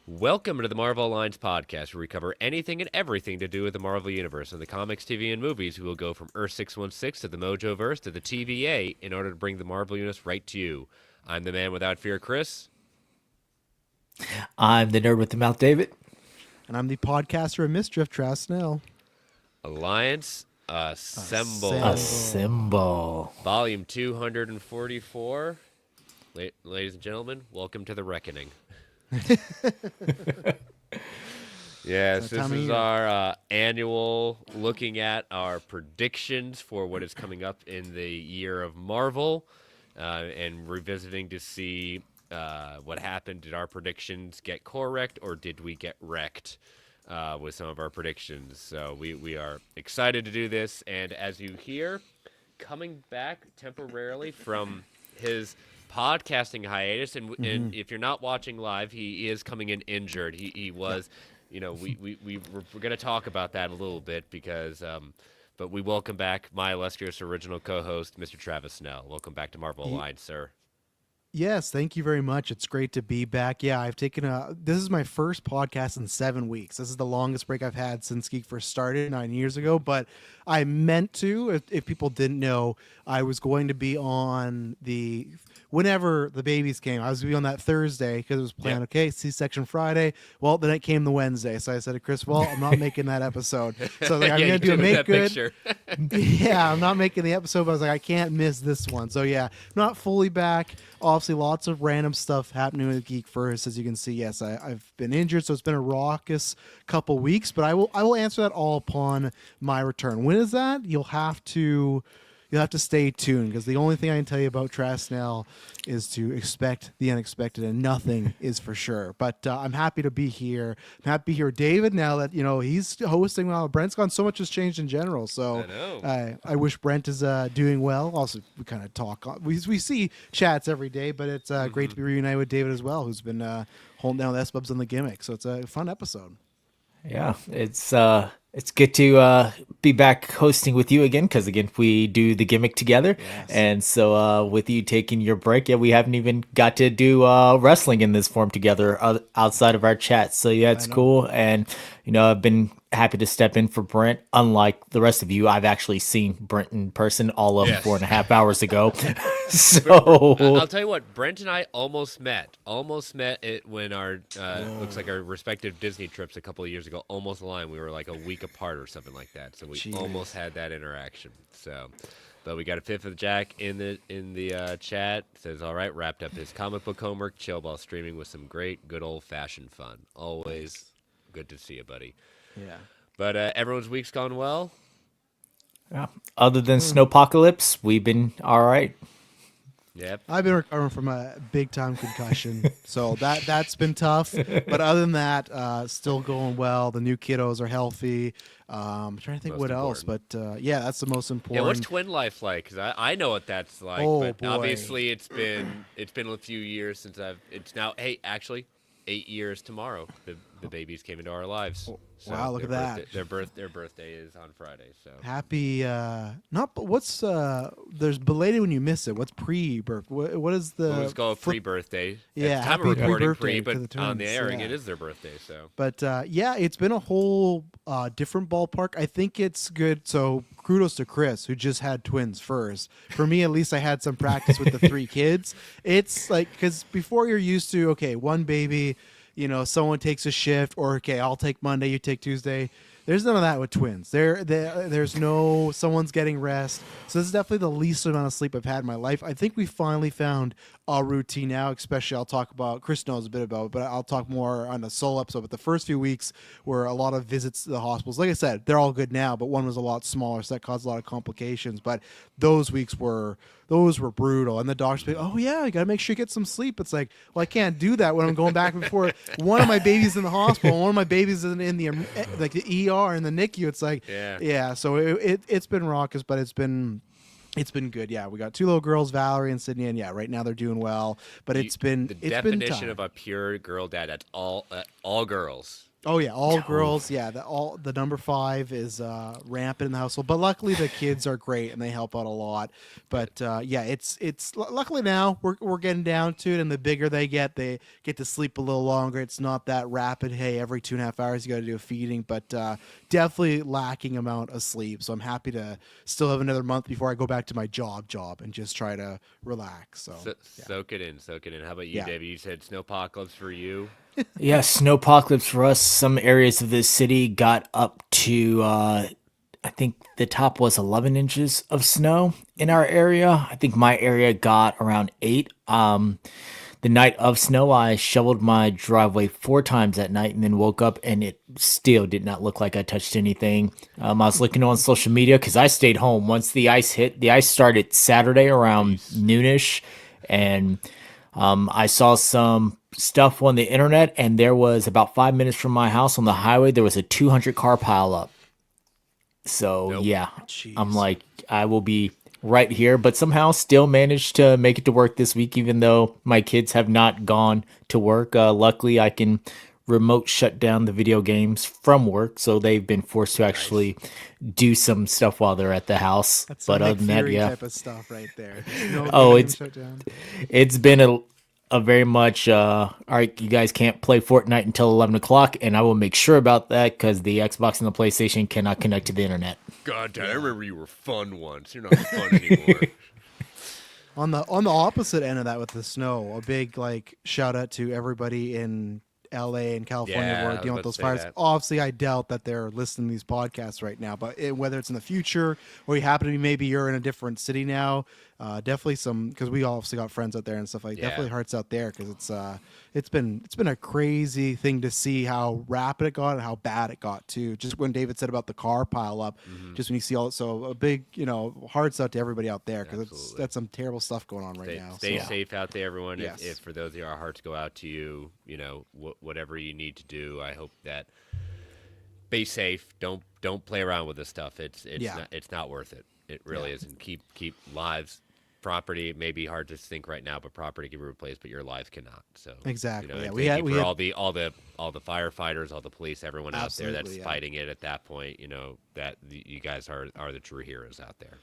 Welcome to the Marvel Alliance podcast, where we cover anything and everything to do with the Marvel Universe. In the comics, TV, and movies, we will go from Earth 616 to the Mojoverse to the TVA in order to bring the Marvel Universe right to you. I'm the man without fear, Chris. I'm the nerd with the mouth, David. And I'm the podcaster of Mischief, Travis Snell. Alliance Assemble. Assemble. Volume 244. Ladies and gentlemen, welcome to the reckoning. Yes, this is our annual looking at our predictions for what is coming up in the year of Marvel and revisiting to see what happened. Did our predictions get correct or did we get wrecked with some of our predictions? So we are excited to do this. And as you hear, coming back temporarily from his podcasting hiatus, and if you're not watching live, he is coming in injured. He was, we're going to talk about that a little bit because, but we welcome back my illustrious original co-host, Mr. Travis Snell. Welcome back to Marvel Alliance, sir. Yes, thank you very much. It's great to be back. Yeah, I've taken this is my first podcast in 7 weeks. This is the longest break I've had since Geek first started 9 years ago, but I meant to, if people didn't know, I was going to be on whenever the babies came, I was going to be on that Thursday because it was planned, okay, C-section Friday. Well, then it came the Wednesday. So I said to Chris, well, I'm not making that episode. So I'm going to do a make good. Yeah, I'm not making the episode, but I was like, I can't miss this one. So yeah, not fully back. Obviously, lots of random stuff happening with Geek First. As you can see, yes, I've been injured, so it's been a raucous couple weeks, but I will answer that all upon my return. When is that? You'll have to stay tuned because the only thing I can tell you about Travis Snell is to expect the unexpected, and nothing is for sure. But I'm happy to be here. I'm happy to be here with David now that he's hosting. Well, Brent's gone. So much has changed in general. So I wish Brent is doing well. Also, we kind of talk. We see chats every day, but it's great to be reunited with David as well, who's been holding down the S-Bubs on the gimmick. So it's a fun episode. Yeah, it's good to be back hosting with you again because, again, we do the gimmick together. Yes. And so with you taking your break, we haven't even got to do wrestling in this form together outside of our chat. So, yeah, it's cool. And, I've been happy to step in for Brent. Unlike the rest of you, I've actually seen Brent in person all of 4.5 hours ago. So I'll tell you what, Brent and I almost met it when our looks like our respective Disney trips a couple of years ago almost aligned. We were like a week apart or something like that, so we almost had that interaction. So, but we got a fifth of Jack in the chat. Says, all right, wrapped up his comic book homework, chill while streaming with some great good old fashioned fun. Always good to see you, buddy. Yeah. But everyone's week's gone well. Yeah. Other than Snowpocalypse, we've been all right. Yep. I've been recovering from a big time concussion, so that's been tough. But other than that, still going well. The new kiddos are healthy. I'm trying to think what else, but that's the most important. Yeah, what's twin life like? Because I know what that's like. But boy. Obviously it's been a few years since it's now. Hey, actually, 8 years tomorrow. The babies came into our lives. So wow, look at that. Their birthday is on Friday. So happy. There's belated when you miss it. What's pre-birth? What is the? Let's go pre-birthday. Yeah, at the time of recording pre, but on the airing, it is their birthday. So. But it's been a whole different ballpark. I think it's good. So kudos to Chris, who just had twins first. For me, at least, I had some practice with the 3 kids. It's like because before you're used to one baby. Someone takes a shift, or okay, I'll take Monday, you take Tuesday. There's none of that with twins. There's no someone's getting rest. So this is definitely the least amount of sleep I've had in my life. I think we finally found a routine now, especially I'll talk about, Chris knows a bit about it, but I'll talk more on a solo episode. But the first few weeks were a lot of visits to the hospitals. Like I said, they're all good now, but one was a lot smaller, so that caused a lot of complications. But those weeks were brutal. And the doctors say, oh yeah, you got to make sure you get some sleep. It's like, well, I can't do that when I'm going back and forth. One of my babies in the hospital, one of my babies in the ER and the NICU. It's like, yeah. So it's been raucous, but it's been good. Yeah, we got 2 little girls, Valerie and Sydney, and right now they're doing well. But it's been the definition of a pure girl dad. That's all girls. Oh yeah, all girls. Yeah, the number 5 is rampant in the household. But luckily the kids are great and they help out a lot. But yeah, it's luckily now we're getting down to it, and the bigger they get to sleep a little longer. It's not that rapid. Hey, every 2.5 hours you got to do a feeding, but definitely lacking amount of sleep. So I'm happy to still have another month before I go back to my job and just try to relax. So yeah. Soak it in, soak it in. How about you, Yeah. David? You said snowpocalypse for you. Yeah, snowpocalypse for us. Some areas of the city got up to, I think the top was 11 inches of snow in our area. I think my area got around 8. The night of snow, I shoveled my driveway 4 times that night and then woke up and it still did not look like I touched anything. I was looking on social media because I stayed home once the ice hit. The ice started Saturday around noonish, and I saw some stuff on the internet, and there was about 5 minutes from my house on the highway, there was a 200 car pile up. So Nope. yeah, Jeez. I'm like, I will be right here, but somehow still managed to make it to work this week, even though my kids have not gone to work. Luckily, I can remote shut down the video games from work, so they've been forced to actually do some stuff while they're at the house. That's But some other Nick than that, Fury yeah, type of stuff right there. No Oh, game it's shut down. it's been a very much all right, you guys can't play Fortnite until 11 o'clock, and I will make sure about that because the Xbox and the PlayStation cannot connect to the internet. God, Dad, I remember you were fun once. You're not fun anymore. On the opposite end of that with the snow, a big like shout out to everybody in LA and California Yeah, who I are was dealing about with to those say fires. that. Obviously, I doubt that they're listening to these podcasts right now, but whether it's in the future or you happen to be maybe you're in a different city now, definitely some, because we obviously got friends out there and stuff like. Yeah. Definitely hearts out there because it's been a crazy thing to see how rapid it got and how bad it got too. Just when David said about the car pile up, just when you see all it, so a big hearts out to everybody out there because Absolutely. that's some terrible stuff going on right now. Stay So. safe out there, everyone. Yes. If for those of you, our hearts go out to you. Whatever you need to do. I hope that be safe. Don't play around with this stuff. It's not worth it. It really isn't. Keep lives, property. It may be hard to think right now, but property can be replaced, but your life cannot. So Exactly, yeah. and We thank had- you we for had- all the firefighters, all the police, everyone out there that's Absolutely, yeah. fighting it at that point. You guys are the true heroes out there.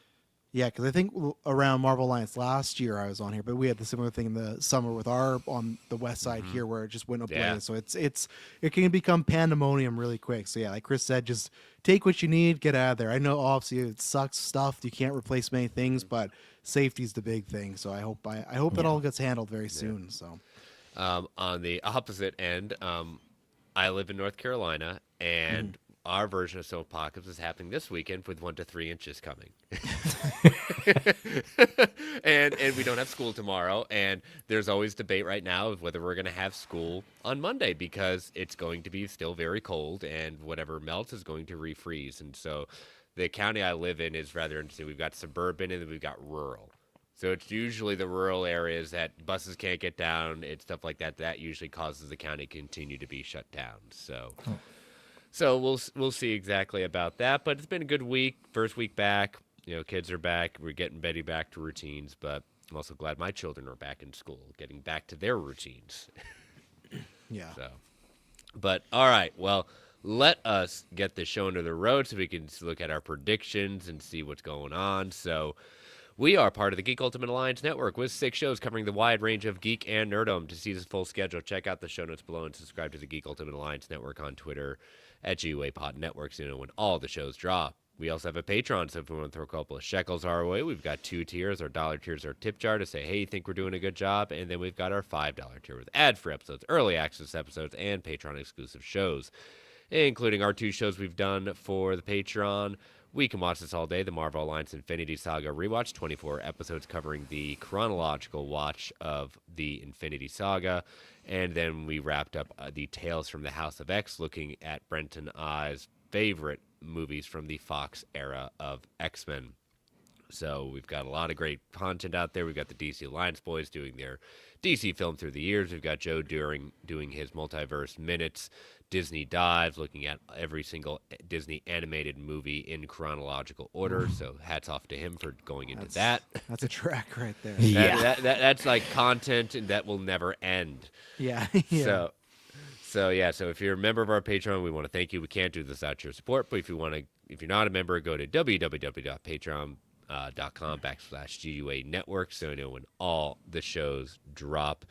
Yeah, because I think around Marvel Alliance last year I was on here, but we had the similar thing in the summer with our on the west side here where it just went ablaze. Yeah. So it can become pandemonium really quick. So yeah, like Chris said, just take what you need, get out of there. I know obviously it sucks stuff. You can't replace many things, but safety's the big thing. So I hope it all gets handled very soon. So On the opposite end, I live in North Carolina, and our version of snowpocalypse is happening this weekend with 1 to 3 inches coming. and we don't have school tomorrow, and there's always debate right now of whether we're going to have school on Monday because it's going to be still very cold, and whatever melts is going to refreeze. And so the county I live in is rather interesting. We've got suburban and then we've got rural. So it's usually the rural areas that buses can't get down and stuff like that. That usually causes the county to continue to be shut down. So we'll see exactly about that. But it's been a good week. First week back. Kids are back. We're getting Betty back to routines. But I'm also glad my children are back in school, getting back to their routines. yeah. But all right. Well, let us get the show under the road so we can look at our predictions and see what's going on. So we are part of the Geek Ultimate Alliance Network with 6 shows covering the wide range of geek and nerdom. To see this full schedule, check out the show notes below and subscribe to the Geek Ultimate Alliance Network on Twitter at GUAPod Network so you know when all the shows drop. We also have a Patreon, so if we want to throw a couple of shekels our way, we've got 2 tiers. Our $1 tier is our tip jar to say, hey, you think we're doing a good job? And then we've got our $5 tier with ad-free episodes, early access episodes, and Patreon-exclusive shows, including our 2 shows we've done for the Patreon. We can watch this all day, the Marvel Alliance Infinity Saga rewatch, 24 episodes covering the chronological watch of the Infinity Saga. And then we wrapped up the Tales from the House of X, looking at Brent and I's favorite movies from the Fox era of X-Men. So we've got a lot of great content out there. We've got the DC Alliance boys doing their DC film through the years. We've got Joe doing his Multiverse Minutes, Disney Dives, looking at every single Disney animated movie in chronological order. So hats off to him for going into that. That's a track right there. Yeah. That's like content that will never end. Yeah. yeah. So if you're a member of our Patreon, we want to thank you. We can't do this without your support, but if you're not a member, go to www.patreon.com/GUA network so you know when all the shows drop.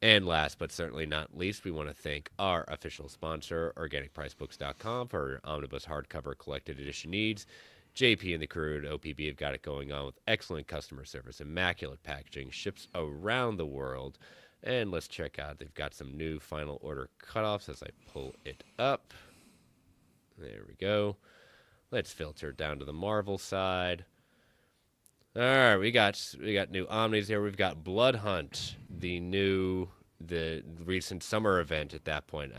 And last but certainly not least, we want to thank our official sponsor, OrganicPriceBooks.com, for your omnibus hardcover collected edition needs. JP and the crew at OPB have got it going on with excellent customer service, immaculate packaging, ships around the world. And let's check out, they've got some new final order cutoffs as I pull it up. There we go. Let's filter down to the Marvel side. All right, we got new Omnis here. We've got Blood Hunt, the recent summer event at that point.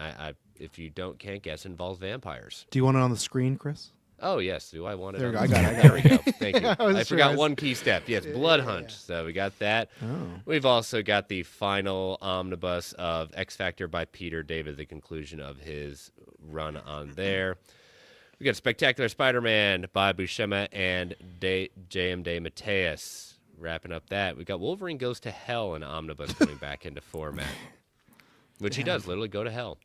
If you can't guess, involves vampires. Do you want it on the screen, Chris? Oh, yes. Do I want it? There we on go. the I got it. There we go. Thank you. I sure forgot one key step. Yes, Blood Hunt. Yeah. So we got that. Oh. We've also got the final omnibus of X Factor by Peter David, the conclusion of his run on there. We got Spectacular Spider-Man by Buscema and J.M. De Mateus. Wrapping up that. We got Wolverine Goes to Hell, an omnibus coming back into format. Which he does, literally go to hell.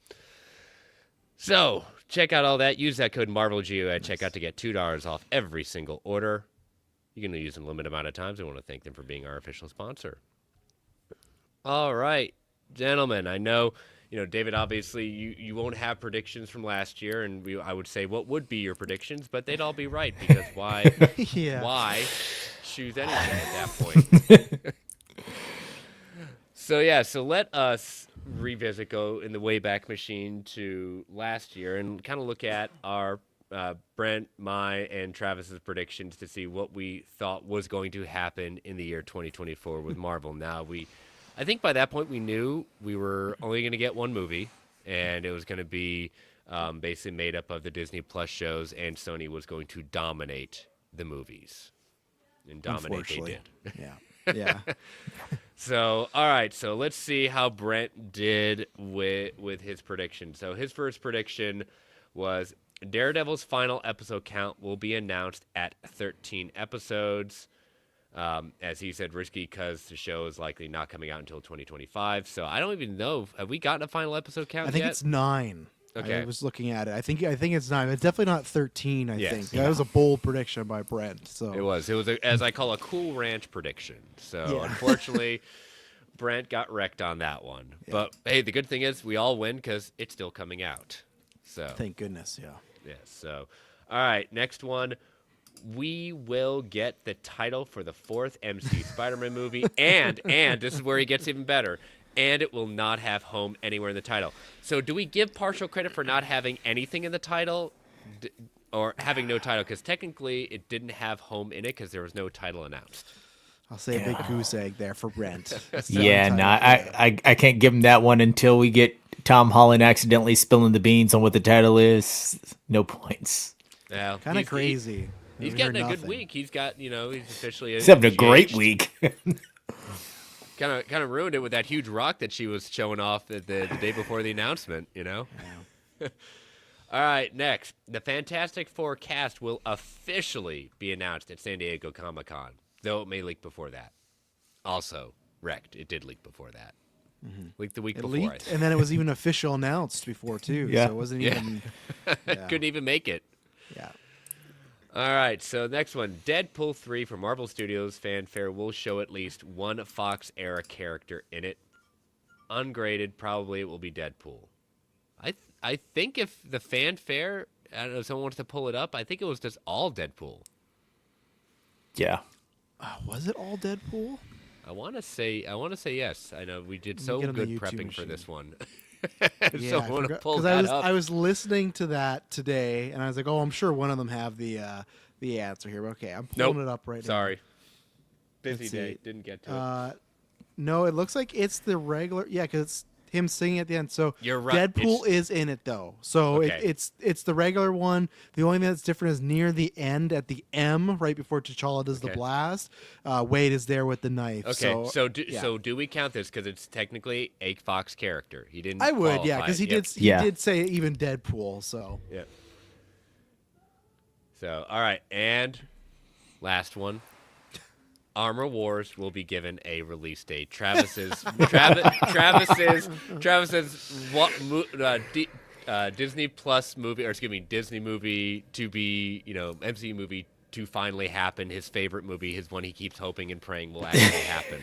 So, check out all that. Use that code MarvelGU at checkout to get $2 off every single order. You can use it a limited amount of times. I want to thank them for being our official sponsor. All right, gentlemen, I know... David, obviously, you won't have predictions from last year, and I would say what would be your predictions, but they'd all be right, because why choose anything at that point? So let us go in the Wayback Machine to last year and kind of look at our Brent, my, and Travis's predictions to see what we thought was going to happen in the year 2024 with Marvel. Now, I think by that point we knew we were only going to get one movie, and it was going to be basically made up of the Disney Plus shows, and Sony was going to dominate the movies. And dominate they did. Yeah. So, all right, so let's see how Brent did with his prediction. So his first prediction was Daredevil's final episode count will be announced at 13 episodes. As he said, risky because the show is likely not coming out until 2025. So I don't even know. Have we gotten a final episode count yet? I think it's 9. Okay. I was looking at it. I think it's 9. It's definitely not 13, I Yes. think. That was a bold prediction by Brent. So It was as I call a Cool Ranch prediction. So unfortunately, Brent got wrecked on that one. Yeah. But hey, the good thing is we all win because it's still coming out. So thank goodness, yeah. Yeah. So, all right, next one. We will get the title for the 4th MCU Spider-Man movie, and this is where he gets even better, and it will not have home anywhere in the title. So do we give partial credit for not having anything in the title or having no title? Because technically it didn't have home in it because there was no title announced. I'll say a big goose egg there for Brent. I can't give him that one until we get Tom Holland accidentally spilling the beans on what the title is. No points. Yeah, kind of crazy. He's getting a good week. He's got, he's officially. He's having a great week. Kind of ruined it with that huge rock that she was showing off the day before the announcement. All right, next, the Fantastic Four cast will officially be announced at San Diego Comic-Con, though it may leak before that. Also, wrecked. It did leak before that. Mm-hmm. Leaked the week before. Leaked, and then it was even official announced before too. Yeah. So it wasn't even. Couldn't even make it. Yeah. All right, so next one. Deadpool 3 from Marvel Studios fanfare will show at least one Fox-era character in it. Ungraded, probably it will be Deadpool. I think if the fanfare, I don't know if someone wants to pull it up, I think it was just all Deadpool. Yeah. Was it all Deadpool? I want to say yes. I know we did so good prepping for this one. So I want to pull that up. I was listening to that today, and I was like, "Oh, I'm sure one of them have the answer here." But okay, I'm pulling it up right now. Sorry, busy day, didn't get to it. No, it looks like it's the regular. Yeah, because it's him singing at the end. So you're right. Deadpool is in it though. So it's the regular one. The only thing that's different is near the end at the M, right before T'Challa does the blast. Wade is there with the knife. Okay, so do we count this because it's technically a Fox character? He didn't. I would, qualify because he did say even Deadpool. So yeah. So all right, and last one. Armor Wars will be given a release date. Travis's Disney Plus movie, or excuse me, Disney movie to be, MCU movie to finally happen. His favorite movie, his one he keeps hoping and praying will actually happen.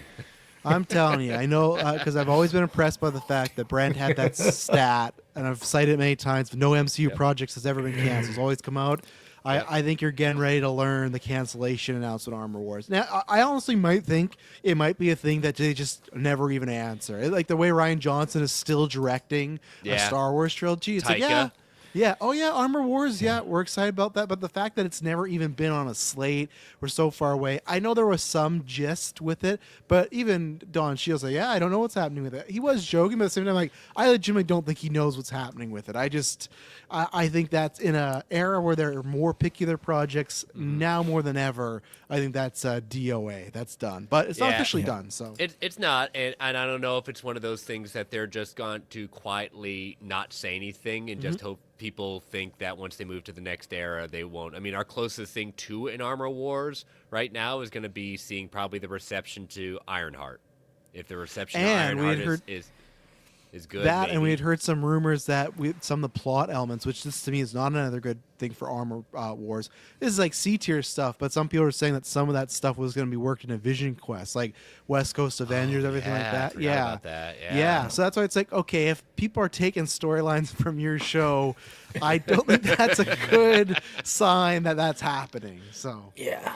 I'm telling you, I know, because I've always been impressed by the fact that Brent had that stat, and I've cited it many times. No MCU projects has ever been canceled. It's always come out. I think you're getting ready to learn the cancellation announcement Armor Wars. Now, I honestly might think it might be a thing that they just never even answer. Like the way Rian Johnson is still directing a Star Wars trilogy. It's Taika. like, yeah. Oh, yeah. Armor Wars. Yeah. We're excited about that. But the fact that it's never even been on a slate, we're so far away. I know there was some gist with it, but even Don Shields like, I don't know what's happening with it. He was joking, but at the same time, like, I legitimately don't think he knows what's happening with it. I think that's in an era where there are more picky their projects now more than ever. I think that's DOA. That's done. But it's not officially done. So it's not. And I don't know if it's one of those things that they're just going to quietly not say anything and just hope people think that once they move to the next era, they won't. I mean, our closest thing to an Armor Wars right now is going to be seeing probably the reception to Ironheart. If the reception to Ironheart is good. That, maybe. and we had heard some rumors that some of the plot elements, which this to me is not another good thing for Armor Wars. This is like C-tier stuff, but some people are saying that some of that stuff was going to be worked in a Vision Quest, like West Coast Avengers, everything like that. I forgot about that. So that's why it's like, okay, if people are taking storylines from your show, I don't think that's a good sign that that's happening. So Yeah.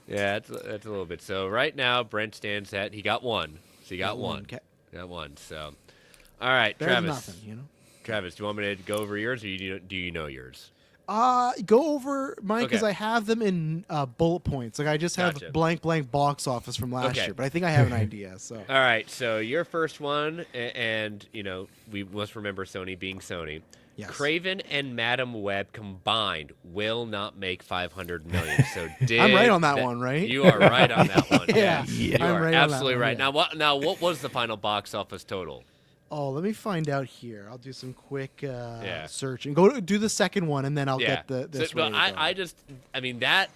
Yeah, that's a little bit. So right now, Brent stands at, he got one. So he got one. Okay. Got one. So, all right, There's Travis. nothing, Travis, do you want me to go over yours, or do you know yours? Go over mine because Okay. I have them in bullet points. Like I just have Gotcha. blank box office from last Okay. year, but I think I have an idea. So All right, so your first one, and we must remember Sony being Sony. Yes. Craven and Madam Web combined will not make 500 million. So I'm right on that one, right? You are right on that one. Yeah. You I'm are right on that absolutely one, right. yeah. Now what was the final box office total? Oh, let me find out here. I'll do some quick Yeah. searching. Go do the second one, and then I'll Yeah. get this. So, but ready to go. I mean that.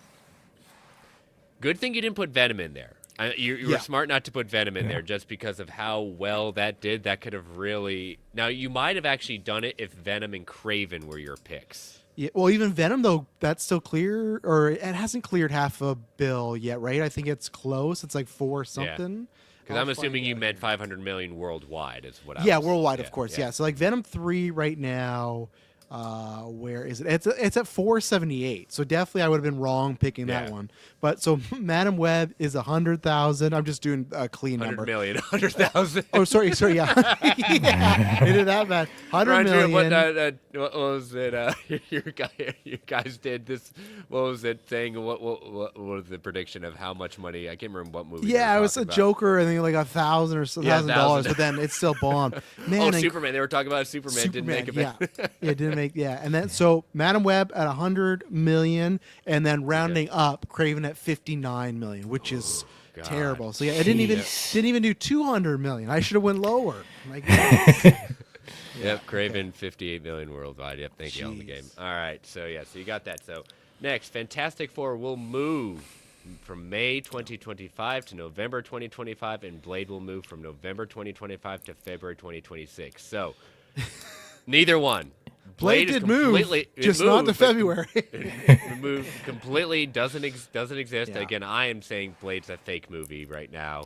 Good thing you didn't put Venom in there. You were smart not to put Venom in there just because of how well that did. That could have really. Now you might have actually done it if Venom and Craven were your picks. Yeah, well, even Venom though, that's still clear, or it hasn't cleared half a bill yet, right? I think it's close. It's like 4 something. Because I'm assuming you meant 500 million worldwide is what I Yeah, was, worldwide, of course. Yeah. So like Venom 3 right now, where is it? It's at 478. So definitely I would have been wrong picking that one. But so Madam Web is 100,000. I'm just doing a clean 100 number. million, 100,000. Oh, sorry, yeah. Yeah, it did that bad. 100 million. What was it? Your guys did this. What was it saying? What was the prediction of how much money? I can't remember what movie. Yeah, it was a Joker. I think like $1,000 or $1,000, but then it's still bombed. Man, Superman. They were talking about Superman. Didn't make it. Yeah, it didn't make. Yeah, and then so Madam Web at 100 million, and then rounding up, Craven at 59 million, which is God. terrible. So yeah, it didn't even do 200 million. I should have went lower. Like, Yep, Craven 58 million worldwide. Yep, thank you on the game. All right, so you got that. So next, Fantastic Four will move from May 2025 to November 2025, and Blade will move from November 2025 to February 2026. So neither one. Blade is did move, completely just not to February. The move completely doesn't exist. Yeah. Again, I am saying Blade's a fake movie right now,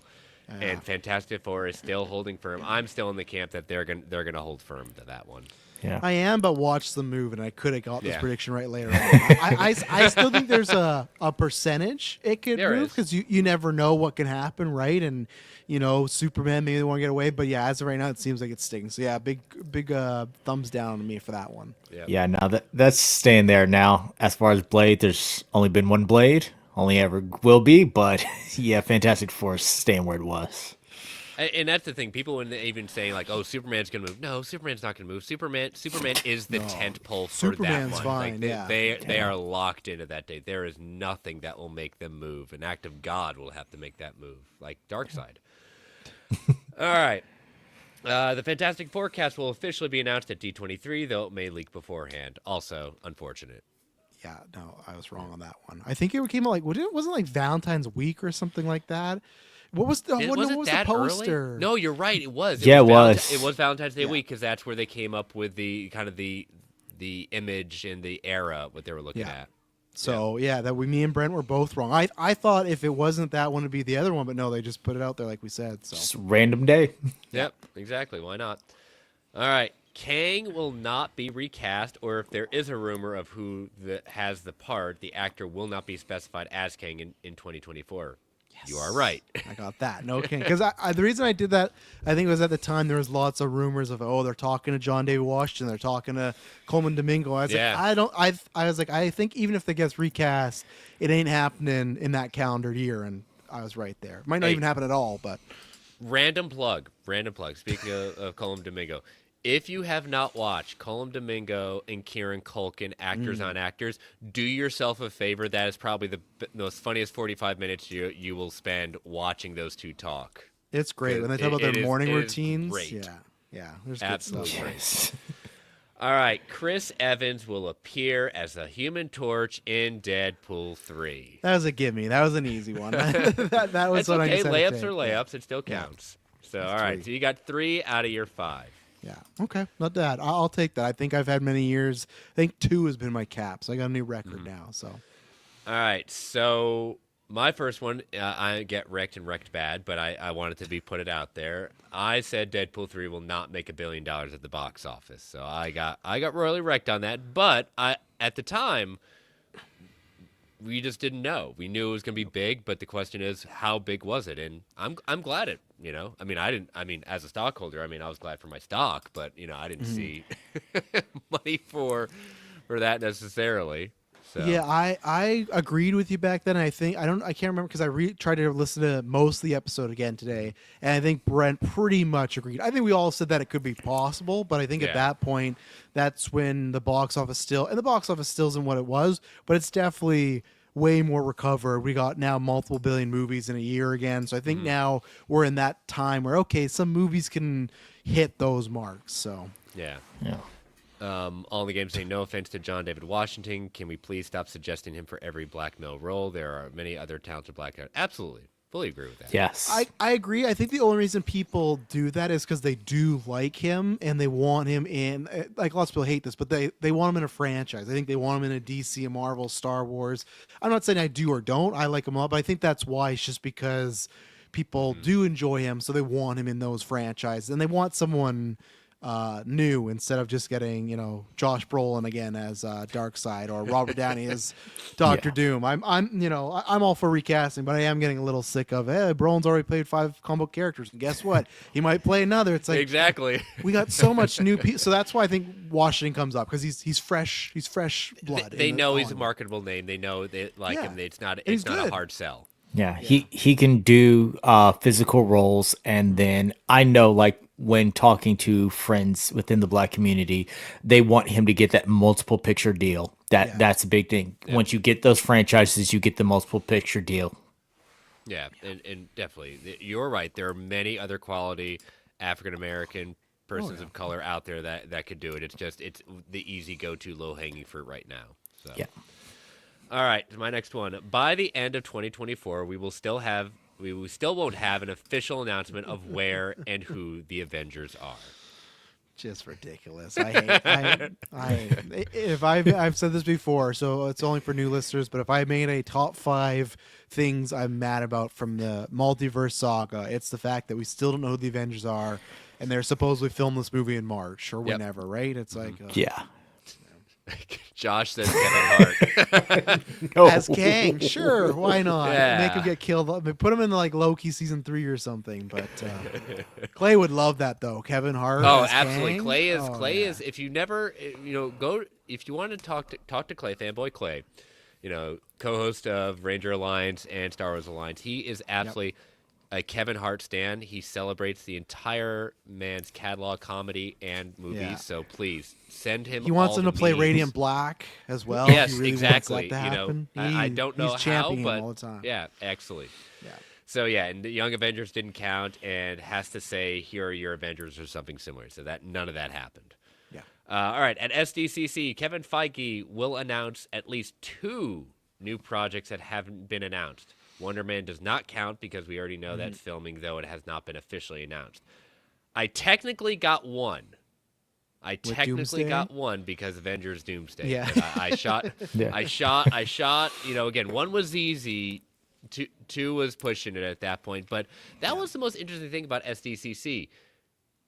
and Fantastic Four is still holding firm. I'm still in the camp that they're gonna hold firm to that one. Yeah. I am, but watch the move, and I could have got this Yeah. prediction right later on. I still think there's a percentage it could There move is. because you never know what can happen, right? And Superman maybe they want to get away, but yeah, as of right now, it seems like it's sticking. So yeah, big thumbs down on me for that one. Yep. Yeah, now that's staying there now. As far as Blade, there's only been one Blade, only ever will be, but yeah, Fantastic Four is staying where it was. And that's the thing. People when they even saying like, "Oh, Superman's gonna move." No, Superman's not gonna move. Superman is the tent pole for Superman's that one. fine, Like, yeah. they are locked into that date. There is nothing that will make them move. An act of God will have to make that move, like Darkseid. All right. The Fantastic Forecast will officially be announced at D23, though it may leak beforehand. Also, unfortunate. Yeah, no, I was wrong on that one. I think it came out like wasn't like Valentine's week or something like that. What was the Was it what was the that poster? early? No, you're right. It was. Yeah, it It was. was Valentine's Day Yeah. week because that's where they came up with the kind of the image and the era what they were looking Yeah. at. So yeah, me and Brent were both wrong. I thought if it wasn't that one, it'd be the other one, but no, they just put it out there like we said. So Just random day. Yep, exactly. Why not? All right. Kang will not be recast, or if there is a rumor of who has the part, the actor will not be specified as Kang in 2024. You are right. I got that. No King. Because the reason I did that, I think it was at the time there was lots of rumors of, they're talking to John David Washington, they're talking to Coleman Domingo. I was like, I was like, I think even if they gets recast, it ain't happening in that calendar year. And I was right there. Might not even happen at all, but. Random plug. Speaking of Colm Domingo, if you have not watched Colm Domingo and Kieran Culkin, Actors on Actors, do yourself a favor. That is probably the most funniest 45 minutes you will spend watching those two talk. It's great when they talk about their morning it is routines. great. Yeah. There's Absolutely good stuff. great. All right, Chris Evans will appear as the Human Torch in Deadpool 3. That was a gimme. That was an easy one. that was It's what okay. I just had to Layups take. are layups. It still counts. So, all right. 3. So you got 3 out of your 5. Yeah. Okay. Not bad. I'll take that. I think I've had many years. I think 2 has been my cap. So I got a new record now. So. All right. So my first one, I get wrecked and wrecked bad, but I wanted to put it out there. I said Deadpool 3 will not make $1 billion at the box office. So I got royally wrecked on that. But at the time, we just didn't know. We knew it was going to be big, but the question is, how big was it? And I'm glad it. I mean, as a stockholder, I was glad for my stock, but I didn't see money for that necessarily. So. Yeah, I agreed with you back then. I can't remember because I tried to listen to most of the episode again today, and I think Brent pretty much agreed. I think we all said that it could be possible, but I think at that point, that's when the box office still isn't what it was, but it's definitely way more recovered. We got now multiple billion movies in a year again, so I think now we're in that time where some movies can hit those marks. So yeah. All the games saying no offense to John David Washington. Can we please stop suggesting him for every black male role? There are many other talented black actors. Absolutely. Fully agree with that. Yes. I agree. I think the only reason people do that is because they do like him and they want him in, like lots of people hate this, but they want him in a franchise. I think they want him in a DC, a Marvel, Star Wars. I'm not saying I do or don't. I like him all, but I think that's why it's just because people do enjoy him. So they want him in those franchises and they want someone new instead of just getting Josh Brolin again as Darkseid or Robert Downey as Doctor Doom. I'm all for recasting, but I am getting a little sick of Brolin's already played 5 comic book characters, and guess what? He might play another. It's like exactly. We got so much new people, so that's why I think Washington comes up because he's fresh. He's fresh blood. They know he's a marketable name. They know they like him. It's not a hard sell. Yeah, he can do physical roles, and then I know, like, when talking to friends within the black community, they want him to get that multiple picture deal. That's a big thing. Yeah. Once you get those franchises, you get the multiple picture deal. Yeah, and definitely, you're right. There are many other quality African American persons of color out there that could do it. It's the easy go-to, low-hanging fruit right now. So. Yeah. All right, my next one. By the end of 2024, we still won't have an official announcement of where and who the Avengers are. Just ridiculous. I've said this before, so it's only for new listeners, but if I made a top 5 things I'm mad about from the Multiverse saga, it's the fact that we still don't know who the Avengers are, and they're supposedly filming this movie in March or whenever, right? It's like yeah. Josh says Kevin Hart. As Kang, sure, why not? Yeah. Make him get killed. Put him in like Loki season 3 or something. But Clay would love that though. Kevin Hart. Oh, as absolutely. Kang? Clay is. If you never, if you want to talk to Clay, fanboy Clay, co-host of Ranger Alliance and Star Wars Alliance, he is absolutely a Kevin Hart stan. He celebrates the entire man's catalog, comedy and movies. Yeah. So please send him. He wants all him the to play memes. Radiant Black as well. Yes, he really exactly. Wants that to happen. I don't know he's how, championing but him all the time. yeah, excellent. Yeah. So and the Young Avengers didn't count, and has to say, "Here are your Avengers" or something similar. So that none of that happened. Yeah. All right, at SDCC, Kevin Feige will announce at least 2 new projects that haven't been announced. Wonder Man does not count because we already know that's filming, though it has not been officially announced. I technically got one. Because Avengers Doomsday. Yeah. But I shot. Yeah. I shot. Again, one was easy. Two was pushing it at that point. But that was the most interesting thing about SDCC.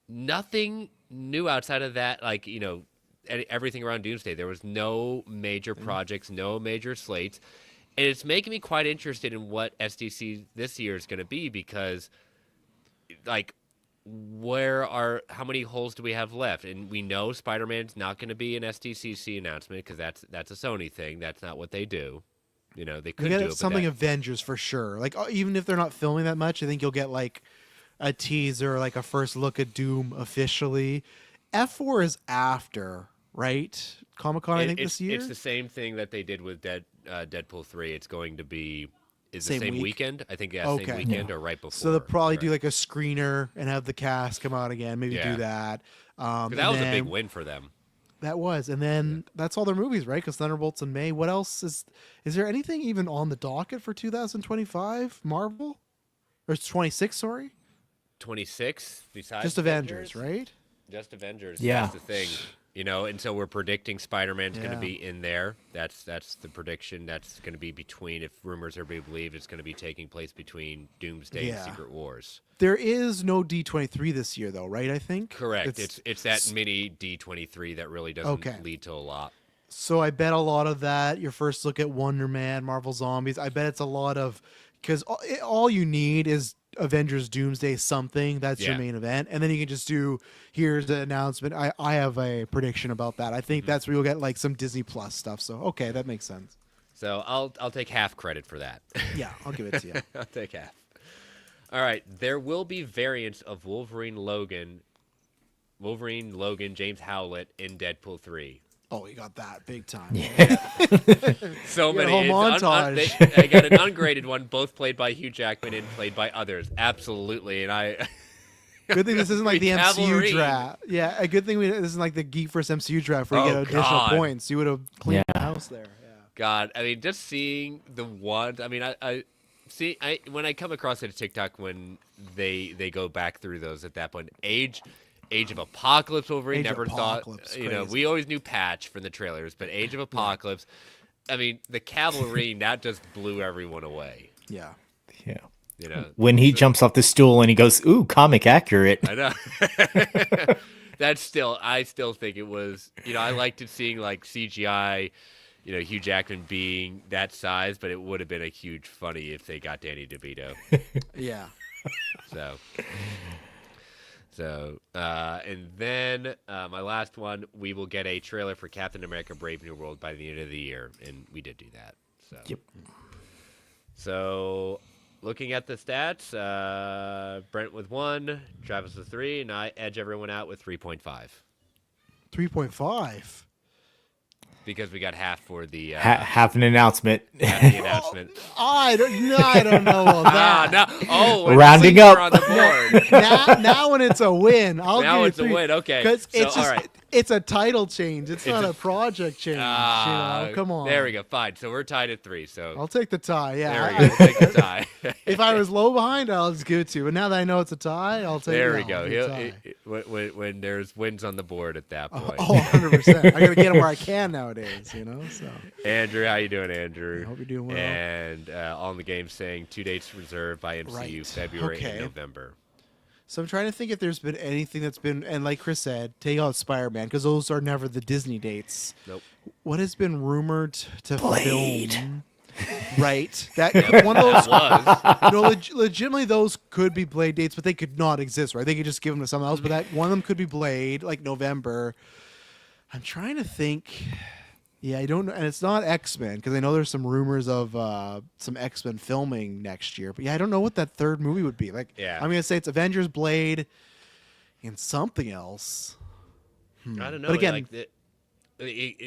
Nothing new outside of that, everything around Doomsday. There was no major projects, no major slates. And it's making me quite interested in what SDC this year is going to be because, how many holes do we have left? And we know Spider-Man's not going to be an SDCC announcement because that's a Sony thing. That's not what they do. They could do it, something Avengers for sure. Like even if they're not filming that much, I think you'll get like a teaser, like a first look at Doom officially. F4 is after, right? Comic-Con, I think, this year? It's the same thing that they did with Deadpool 3. It's going to be the Same same week? weekend. I think, Okay. same weekend or right before. So they'll probably do Right. like a screener and have the cast come out again. Maybe Yeah. do that. 'Cause that was a big win for them. That was. And then that's all their movies, right? Because Thunderbolt's in May. What else is there anything even on the docket for 2025? Marvel? Or 26, sorry? 26 besides Just Avengers, right? Just Avengers. Yeah. That's the thing. And so we're predicting Spider-Man's going Yeah. to be in there. That's the prediction. That's going to be between, if rumors are to be believed, it's going to be taking place between Doomsday Yeah. and Secret Wars. There is no D23 this year, though, right? I think Correct. It's that mini D23 that really doesn't lead to a lot. So I bet a lot of that. Your first look at Wonder Man, Marvel Zombies. I bet it's a lot of because all you need is Avengers Doomsday something. That's your Yeah. main event, and then you can just do here's the announcement. I have a prediction about that. I think that's where you'll get like some Disney Plus stuff. So okay, that makes sense. So I'll take half credit for that. Yeah, I'll give it to you. I'll take half. All right, there will be variants of Wolverine, Logan, James Howlett in Deadpool 3. Oh, you got that big time. So You got a many. whole It's montage. I got an ungraded one, both played by Hugh Jackman and played by others. Absolutely, and I. Good thing this isn't like the Cavalry. MCU draft. Yeah, a good thing this isn't like the Geek First MCU draft where you Oh, get additional God. points. You would have cleaned the house there. Yeah. God, I mean, just seeing the ones. I mean, I see. When I come across it at TikTok when they go back through those at that point, Age of Apocalypse Wolverine. Age of Never Apocalypse, thought. crazy. We always knew Patch from the trailers, but Age of Apocalypse. I mean, the Cavalry that just blew everyone away. Yeah. Yeah. When he jumps off the stool and he goes, "Ooh, comic accurate." I know. I still think it was. I liked it seeing like CGI. Hugh Jackman being that size, but it would have been a huge funny if they got Danny DeVito. Yeah. And then my last one, we will get a trailer for Captain America: Brave New World by the end of the year, and we did do that. So. Yep. So, looking at the stats, Brent with 1, Travis with 3, and I edge everyone out with 3.5 3.5. because we got half for the Have an announcement. half the announcement. I don't know about that. No. Oh, it's Rounding sleeper up. on the board. now when it's a win, I'll Now give you it's a 3. win, okay. Because So, it's just all right. it's a title change. It's not a- a project change. Come on. There we go. Fine. So we're tied at 3. So I'll take the tie. Yeah. there we go. We'll take the tie. If I was low behind, I'll just give it to you. But now that I know it's a tie, I'll take There it. we go. I'll give it a tie. When there's wins on the board at that point. Oh, 100%. I got to get them where I can nowadays, So Andrew, how you doing, Andrew? I hope you're doing well. And on the game saying 2 dates reserved by MCU, Right. February Okay. and November. So I'm trying to think if there's been anything that's been, and like Chris said, take out Spider-Man because those are never the Disney dates. Nope. What has been rumored to Blade. film? Right. That one of those. Was. Legitimately, those could be Blade dates, but they could not exist, right? They could just give them to someone else, but that one of them could be Blade, like November. I'm trying to think. Yeah, I don't know, and it's not X-Men because I know there's some rumors of some X-Men filming next year. But yeah, I don't know what that third movie would be. Like, Yeah. I'm gonna say it's Avengers, Blade, and something else. I don't know. But again, like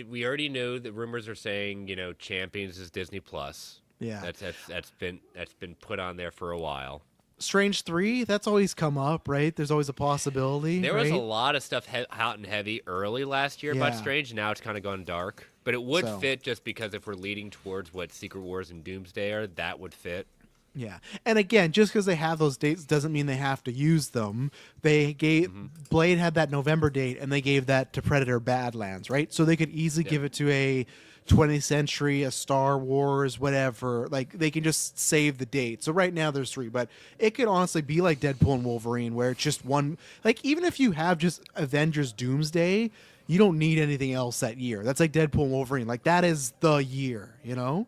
we already know that rumors are saying Champions is Disney Plus. yeah. That's been put on there for a while. Strange 3, that's always come up, right? There's always a possibility. There was a right? lot of stuff hot and heavy early last year about Yeah. Strange. Now it's kind of gone dark. But it would So- fit just because if we're leading towards what Secret Wars and Doomsday are, that would fit. Yeah. And again, just because they have those dates doesn't mean they have to use them. They gave Blade had that November date and they gave that to Predator Badlands, right? So they could easily give it to a 20th Century, a Star Wars, whatever. Like they can just save the date. So right now there's 3, but it could honestly be like Deadpool and Wolverine where it's just one, like even if you have just Avengers Doomsday, you don't need anything else that year. That's like Deadpool and Wolverine. Like that is the year, you know?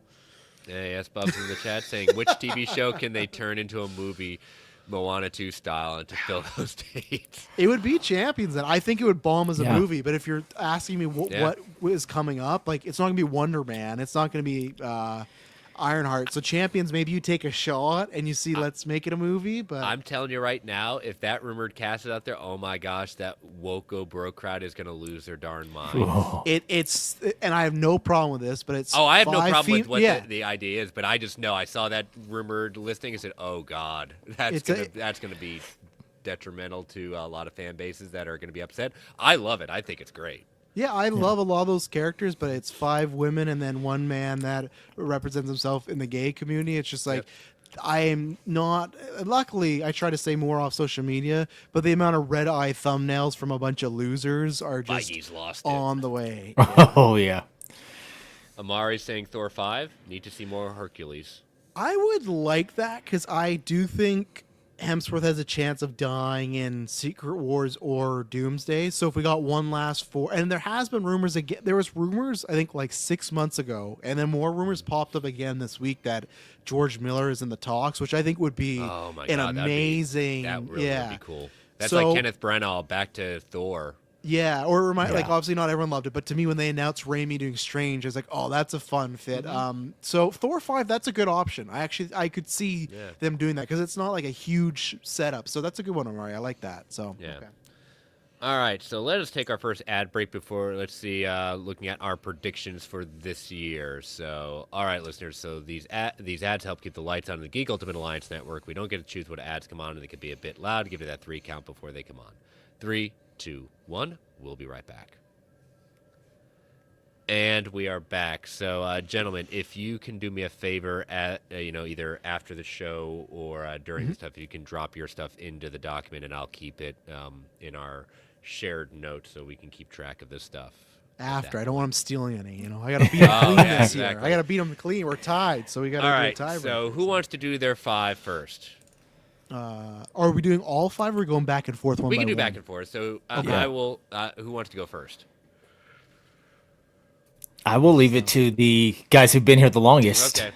Yeah, yes, Bubs in the chat saying, which TV show can they turn into a movie, Moana 2 style, and to fill those dates? It would be Champions, and I think it would bomb as a Yeah. movie. But if you're asking me what is coming up, like it's not going to be Wonder Man, it's not going to be Ironheart. So Champions, maybe you take a shot and you see, let's make it a movie. But I'm telling you right now, if that rumored cast is out there, oh my gosh, that Woko bro crowd is going to lose their darn mind. Oh. it's and I have no problem with this, but it's Oh, I have no 5 problem with what yeah. the idea is, but I just know I saw that rumored listing and said, "Oh God, that's gonna be detrimental to a lot of fan bases that are gonna be upset." I love it. I think it's great. Yeah, I love a lot of those characters, but it's 5 women and then 1 man that represents himself in the gay community. It's just like I am not. Luckily, I try to stay more off social media, but the amount of red eye thumbnails from a bunch of losers are just Feige's lost it. on the way. Oh yeah. Amari's saying Thor 5. Need to see more Hercules. I would like that because I do think Hemsworth has a chance of dying in Secret Wars or Doomsday. So if we got one last 4, and there has been rumors again. There was rumors I think like 6 months ago, and then more rumors popped up again this week that George Miller is in the talks, which I think would be Oh my an God, amazing. that really yeah, would be cool. That's So- like Kenneth Branagh back to Thor. yeah. Or like Yeah. obviously not everyone loved it, but to me when they announced Raimi doing Strange, I was like, oh, that's a fun fit. So Thor 5, that's a good option. I could see Yeah. them doing that because it's not like a huge setup. So that's a good one, Amari. I like that. So Yeah. okay. All right, so let us take our first ad break before, let's see, looking at our predictions for this year. So, all right, listeners, so these ads help keep the lights on in the Geek Ultimate Alliance Network. We don't get to choose what ads come on, and they can be a bit loud. Give it that 3 count before they come on. 3, 2, 1. We'll be right back. And we are back. So, gentlemen, if you can do me a favor, either after the show or during the stuff, if you can drop your stuff into the document, and I'll keep it in our shared notes so we can keep track of this stuff. After, I don't want him stealing any. I got to beat him clean yeah, this year. exactly. I got to beat him clean. We're tied, so we got to All do right, a tie. so who wants to do their 5 first? Are we doing all 5 or are we going back and forth one We by can do one? back and forth. So I will. Who wants to go first? I will leave it to the guys who've been here the longest. Okay.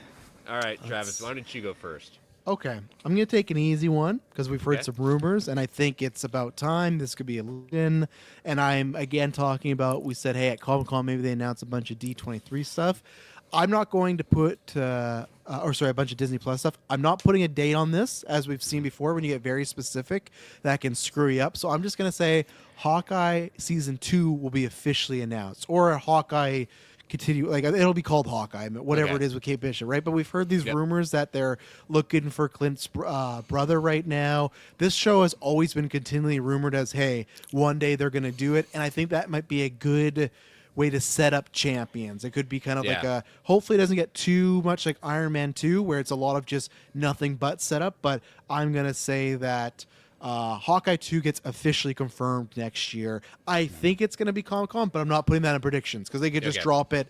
All right, Travis. Why don't you go first? Okay, I'm gonna take an easy one because we've heard Okay. some rumors, and I think it's about time. This could be a lead-in, and I'm again talking about. We said, hey, at Comic Con, maybe they announced a bunch of D23 stuff. I'm not going to put, a bunch of Disney Plus stuff. I'm not putting a date on this, as we've seen before. When you get very specific, that can screw you up. So I'm just gonna say, Hawkeye season 2 will be officially announced, or Hawkeye. Continue, like it'll be called Hawkeye, whatever Okay. it is with Kate Bishop, right? But we've heard these Yep. rumors that they're looking for Clint's brother right now. This show has always been continually rumored as, hey, one day they're going to do it, and I think that might be a good way to set up Champions. It could be kind of like Yeah. a. Hopefully, it doesn't get too much like Iron Man 2, where it's a lot of just nothing but setup. But I'm gonna say that. Hawkeye 2 gets officially confirmed next year. I think it's going to be Comic-Con, but I'm not putting that in predictions because they could just Okay. drop it.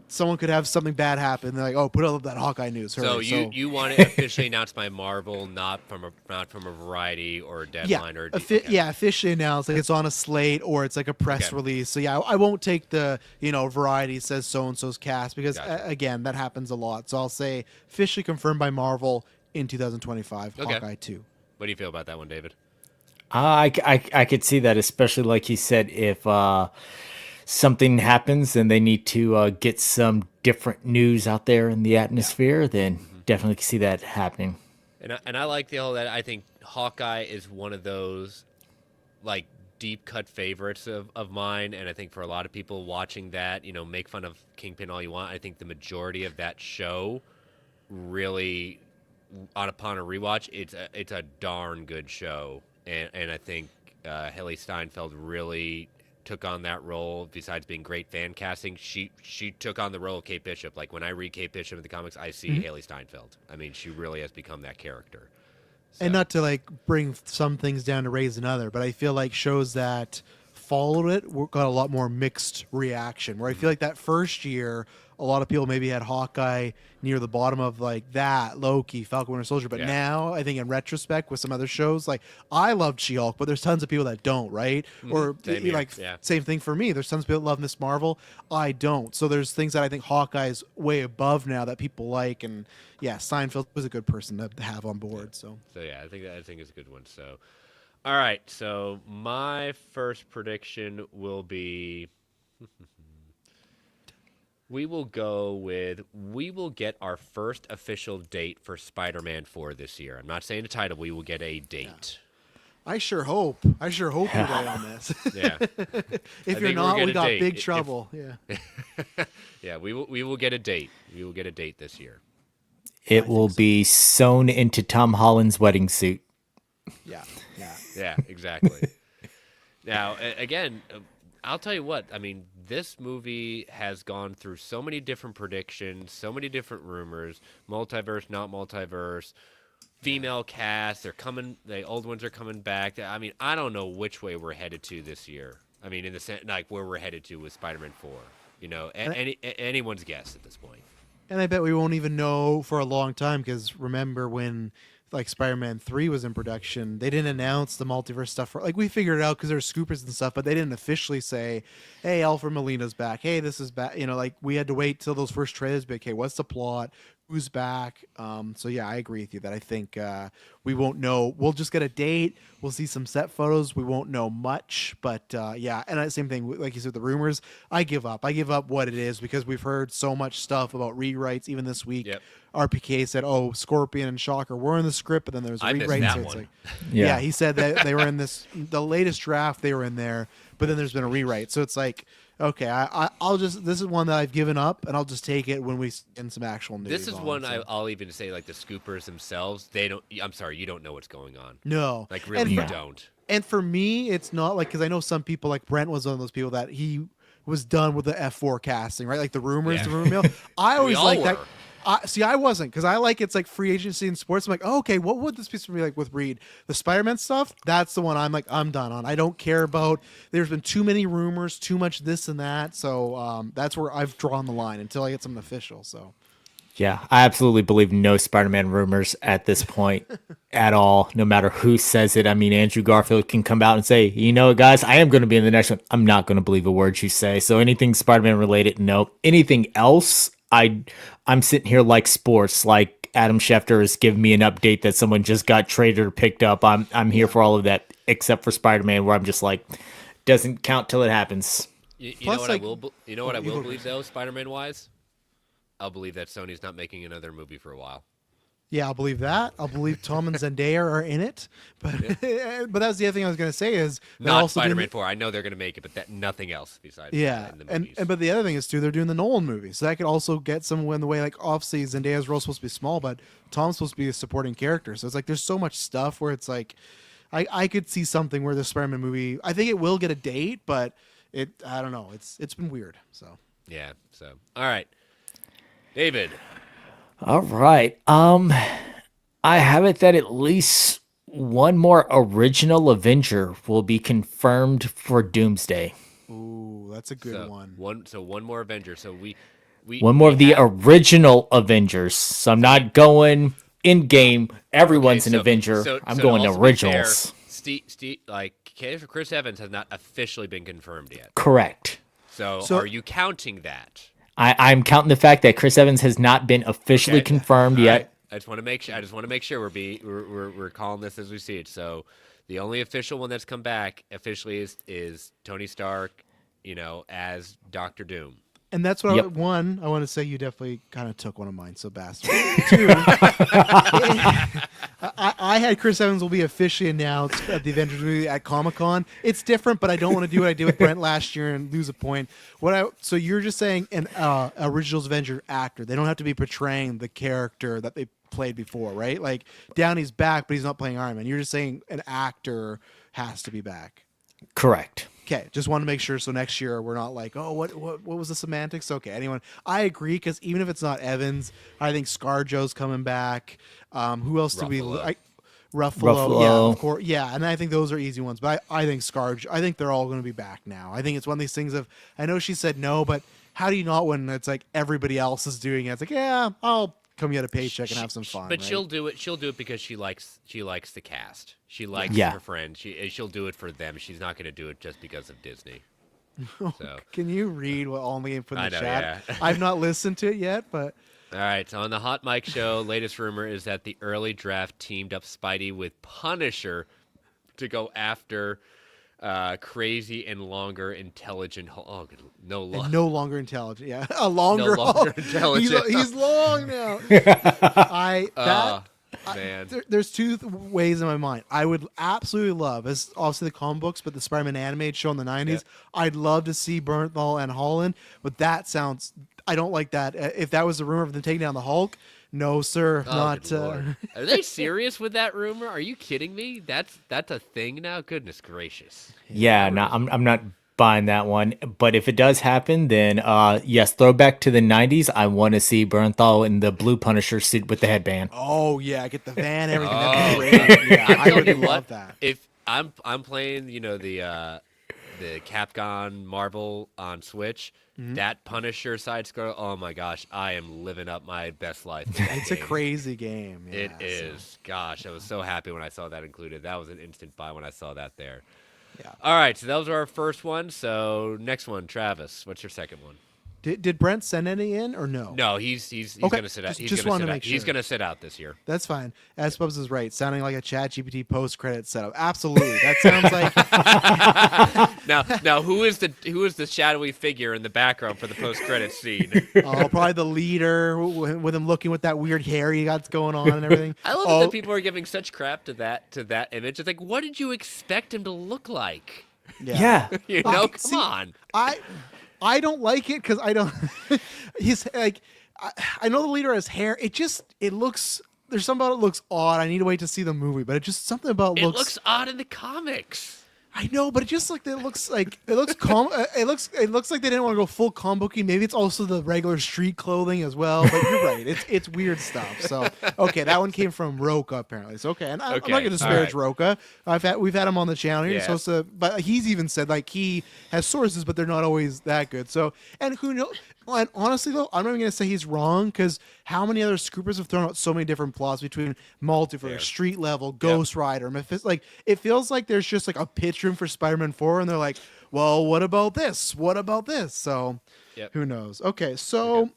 Someone could have something bad happen. They're like, "Oh, put up that Hawkeye news." So Hurry. you want it officially announced by Marvel, not from a Variety or a Deadline or a okay. officially announced. Like it's on a slate or it's like a press Okay. release. So yeah, I won't take the Variety says so and so's cast because Gotcha. again that happens a lot. So I'll say officially confirmed by Marvel in 2025. Okay. Hawkeye 2. What do you feel about that one, David? I could see that, especially like he said, if something happens and they need to get some different news out there in the atmosphere, then definitely can see that happening. And I like the whole that I think Hawkeye is one of those like deep cut favorites of mine, and I think for a lot of people watching that, make fun of Kingpin all you want. I think the majority of that show really upon a rewatch, it's a darn good show, and I think Haley Steinfeld really took on that role. Besides being great fan casting, she took on the role of Kate Bishop. Like when I read Kate Bishop in the comics, I see Haley Steinfeld. I mean, she really has become that character. So. And not to like bring some things down to raise another, but I feel like shows that followed it got a lot more mixed reaction. Where I feel like that first year, a lot of people maybe had Hawkeye near the bottom of like that, Loki, Falcon Winter Soldier. But now, I think in retrospect, with some other shows, like I loved She-Hulk, but there's tons of people that don't, right? Or same thing for me. There's tons of people that love Miss Marvel. I don't. So there's things that I think Hawkeye's way above now that people like, and yeah, Seinfeld was a good person to have on board. So yeah, I think it's a good one. So. All right, so my first prediction will be we will get our first official date for Spider-Man 4 this year. I'm not saying a title, we will get a date. Yeah. I sure hope you're right on this. Yeah. If you're not, we got big trouble. Yeah, we will get a date. We will get a date this year. It will be sewn into Tom Holland's wedding suit. Yeah, exactly. Now, again, I'll tell you what. I mean, this movie has gone through so many different predictions, so many different rumors. Multiverse, not multiverse. Female cast, they're coming. The old ones are coming back. I mean, I don't know which way we're headed to this year. I mean, in the sense, like where we're headed to with Spider-Man 4. You know, anyone's guess at this point. And I bet we won't even know for a long time because remember when like Spider-Man 3 was in production, they didn't announce the multiverse stuff. Like we figured it out because there's scoopers and stuff, but they didn't officially say, hey, Alfred Molina's back. Hey, this is back. You know, like we had to wait till those first trailers. But okay, what's the plot? Who's back? So yeah, I agree with you that I think we won't know. We'll just get a date. We'll see some set photos. We won't know much, but yeah. And same thing, like you said, the rumors. I give up. I give up what it is because we've heard so much stuff about rewrites. Even this week, RPK said, "Oh, Scorpion and Shocker were in the script," but then there was a rewrite. That so one. Like, yeah, he said that they were in the latest draft. They were in there, but then there's been a rewrite. So it's like. Okay, I'll just. This is one that I've given up, and I'll just take it when we in some actual news. This is one I'll even say like the scoopers themselves. They don't. I'm sorry, you don't know what's going on. No, like really, you don't. And for me, it's not like because I know some people like Brent was one of those people that he was done with the F4 casting, right? Like the rumors, the rumor mill. I always like that. I wasn't because I like it's like free agency in sports. I'm like, oh, okay, what would this piece be like with Reed? The Spider-Man stuff, that's the one I'm done on. I don't care about. There's been too many rumors, too much this and that. So that's where I've drawn the line until I get something official. So. Yeah, I absolutely believe no Spider-Man rumors at this point at all, no matter who says it. I mean, Andrew Garfield can come out and say, you know, guys, I am going to be in the next one. I'm not going to believe a word you say. So anything Spider-Man related, no. Anything else, I'm sitting here like sports, like Adam Schefter is giving me an update that someone just got traded or picked up. I'm here for all of that, except for Spider-Man, where I'm just like, doesn't count till it happens. You know what I will believe though, Spider-Man wise? I'll believe that Sony's not making another movie for a while. Yeah, I'll believe that. I'll believe Tom and Zendaya are in it. But but that was the other thing I was going to say is not Spider-Man 4. I know they're going to make it, but nothing else besides in the movies. And but the other thing is too, they're doing the Nolan movie, so that could also get someone in the way. Like obviously Zendaya's role supposed to be small, but Tom's supposed to be a supporting character. So it's like there's so much stuff where it's like I could see something where the Spider-Man movie. I think it will get a date, but I don't know. It's been weird. So yeah. So all right, David. All right. I have it that at least one more original Avenger will be confirmed for Doomsday. Ooh, that's a good one. One more Avenger. So we one more of the original Avengers. So I'm not going in game. Everyone's an Avenger. I'm going originals. Steve, like Chris Evans has not officially been confirmed yet. Correct. So are you counting that? I'm counting the fact that Chris Evans has not been officially confirmed yet. Right. I just want to make sure we're calling this as we see it. So the only official one that's come back officially is Tony Stark, as Doctor Doom. And that's what I want to say you definitely kind of took one of mine, so bastard. Two, I had Chris Evans will be officially announced at the Avengers movie at Comic-Con. It's different, but I don't want to do what I did with Brent last year and lose a point. So you're just saying an Originals Avenger actor. They don't have to be portraying the character that they played before, right? Like Downey's back, but he's not playing Iron Man. You're just saying an actor has to be back. Correct. Okay, just want to make sure so next year we're not like, oh, what was the semantics? Okay, anyone? I agree because even if it's not Evans, I think ScarJo's coming back. Who else do we? Ruffalo, yeah, of course, yeah, and I think those are easy ones. But I think ScarJo, I think they're all going to be back now. I think it's one of these things of I know she said no, but how do you not when it's like everybody else is doing it? It's like yeah, I'll come get a paycheck and have some fun. But right? she'll do it. She'll do it because she likes the cast. She likes her friends. She'll do it for them. She's not going to do it just because of Disney. So can you read what Only put in the know, chat? yeah. I've not listened to it yet, but all right. So on the Hot Mic Show, latest rumor is that the early draft teamed up Spidey with Punisher to go after crazy and longer intelligent. Oh, no longer intelligent. Yeah, a longer. No longer intelligent. He's long now. Man. There's two ways in my mind. I would absolutely love, as obviously the comic books, but the Spider-Man animated show in the 90s. Yeah. I'd love to see Bernthal and Holland, but that sounds. I don't like that. If that was the rumor of them taking down the Hulk, no, sir, not. Are they serious with that rumor? Are you kidding me? That's a thing now. Goodness gracious. Yeah, no, I'm not buying that one. But if it does happen, then yes, throwback to the 90s. I want to see Bernthal in the blue Punisher suit with the headband. Oh yeah, get the van, everything. That'd be great. Yeah, I would love that. If I'm playing, the Capcom Marvel on Switch. Mm-hmm. That Punisher side scroll, oh my gosh, I am living up my best life. It's a crazy game. Yeah, it is. Gosh, I was so happy when I saw that included. That was an instant buy when I saw that there. Yeah. All right, so those are our first ones. So next one, Travis, what's your second one? Did Brent send any in or no? No, he's going to sit out. He's going to sit out this year. That's fine. As Bubs is right, sounding like a ChatGPT post credit setup. Absolutely, that sounds like. now, who is the shadowy figure in the background for the post credit scene? Oh, probably the leader with him looking with that weird hair he got going on and everything. I love that people are giving such crap to that image. It's like, what did you expect him to look like? Yeah. Come on. I don't like it because I don't. He's like, I know the leader has hair. It looks. There's something about it looks odd. I need to wait to see the movie, but it just something about it looks odd in the comics. I know, but it just like it looks like it looks like they didn't want to go full comic booky. Maybe it's also the regular street clothing as well. But you're right, it's weird stuff. So okay, that one came from Roca apparently. So okay, and I'm not going to disparage Roca. We've had him on the channel. He's supposed to, but he's even said like he has sources, but they're not always that good. So and who knows? And honestly, though, I'm not even going to say he's wrong because how many other scoopers have thrown out so many different plots between Multiverse, Street Level, Ghost Rider, Like it feels like there's just like a pitch room for Spider-Man 4, and they're like, well, what about this? What about this? So who knows? Okay, so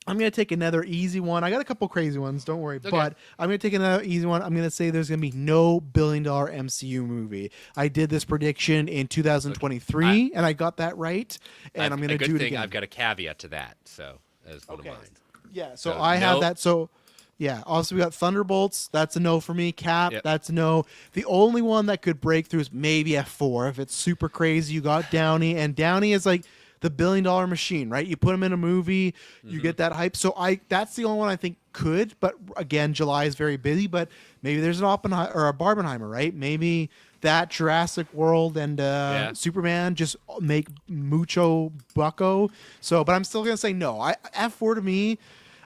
I'm going to take another easy one. I got a couple crazy ones, don't worry. Okay. But I'm going to take another easy one. I'm going to say there's going to be no billion-dollar MCU movie. I did this prediction in 2023, and I got that right. And I'm going to do it again. I've got a caveat to that, so as one of mine. Yeah, so I have that. So, yeah, also we got Thunderbolts. That's a no for me. Cap, that's a no. The only one that could break through is maybe F4. If it's super crazy, you got Downey. And Downey is like the billion-dollar machine, right? You put him in a movie, you get that hype. So that's the only one I think could. But again, July is very busy. But maybe there's an Oppenheimer or a Barbenheimer, right? Maybe that Jurassic World and Superman just make mucho bucko. So, but I'm still gonna say no. F4 to me.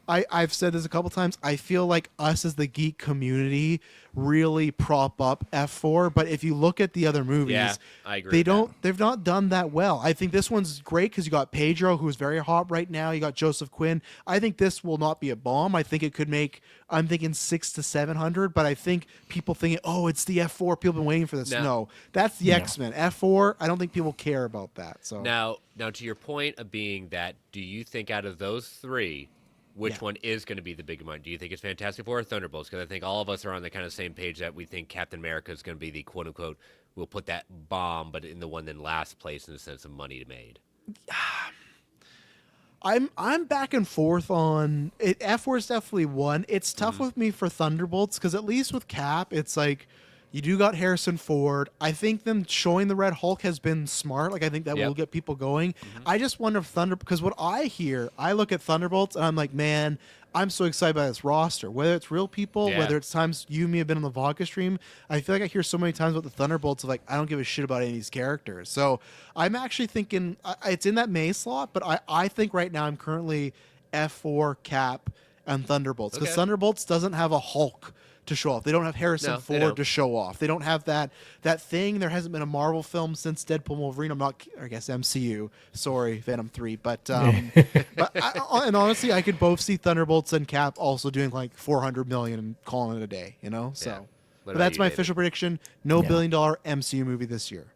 I've said this a couple times. I feel like us as the geek community really prop up F4, but if you look at the other movies, I agree. They've not done that well. I think this one's great because you got Pedro, who's very hot right now. You got Joseph Quinn. I think this will not be a bomb. I think it could make. I'm thinking 600 to 700, but I think people thinking, oh, it's the F4. People have been waiting for this. No, that's the X-Men. F4. I don't think people care about that. So now to your point of being that, do you think out of those three? Which one is going to be the big one? Do you think it's Fantastic Four or Thunderbolts? Because I think all of us are on the kind of same page that we think Captain America is going to be the quote-unquote, we'll put that bomb, but in the one in last place in the sense of money made. I'm back and forth on it. F4 is definitely one. It's tough with me for Thunderbolts because at least with Cap, it's like you do got Harrison Ford. I think them showing the Red Hulk has been smart. Like I think that will get people going. I just wonder if because what I hear, I look at Thunderbolts and I'm like, man, I'm so excited by this roster. Whether it's real people, Yeah. whether it's times you and me have been on the vodka stream, I feel like I hear so many times about the Thunderbolts of like, I don't give a shit about any of these characters. So I'm actually thinking it's in that May slot, but I think right now I'm currently F4, Cap, and Thunderbolts. Because Okay. Thunderbolts doesn't have a Hulk to show off. They don't have Harrison No, they Ford don't. to show off. They don't have that thing. There hasn't been a Marvel film since Deadpool and Wolverine. I'm not, I guess MCU. Sorry, Venom 3. But and honestly, I could both see Thunderbolts and Cap also doing like 400 million and calling it a day. You know, so. Yeah. What But about that's you, my David? official prediction. No Yeah. $1 billion MCU movie this year.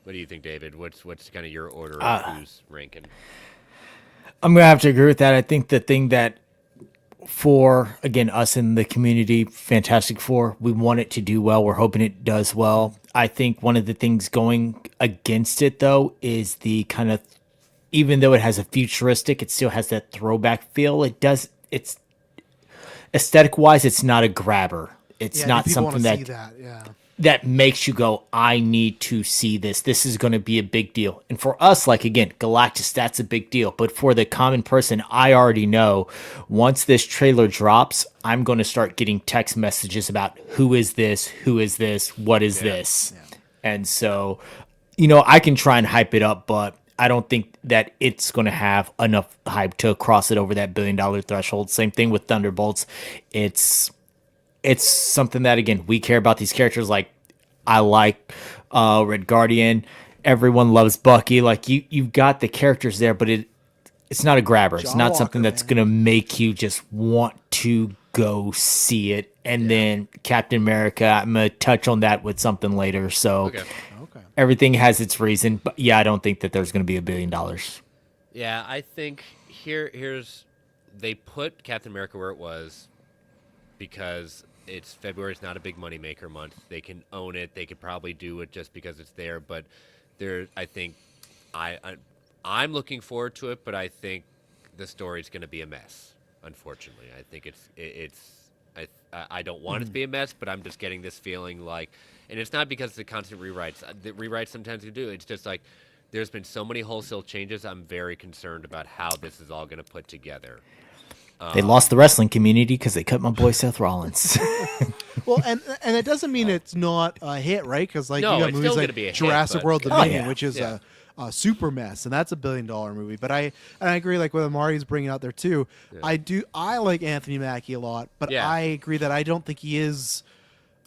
What do you think, David? What's kind of your order of who's ranking? I'm gonna have to agree with that. I think the thing that for again us in the community, Fantastic Four, we want it to do well. We're hoping it does well. I think one of the things going against it though is the kind of, even though it has a futuristic, it still has that throwback feel. It's aesthetic wise, it's not a grabber. It's Yeah, not people something want to that see that. Yeah. that makes you go, I need to see this. This is going to be a big deal. And for us, like again, Galactus, that's a big deal. But for the common person, I already know once this trailer drops, I'm going to start getting text messages about who is this? Who is this? What is this? And so, I can try and hype it up, but I don't think that it's going to have enough hype to cross it over that $1 billion threshold. Same thing with Thunderbolts. It's something that again we care about these characters. Like I like Red Guardian. Everyone loves Bucky. Like you've got the characters there, but it's not a grabber. It's John not Walker, something that's man. gonna make you just want to go see it. And then Captain America, I'm gonna touch on that with something later. So Okay. Okay. everything has its reason. But yeah, I don't think that there's gonna be $1 billion. Yeah, I think here's they put Captain America where it was because it's February's not a big moneymaker month. They can own it. They could probably do it just because it's there. But I think I'm looking forward to it. But I think the story's going to be a mess. Unfortunately, I think I don't want it to be a mess, but I'm just getting this feeling like, and it's not because of the constant rewrites. The rewrites sometimes you do. It's just like there's been so many wholesale changes. I'm very concerned about how this is all going to put together. They lost the wrestling community because they cut my boy Seth Rollins. Well, and it doesn't mean it's not a hit, right? Because like No, you got it's movies still like gonna be a hit, Jurassic but- World Oh, Dominion, yeah. which is Yeah. a super mess, and that's $1 billion movie. But I agree, like what Amari's bringing out there too. I like Anthony Mackie a lot, but Yeah. I agree that I don't think he is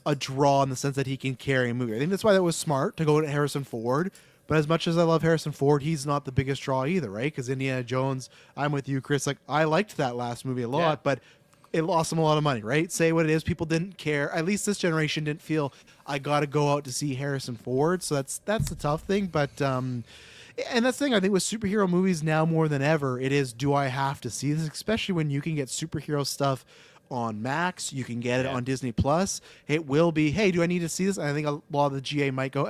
a draw in the sense that he can carry a movie. I think that's why that was smart to go to Harrison Ford. But as much as I love Harrison Ford, he's not the biggest draw either, right? Because Indiana Jones, I'm with you, Chris. Like I liked that last movie a lot, Yeah. but it lost him a lot of money, right? Say what it is, people didn't care. At least this generation didn't feel I got to go out to see Harrison Ford. So that's the tough thing. But and that's the thing I think with superhero movies now more than ever, it is do I have to see this? Especially when you can get superhero stuff on Max, you can get it Yeah. on Disney Plus. It will be, hey, do I need to see this? And I think a lot of the GA might go,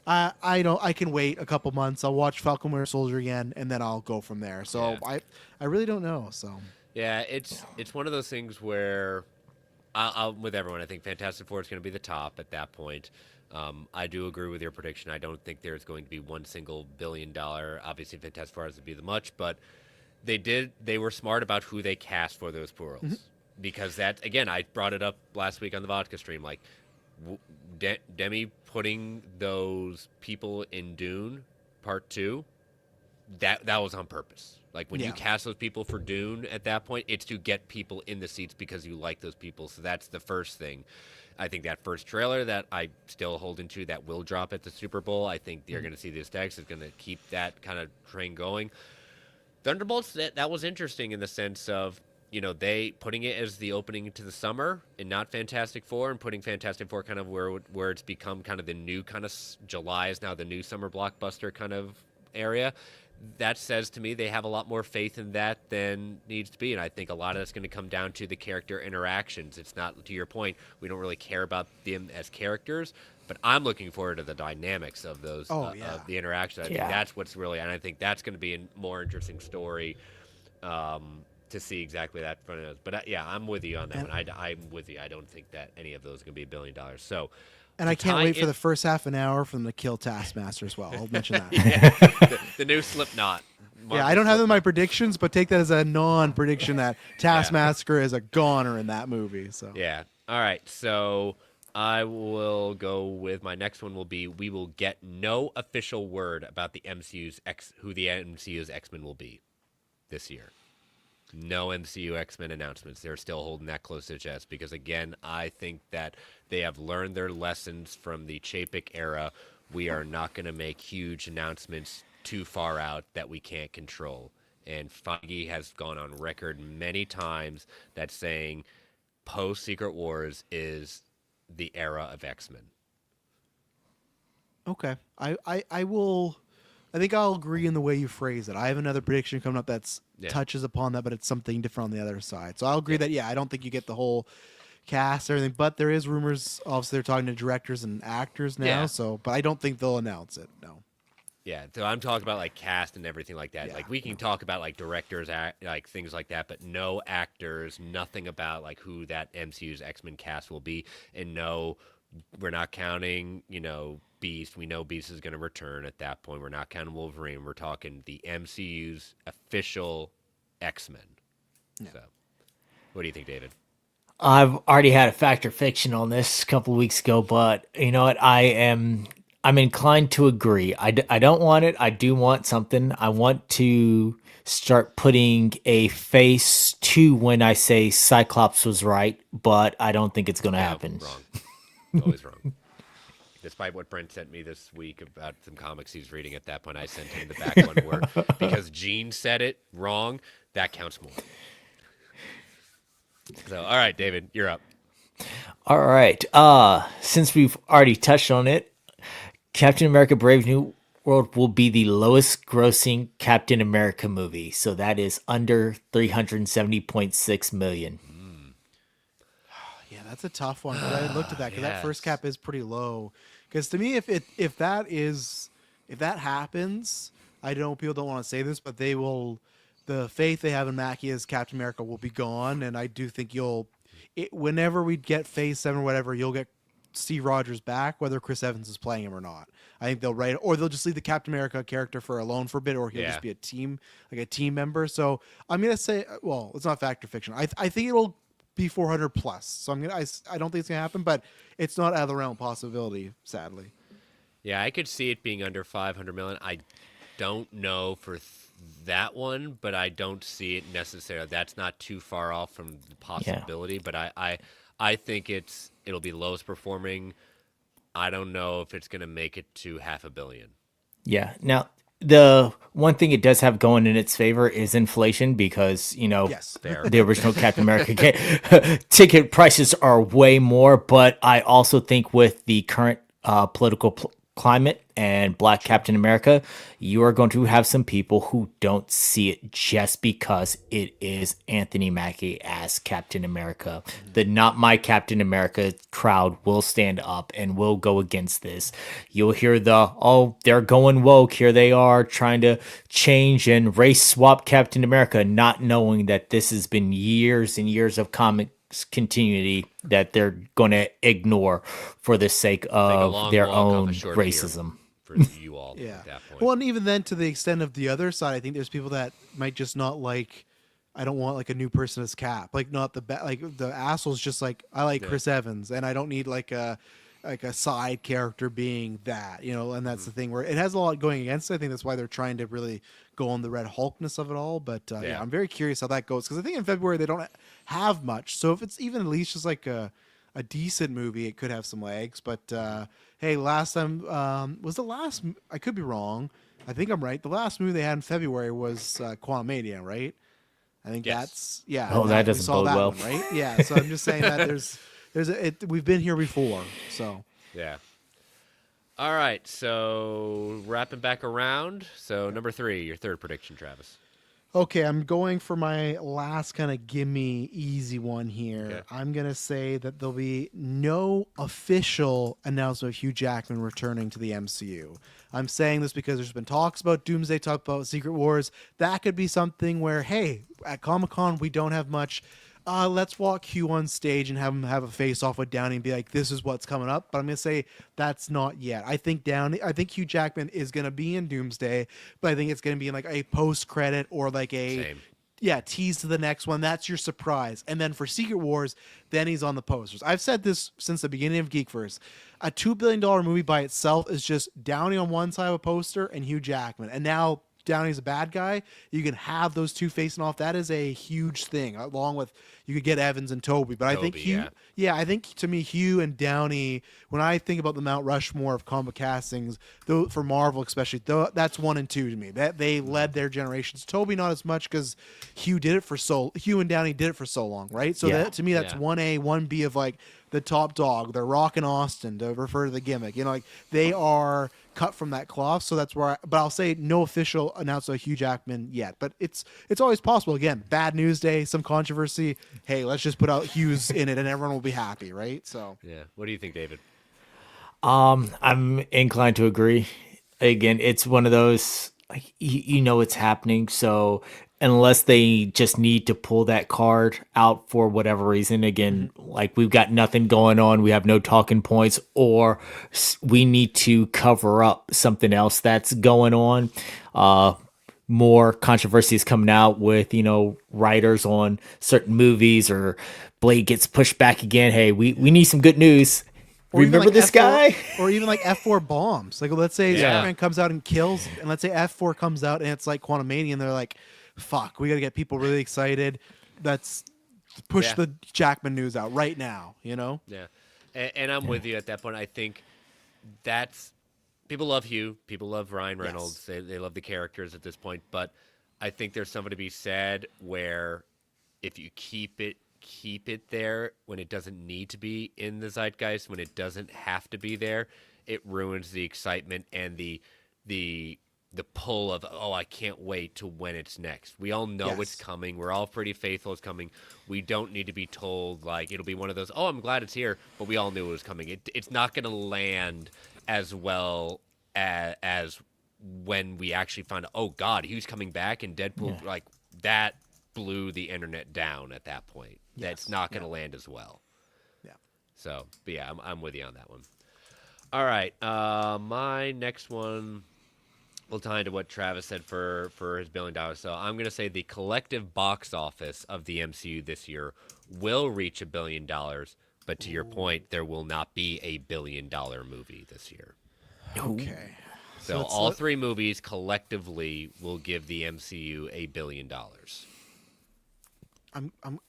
I don't. I can wait a couple months. I'll watch Falcon Winter Soldier again, and then I'll go from there. So Yeah. I really don't know. So Yeah, it's one of those things where I'll with everyone. I think Fantastic Four is going to be the top at that point. I do agree with your prediction. I don't think there's going to be one single $1 billion. Obviously, Fantastic Four has to be the much, but they were smart about who they cast for those roles because that again, I brought it up last week on the vodka stream. Like Demi putting those people in Dune Part 2, that was on purpose. Like when you Yeah. cast those people for Dune at that point, it's to get people in the seats because you like those people. So that's the first thing. I think that first trailer that I still hold into that will drop at the Super Bowl. I think you're going to see the aesthetics is going to keep that kind of train going. Thunderbolts, that was interesting in the sense of, they putting it as the opening to the summer and not Fantastic Four, and putting Fantastic Four kind of where it's become kind of the new kind of July is now the new summer blockbuster kind of area. That says to me they have a lot more faith in that than needs to be, and I think a lot of that's going to come down to the character interactions. It's not, to your point, we don't really care about them as characters, but I'm looking forward to the dynamics of those, Oh, yeah. of the interaction. I think that's what's really, and I think that's going to be a more interesting story to see exactly that front of. But yeah, I'm with you on that one. I'm with you. I don't think that any of those are going to be $1 billion. So. And to I can't tie wait for in- the first half an hour for them to kill Taskmaster as well. I'll mention that. Yeah, the new Slipknot. I don't have them in my predictions, but take that as a non-prediction that Taskmaster is a goner in that movie. So Yeah. All right. So I will go with my next one. Will be we will get no official word about the who the MCU's X-Men will be this year. No MCU X-Men announcements. They're still holding that close to the chest because, again, I think that they have learned their lessons from the Chapek era. We are not going to make huge announcements too far out that we can't control. And Feige has gone on record many times that saying post-Secret Wars is the era of X-Men. okay, I will. I think I'll agree in the way you phrase it. I have another prediction coming up that's touches upon that, but it's something different on the other side. So I'll agree that I don't think you get the whole cast or everything, but there is rumors. Obviously, they're talking to directors and actors now. Yeah. So, but I don't think they'll announce it. No. Yeah, so I'm talking about like cast and everything like that. Yeah. Like we can talk about like directors, like things like that, but no actors, nothing about like who that MCU's X-Men cast will be, and no, we're not counting. Beast. We know Beast is going to return at that point. We're not counting Wolverine. We're talking the MCU's official X-Men. Yeah. So, what do you think, David? I've already had a fact or fiction on this a couple of weeks ago, but you know what? I'm inclined to agree. I don't want it. I do want something. I want to start putting a face to when I say Cyclops was right, but I don't think it's going to happen. Wrong. Always wrong. Despite what Brent sent me this week about some comics he's reading at that point, I sent him the back one where because Gene said it wrong, that counts more. So, all right, David, you're up. All right. Since we've already touched on it, Captain America Brave New World will be the lowest grossing Captain America movie. So that is under 370.6 million. Yeah, that's a tough one. I looked at that because that first cap is pretty low. Because to me, if that happens, I know people don't want to say this, but they will. The faith they have in Mackie as Captain America will be gone, and I do think whenever we get Phase 7 or whatever, you'll get Steve Rogers back, whether Chris Evans is playing him or not. I think they'll write it, or they'll just leave the Captain America character alone for a bit, or he'll just be a team member. So I'm gonna say, well, it's not fact or fiction. I think it'll be 400 plus. So I don't think it's gonna happen, but it's not out of the realm of possibility, sadly. Yeah, I could see it being under 500 million. I don't know for that one, but I don't see it necessarily. That's not too far off from the possibility, but I think it'll be lowest performing. I don't know if it's going to make it to 500 million. Yeah. Now, the one thing it does have going in its favor is inflation because, the original Captain America ticket prices are way more. But I also think with the current political climate and Black Captain America, you are going to have some people who don't see it just because it is Anthony Mackie as Captain America. The Not My Captain America crowd will stand up and will go against this. You'll hear they're going woke. Here they are trying to change and race swap Captain America, not knowing that this has been years and years of comic continuity that they're going to ignore for the sake of their own racism. For you all at that point. Well, and even then, to the extent of the other side, I think there's people that might just not like. I don't want like a new person as Cap, like not the assholes. Just like I like Chris Evans, and I don't need like a side character being that, and that's the thing where it has a lot going against it. I think that's why they're trying to really go on the Red Hulkness of it all. But I'm very curious how that goes because I think in February they don't have much. So if it's even at least just like a decent movie, it could have some legs. But hey, last time I could be wrong. I think I'm right. The last movie they had in February was Quantumania, right? I think that's Oh, that doesn't bode well, one, right? Yeah. So I'm just saying that we've been here before. So yeah. All right. So wrapping back around. So number 3, your third prediction, Travis. Okay, I'm going for my last kind of gimme easy one here. Okay. I'm going to say that there'll be no official announcement of Hugh Jackman returning to the MCU. I'm saying this because there's been talks about Doomsday, talk about Secret Wars. That could be something where, hey, at Comic-Con, we don't have much. let's walk Hugh on stage and have him have a face off with Downey and be like, this is what's coming up. But I'm gonna say that's not yet. I think Hugh Jackman is gonna be in Doomsday, but I think it's gonna be in like a post credit or like a Same. tease to the next one. That's your surprise. And then for Secret Wars, then he's on the posters. I've said this since the beginning of Geekverse. A $2 billion movie by itself is just Downey on one side of a poster and Hugh Jackman. And now Downey's a bad guy. You can have those two facing off. That is a huge thing. Along with you could get Evans and Toby, but I think Hugh. I think to me Hugh and Downey. When I think about the Mount Rushmore of comic castings, though for Marvel especially, that's 1 and 2 to me. That they led their generations. Toby not as much because Hugh and Downey did it for so long, right? So that to me that's 1A, 1B of like the top dog. They're Rock and Austin to refer to the gimmick. You know, like they are cut from that cloth. So that's where but I'll say no official announcement of Hugh Jackman yet. But it's always possible. Again, bad news day, some controversy. Hey, let's just put out Hugh's in it and everyone will be happy, right? So yeah. What do you think, David? I'm inclined to agree. Again, it's one of those like you know it's happening, so unless they just need to pull that card out for whatever reason, again, like we've got nothing going on, we have no talking points, or we need to cover up something else that's going on. More controversy is coming out with, you know, writers on certain movies, or Blade gets pushed back again. Hey, we need some good news. or even Remember like this F4, guy? or even like F4 bombs. Like let's say Yeah. Spider-Man comes out and kills, and let's say F4 comes out and it's like Quantumania, and they're like, "Fuck, we got to get people really excited. Let's push the Jackman news out right now." You know? Yeah, and I'm with you at that point. I think that's people love Hugh, people love Ryan Reynolds. They love the characters at this point, but I think there's something to be said where if you keep it there when it doesn't need to be in the zeitgeist, when it doesn't have to be there, it ruins the excitement and the pull of, oh, I can't wait to when it's next. We all know it's coming. We're all pretty faithful it's coming. We don't need to be told, like, it'll be one of those, oh, I'm glad it's here, but we all knew it was coming. It's not going to land as well as when we actually find out, oh, God, Hugh's coming back, and Deadpool, like, that blew the internet down at that point. That's not going to land as well. Yeah. So, but yeah, I'm with you on that one. All right, my next one will tie into what Travis said for his $1 billion. So I'm going to say the collective box office of the MCU this year will reach $1 billion. But to your point, there will not be a $1 billion movie this year. Okay. So all three movies collectively will give the MCU $1 billion.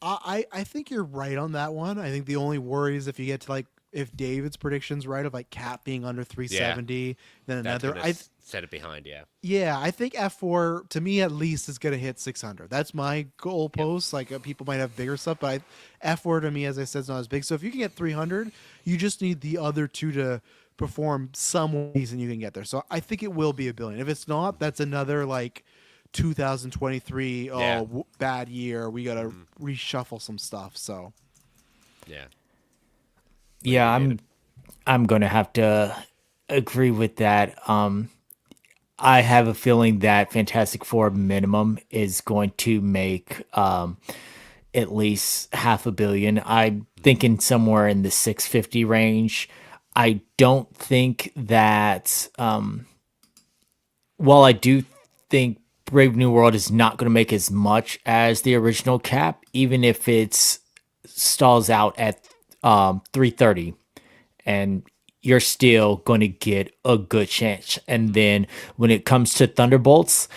I think you're right on that one. I think the only worry is if you get to like if David's prediction's right of like Cap being under 370, then another. Set it behind, Yeah, I think F4 to me at least is gonna hit 600. That's my goalpost. Like people might have bigger stuff, but F4 to me, as I said, is not as big. So if you can get 300, you just need the other two to perform some ways, and you can get there. So I think it will be $1 billion. If it's not, that's another like 2023 bad year. We gotta reshuffle some stuff. So I'm gonna have to agree with that. I have a feeling that Fantastic Four minimum is going to make at least $500 million. I'm thinking somewhere in the 650 range. I don't think that while I do think Brave New World is not going to make as much as the original Cap, even if it stalls out at 330, and you're still going to get a good chance. And then when it comes to Thunderbolts,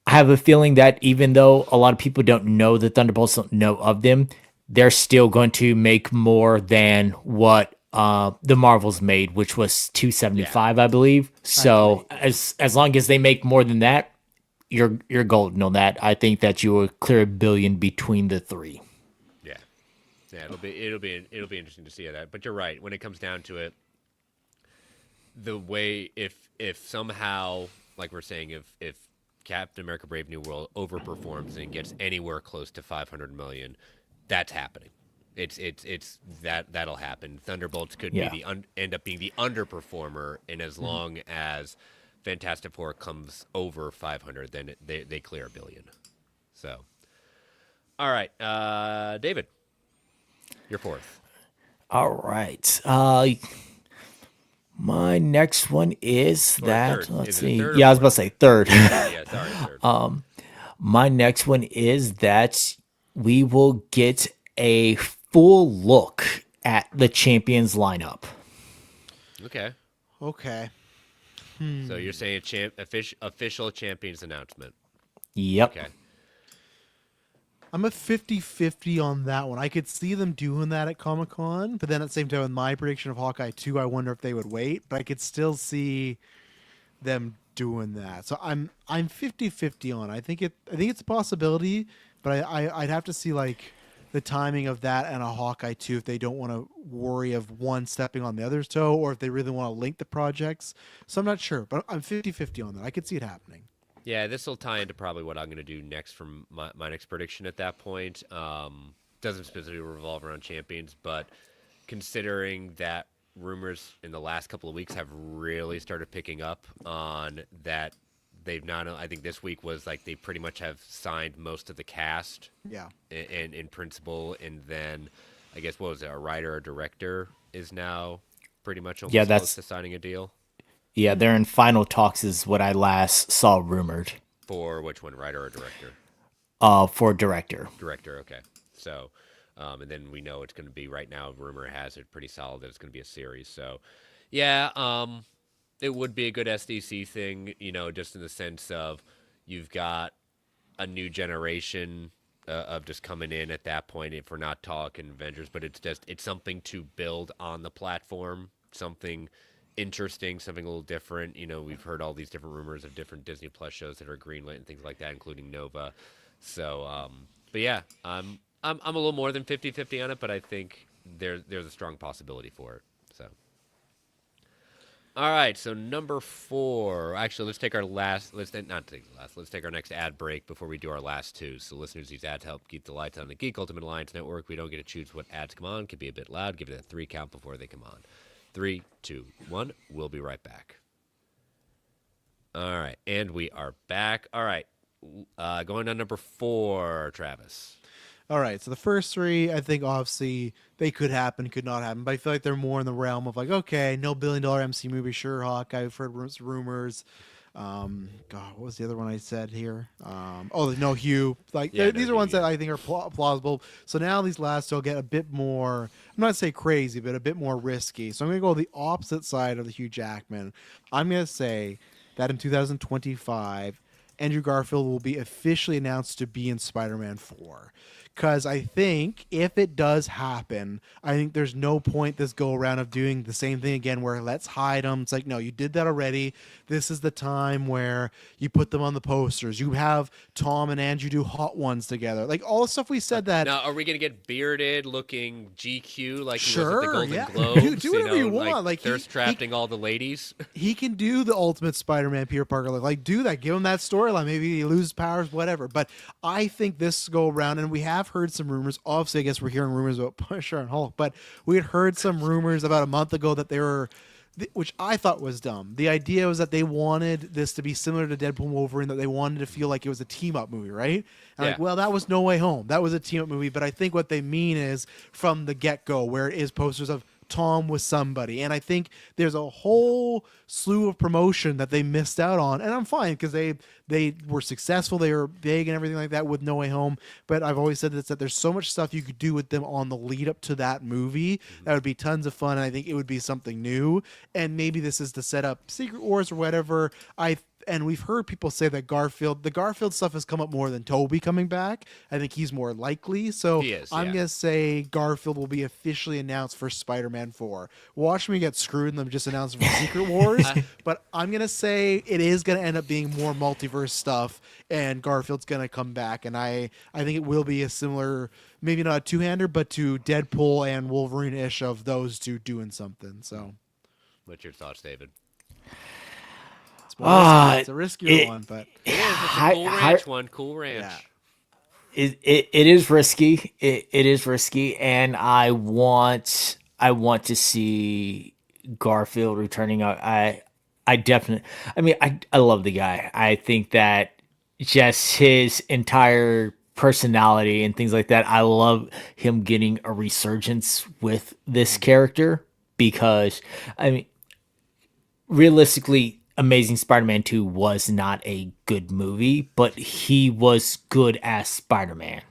I have a feeling that even though a lot of people don't know the Thunderbolts, don't know of them, they're still going to make more than what the Marvels made, which was 275, I believe. So as long as they make more than that, you're golden on that. I think that you will clear $1 billion between the three. Yeah, it'll be interesting to see that. But you're right. When it comes down to it, the way if somehow, like we're saying, if Captain America: Brave New World overperforms and gets anywhere close to 500 million, that's happening. It's that'll happen. Thunderbolts could be end up being the underperformer, and as long as Fantastic Four comes over 500, then they clear $1 billion. So, All right, David, you're fourth. All right. My next one is Or that, third. let's Is it see. third or Yeah, I was about to fourth? say third. Third. Yeah, sorry, third. My next one is that we will get a full look at the champions lineup. Okay. Okay. So you're saying official champions announcement. Yep. Okay. I'm a 50-50 on that one. I could see them doing that at Comic-Con, but then at the same time with my prediction of Hawkeye 2, I wonder if they would wait, but I could still see them doing that. So I'm 50-50 on it. I think it's a possibility, but I'd have to see like the timing of that and a Hawkeye 2 if they don't want to worry of one stepping on the other's toe or if they really want to link the projects. So I'm not sure, but I'm 50-50 on that. I could see it happening. Yeah, this will tie into probably what I'm going to do next from my next prediction at that point. Doesn't specifically revolve around champions, but considering that rumors in the last couple of weeks have really started picking up on that they've not, I think this week was like they pretty much have signed most of the cast Yeah. in principle, and then I guess what was it, a writer or director is now pretty much almost Yeah, close to signing a deal yeah, they're in final talks is what I last saw rumored. for which one, writer or director? For director. Director, okay. So, and then we know it's going to be right now. Rumor has it pretty solid that it's going to be a series. So, yeah, it would be a good SDC thing, just in the sense of you've got a new generation of just coming in at that point. If we're not talking Avengers, but it's something to build on the platform, something interesting, something a little different. We've heard all these different rumors of different Disney Plus shows that are greenlit and things like that, including Nova. So, but yeah, I'm a little more than 50-50 on it, but I think there's a strong possibility for it. So, all right, so number 4. Actually, let's take our last. Let's not take the last. Let's take our next ad break before we do our last two. So, listeners, these ads help keep the lights on the Geek Ultimate Alliance Network. We don't get to choose what ads come on. Can be a bit loud. Give it a 3 count before they come on. 3, 2, 1. We'll be right back. All right, and we are back. All right, going on number 4, Travis. All right, so the first 3, I think obviously they could happen, could not happen, but I feel like they're more in the realm of like, okay, no billion-dollar MC movie, sure, Hawkeye, I've heard rumors. God, what was the other one I said here? No Hugh. Like Yeah, these no are ones Hugh, that yeah. I think are plausible. So now these last will get a bit more. I'm not say crazy, but a bit more risky. So I'm gonna go the opposite side of the Hugh Jackman. I'm gonna say that in 2025, Andrew Garfield will be officially announced to be in Spider-Man 4. Because I think if it does happen, I think there's no point this go around of doing the same thing again where let's hide them. It's like, no, you did that already. This is the time where you put them on the posters. You have Tom and Andrew do Hot Ones together. Like all the stuff we said that. Now, are we gonna get bearded looking GQ like he was at the Sure, Golden yeah. Globes? Do whatever you want. Like Like, thirst trapping all the ladies. he can do the ultimate Spider-Man Peter Parker look. Like do that. Give him that storyline. Maybe he loses powers, whatever. But I think this go around, and we have heard some rumors. Obviously, I guess we're hearing rumors about Punisher and Hulk, but we had heard some rumors about a month ago that they were, which I thought was dumb. The idea was that they wanted this to be similar to Deadpool and Wolverine, that they wanted to feel like it was a team-up movie, right? And like, Yeah. well, that was No Way Home. That was a team-up movie, but I think what they mean is from the get-go, where it is posters of Tom with somebody. And I think there's a whole slew of promotion that they missed out on. And I'm fine because they were successful. They were big and everything like that with No Way Home. But I've always said that there's so much stuff you could do with them on the lead up to that movie. That would be tons of fun. And I think it would be something new. And maybe this is to set up Secret Wars or whatever. And we've heard people say that the Garfield stuff has come up more than Toby coming back. I think he's more likely. So He is, I'm yeah. going to say Garfield will be officially announced for Spider-Man 4. Watch me get screwed and them just announce for Secret Wars. But I'm going to say it is going to end up being more multiverse stuff and Garfield's going to come back. And I think it will be a similar, maybe not a two-hander, but to Deadpool and Wolverine-ish of those two doing something. So What's your thoughts, David? it's a riskier one, but It is. It's a cool ranch one. Cool ranch. yeah. It is risky. It is risky, and I want to see Garfield returning. I definitely. I mean, I love the guy. I think that just his entire personality and things like that. I love him getting a resurgence with this character because, I mean, realistically, Amazing Spider-Man 2 was not a good movie, but he was good as Spider-Man.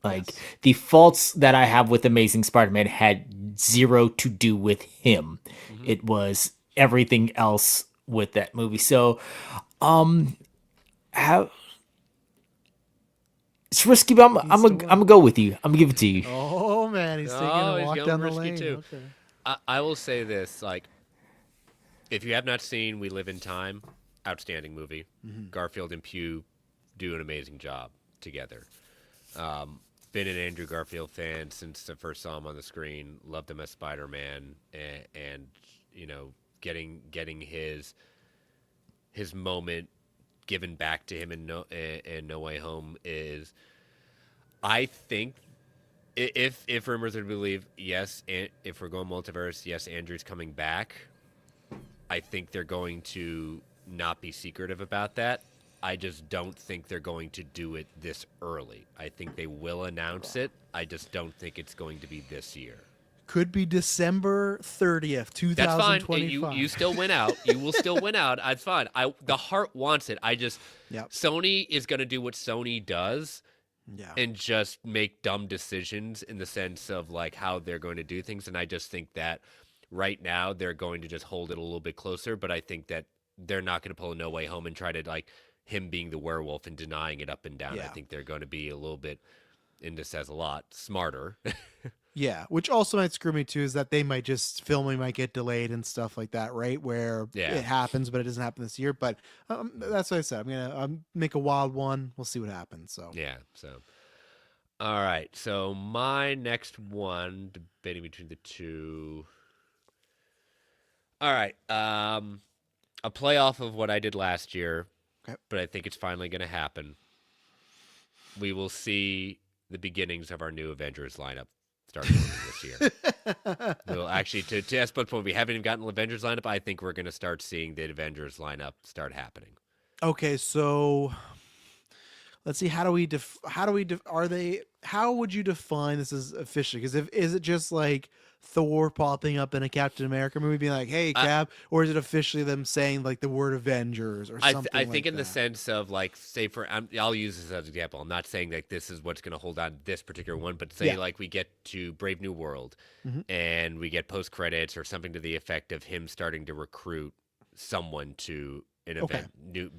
Like, Yes. the faults that I have with Amazing Spider-Man had zero to do with him. Mm-hmm. It was everything else with that movie. So, how it's risky, but I'm gonna go with you. I'm gonna give it to you. Oh man, he's taking Oh, a he's walk going down the risky lane. too. Okay. I will say this, like, if you have not seen We Live in Time, outstanding movie. Garfield and Pugh do an amazing job together. Been an Andrew Garfield fan since I first saw him on the screen. Loved him as Spider-Man, and you know, getting his moment given back to him in No Way Home is, I think, if rumors are to believe, yes, and if we're going multiverse, yes, Andrew's coming back. I think they're going to not be secretive about that. I just don't think they're going to do it this early. I think they will announce it. I just don't think it's going to be this year. Could be December 30th, That's fine. 2025. You still win out. You will still win out. It's fine. The heart wants it. Yep. Sony is going to do what Sony does Yeah. and just make dumb decisions in the sense of like how they're going to do things. And I just think that right now they're going to just hold it a little bit closer. But I think that they're not going to pull a No Way Home and try to like him being the werewolf and denying it up and down. Yeah. I think they're going to be a little bit, and this says a lot, smarter. Yeah, which also might screw me too is that they might just filming might get delayed and stuff like that, right? Where Yeah. it happens, but it doesn't happen this year. But that's what I said. I'm gonna make a wild one. We'll see what happens. So Yeah. So, all right. So my next one, debating between the two. All right. A play off of what I did last year, Okay. but I think it's finally going to happen. We will see the beginnings of our new Avengers lineup starting this year. We'll actually, to Espo's point, we haven't even gotten the Avengers lineup. I think we're going to start seeing the Avengers lineup start happening. okay, so let's see. How would you define this as officially? Because is it just like Thor popping up in a Captain America movie, being like, "Hey, Cap," or is it officially them saying like the word Avengers or something? I think like in that? the sense of like, say I'll use this as an example. I'm not saying that this is what's going to hold on to this particular one, but say like we get to Brave New World and we get post credits or something to the effect of him starting to recruit someone to an event,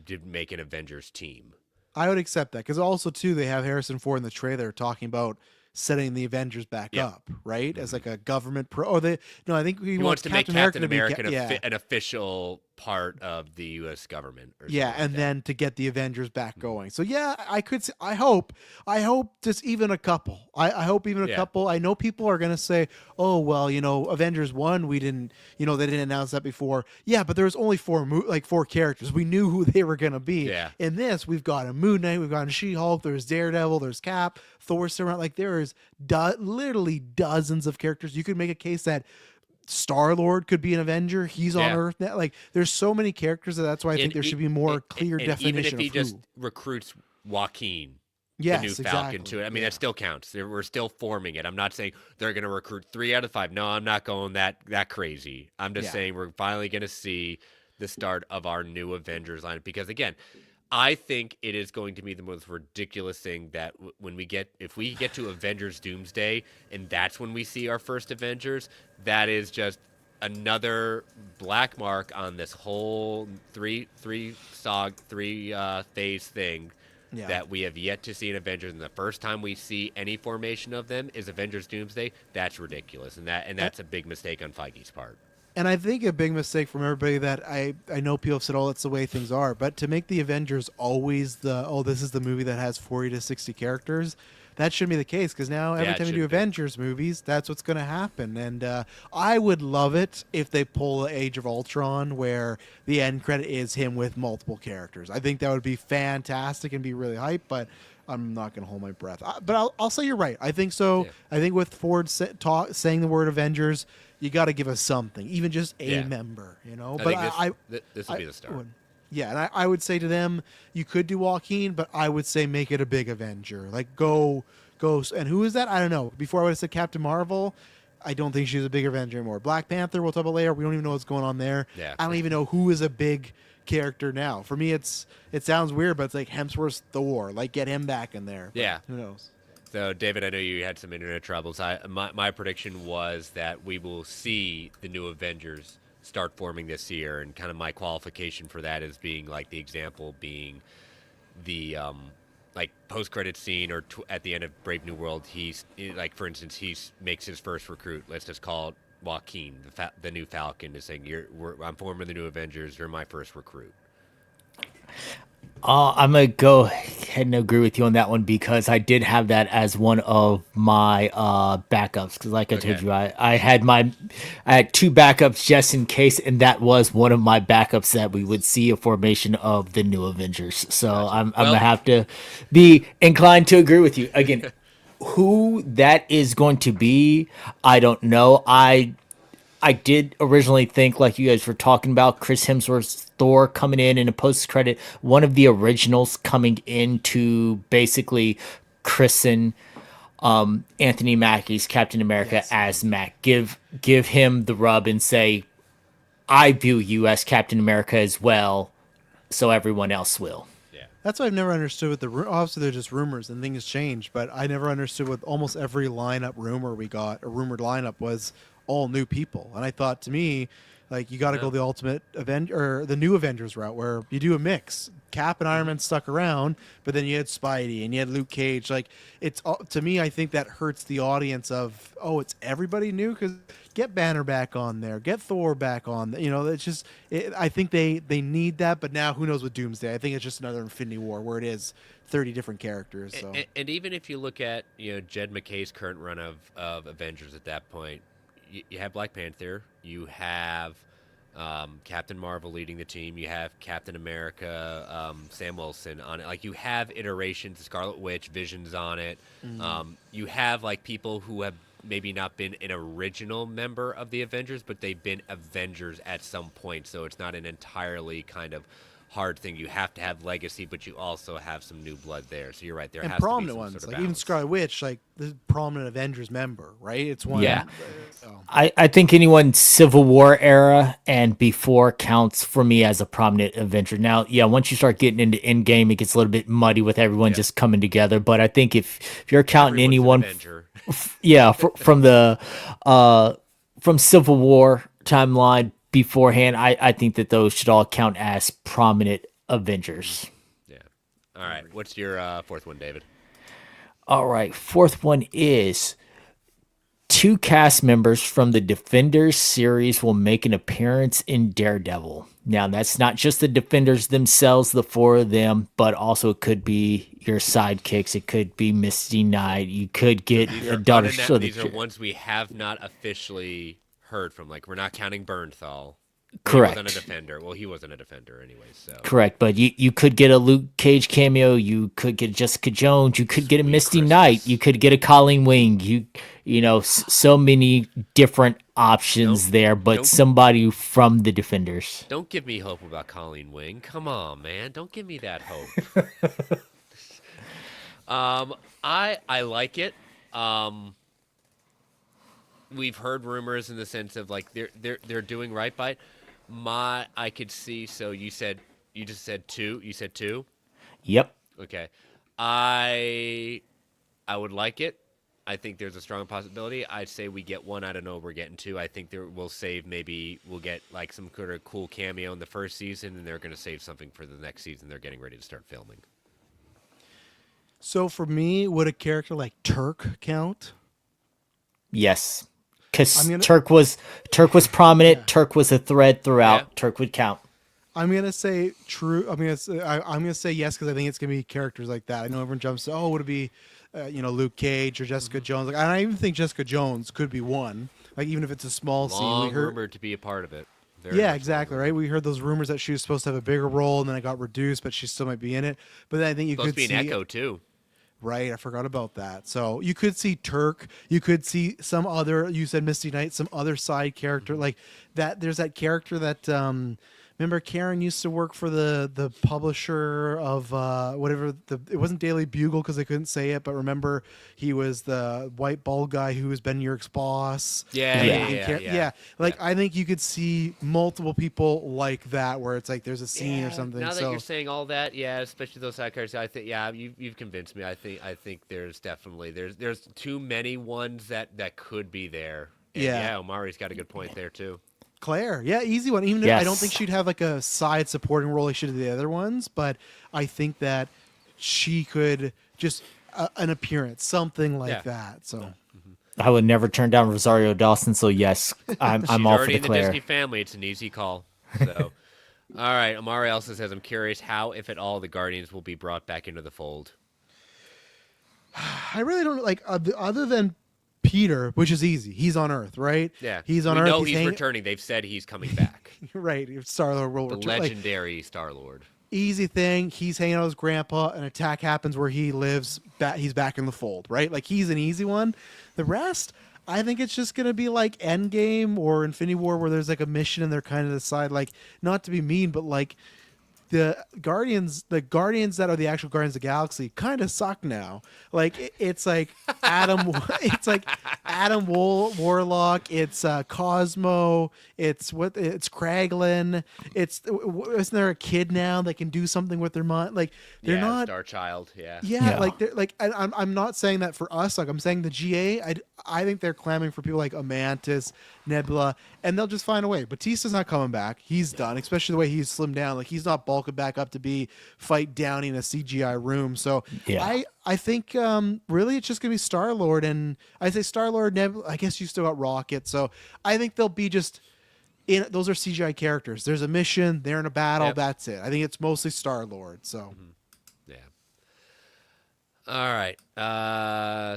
to make an Avengers team. I would accept that because also too they have Harrison Ford in the trailer talking about setting the Avengers back up, right? As like a government pro. Or I think he wants to make Captain America yeah. an official part of the U.S. government. Or Yeah, something and like then to get the Avengers back going. So yeah, I could. I hope just even a couple. I hope even a couple. I know people are gonna say, oh well, Avengers 1, we didn't, they didn't announce that before. Yeah, but there was only four characters. We knew who they were gonna be. Yeah. In this, we've got a Moon Knight, we've got a She-Hulk, there's Daredevil, there's Cap, Thor's around. Like there is literally dozens of characters. You could make a case that Star-Lord could be an Avenger. He's on Earth now. Like, there's so many characters that's why I think there should be more clear definition. Even if he of just who. recruits Joaquin, Yes, the new exactly. Falcon, to it. I mean, that still counts. We're still forming it. I'm not saying they're going to recruit 3 out of 5. No, I'm not going that crazy. I'm just saying we're finally going to see the start of our new Avengers lineup because, again, I think it is going to be the most ridiculous thing that if we get to Avengers Doomsday and that's when we see our first Avengers, that is just another black mark on this whole three phase thing that we have yet to see in Avengers. And the first time we see any formation of them is Avengers Doomsday. That's ridiculous, and that's a big mistake on Feige's part. And I think a big mistake from everybody that I know people have said, oh, that's the way things are. But to make the Avengers always this is the movie that has 40 to 60 characters, that shouldn't be the case. Because now every time you do Avengers movies, that's what's going to happen. And I would love it if they pull Age of Ultron where the end credit is him with multiple characters. I think that would be fantastic and be really hype. But I'm not going to hold my breath. But I'll say you're right. I think so. Yeah. I think with Ford saying the word Avengers, you got to give us something, even just a member, But this will be the start. Yeah, and I would say to them, you could do Joaquin, but I would say make it a big Avenger. Like go, and who is that? I don't know. Before I would have said Captain Marvel. I don't think she's a big Avenger anymore. Black Panther, we'll talk about later. We don't even know what's going on there. Yeah. I don't even know who is a big character now. For me, it sounds weird, but it's like Hemsworth's Thor. Like get him back in there. But Yeah. who knows? So, David, I know you had some internet troubles. My prediction was that we will see the new Avengers start forming this year, and kind of my qualification for that is being like the example being the like post-credit scene or at the end of Brave New World. He's like, for instance, makes his first recruit. Let's just call it Joaquin, the new Falcon, is saying, I'm forming the new Avengers. You're my first recruit. I'm gonna go ahead and agree with you on that one because I did have that as one of my backups. Because, like I told Okay. you, I had two backups just in case, and that was one of my backups that we would see a formation of the new Avengers. So Gotcha. I'm Well- gonna have to be inclined to agree with you again. Who that is going to be, I don't know. I did originally think, like you guys were talking about, Chris Hemsworth's Thor coming in a post credit, one of the originals coming in to basically christen Anthony Mackie's Captain America Yes. as Mac. Give him the rub and say, I view you as Captain America as well, so everyone else will. Yeah. That's what I've never understood with obviously they're just rumors and things change, but I never understood with almost every lineup rumor we got, a rumored lineup was all new people. And I thought, to me, like, you got to go the ultimate Avenger or the new Avengers route where you do a mix. Cap and Iron Man stuck around, but then you had Spidey and you had Luke Cage. Like, it's to me, I think that hurts the audience of, oh, it's everybody new, because get Banner back on there, get Thor back on. You know, it's just, I think they need that. But now, who knows with Doomsday? I think it's just another Infinity War where it is 30 different characters. So. And even if you look at Jed McKay's current run of Avengers at that point, you have Black Panther, you have Captain Marvel leading the team, you have Captain America, Sam Wilson on it. Like, you have iterations, Scarlet Witch, Vision's on it. You have like people who have maybe not been an original member of the Avengers, but they've been Avengers at some point. So it's not an entirely kind of hard thing. You have to have legacy, but you also have some new blood there. So you're right. There And has to be prominent some ones, sort of like even balance. Scarlet Witch, like the prominent Avengers member, right? It's one. Yeah. So. I think anyone Civil War era and before counts for me as a prominent Avenger. Now, yeah, once you start getting into Endgame, it gets a little bit muddy with everyone just coming together. But I think if you're counting Everyone's an anyone, Avenger. yeah, from the from Civil War timeline beforehand, I think that those should all count as prominent Avengers. Yeah. All right. What's your fourth one, David? All right, fourth one is two cast members from the Defenders series will make an appearance in Daredevil. Now, that's not just the Defenders themselves, the four of them, but also it could be your sidekicks. It could be Misty Knight. You could get a daughter. These are ones we have not officially heard from. Like, we're not counting Bernthal. Correct. He wasn't a Defender. Well, he wasn't a Defender anyway, so. Correct, but you could get a Luke Cage cameo. You could get Jessica Jones. You could get a Misty Christmas. Knight. You could get a Colleen Wing. You know, so many different options there, but don't- somebody from the Defenders. Don't give me hope about Colleen Wing. Come on, man. Don't give me that hope. I like it. We've heard rumors in the sense of like they're doing right by it. I could see. So you just said two. You said two. Yep. Okay. I would like it. I think there's a strong possibility. I'd say we get one. I don't know. We're getting two. I think we'll save. Maybe we'll get like some sort of cool cameo in the first season, and they're going to save something for the next season. They're getting ready to start filming. So for me, would a character like Turk count? Yes. Because I'm gonna- Turk was prominent. Yeah. Turk was a thread throughout. Yeah. Turk would count. I'm gonna say true. I'm gonna say yes because I think it's gonna be characters like that. I know everyone jumps to, oh, would it be, Luke Cage or Jessica Jones? Like, and I even think Jessica Jones could be one. Like, even if it's a small scene, Long we heard. rumored to be a part of it. Very Yeah, much exactly. long Right. We heard those rumors that she was supposed to have a bigger role, and then it got reduced, but she still might be in it. But then I think you Supposed could to be an see Echo too. Right, I forgot about that. So you could see Turk, you could see some other. You said Misty Knight, some other side character like that. There's that character that remember Karen used to work for the publisher of whatever it wasn't Daily Bugle because they couldn't say it, but remember he was the white bald guy who was Ben Urik's boss. Yeah. Like I think you could see multiple people like that where it's like there's a scene or something. Now that you're saying all that, especially those side characters, I think you've convinced me. I think there's definitely there's too many ones that could be there. And Omari's got a good point there too. Claire, easy one. Even if I don't think she'd have like a side supporting role like she did the other ones, but I think that she could just an appearance, something like that. So I would never turn down Rosario Dawson. So yes, I'm all for the Claire. She's already in the Disney family. It's an easy call. So, all right. Amari also says, "I'm curious how, if at all, the Guardians will be brought back into the fold." I really don't like other than Peter, which is easy. He's on Earth, right? Yeah, he's on Earth. We know he's returning. They've said he's coming back. Right, Star-Lord will return. The legendary Star-Lord. Easy thing. He's hanging out with his grandpa. An attack happens where he lives. He's back in the fold, right? Like he's an easy one. The rest, I think it's just gonna be like Endgame or Infinity War, where there's like a mission and they're kind of decide, like, not to be mean, but like the Guardians that are the actual Guardians of the Galaxy kind of suck now. Like it's like Adam Warlock, it's Cosmo, it's Kraglin, isn't there a kid now that can do something with their mind? Like they're not Star Child, like they're like I'm not saying that for us. Like I'm saying the GA, I think they're clamoring for people like Amantis, Nebula, and they'll just find a way. Batista's not coming back. He's done, especially the way he's slimmed down. Like he's not bulking back up to be fight Downey in a CGI room. So I think really it's just gonna be Star-Lord, and I say Star-Lord, Nebula. I guess you still got Rocket. So I think they'll be just those are CGI characters. There's a mission. They're in a battle. Yep. That's it. I think it's mostly Star-Lord. So. All right.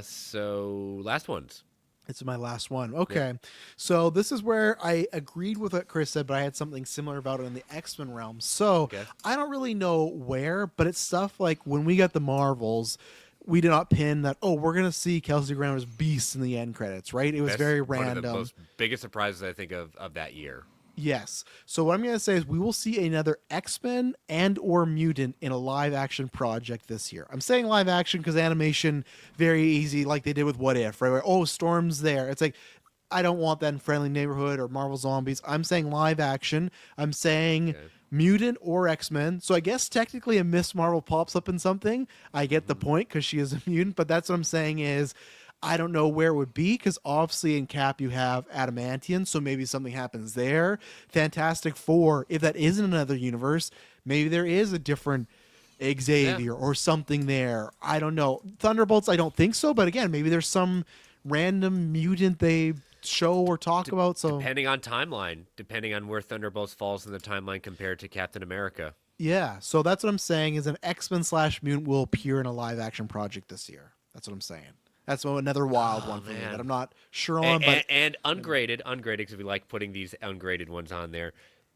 So last ones. This is my last one. Okay. So this is where I agreed with what Chris said, but I had something similar about it in the X-Men realm. So I don't really know where, but it's stuff like when we got the Marvels, we did not pin that, we're going to see Kelsey Grammer's Beast in the end credits, right? It was very random. One of the biggest surprises, I think, of that year. Yes. So what I'm going to say is we will see another X-Men and or Mutant in a live action project this year. I'm saying live action because animation, very easy, like they did with What If, right? Where, Storm's there. It's like, I don't want that in Friendly Neighborhood or Marvel Zombies. I'm saying live action. I'm saying Mutant or X-Men. So I guess technically a Miss Marvel pops up in something. I get the point because she is a mutant, but that's what I'm saying is I don't know where it would be because obviously in Cap you have Adamantium, so maybe something happens there. Fantastic Four, if that isn't another universe, maybe there is a different Xavier or something there. I don't know. Thunderbolts, I don't think so, but again, maybe there's some random mutant they show or talk about. So depending on timeline, depending on where Thunderbolts falls in the timeline compared to Captain America. Yeah, so that's what I'm saying is an X-Men / mutant will appear in a live action project this year. That's what I'm saying. That's another wild one for me that I'm not sure on. And ungraded, because we like putting these ungraded ones on there.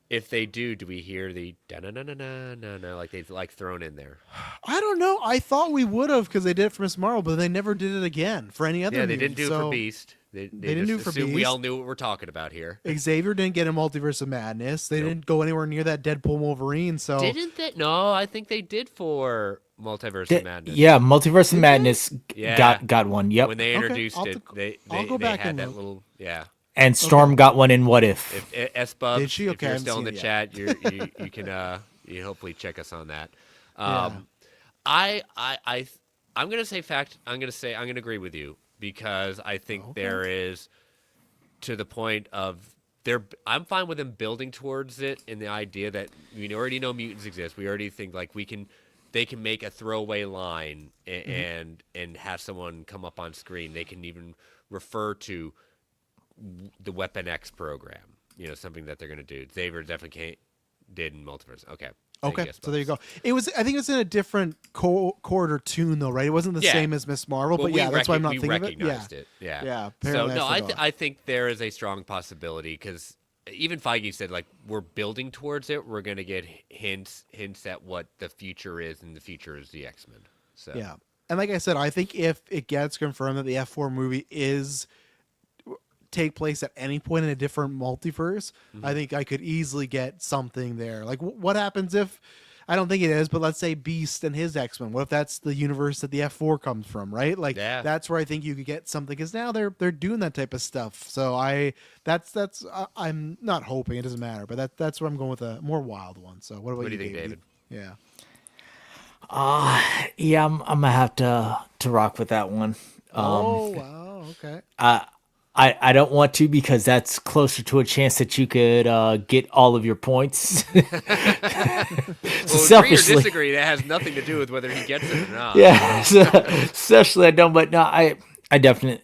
If they do we hear the da-na-na-na-na-na like they've like thrown in there? I don't know. I thought we would have because they did it for Miss Marvel, but they never did it again for any other. Yeah, they didn't do it for Beast. They didn't do it for Beast. We all knew what we're talking about here. Xavier didn't get a Multiverse of Madness. They didn't go anywhere near that Deadpool Wolverine. So didn't they? No, I think they did for Multiverse of Madness. Yeah, Multiverse of Madness got one. Yep. When they introduced it, they had that little And Storm got one in What If. S-Bub, did she? Okay, if you're still in the chat, you can you hopefully check us on that. I'm gonna say fact. I'm gonna agree with you because I think there is to the point of I'm fine with them building towards it in the idea that we already know mutants exist. We already think like they can make a throwaway line and have someone come up on screen. They can even refer to the Weapon X program, something that they're going to do. Xavier definitely did in Multiverse. Okay, so there you go. I think it was in a different chord or tune, though, right? It wasn't the same as Miss Marvel, but that's why I'm not thinking of it. Yeah. So no, I think there is a strong possibility because even Feige said like we're building towards it. We're going to get hints at what the future is, and the future is the X-Men. So yeah, and like I said, I think if it gets confirmed that the F4 movie is take place at any point in a different multiverse, I think I could easily get something there. Like, what happens if, I don't think it is, but let's say Beast and his X-Men. What if that's the universe that the F4 comes from, right? Like, that's where I think you could get something, because now they're doing that type of stuff. So I'm not hoping, it doesn't matter, but that's where I'm going with a more wild one. So what about do you think, David? Yeah. Yeah, I'm gonna have to rock with that one. Oh wow, okay. I don't want to, because that's closer to a chance that you could get all of your points. Well, Selfishly, agree or disagree, that has nothing to do with whether he gets it or not. Yeah, selfishly I don't, but no, I definitely,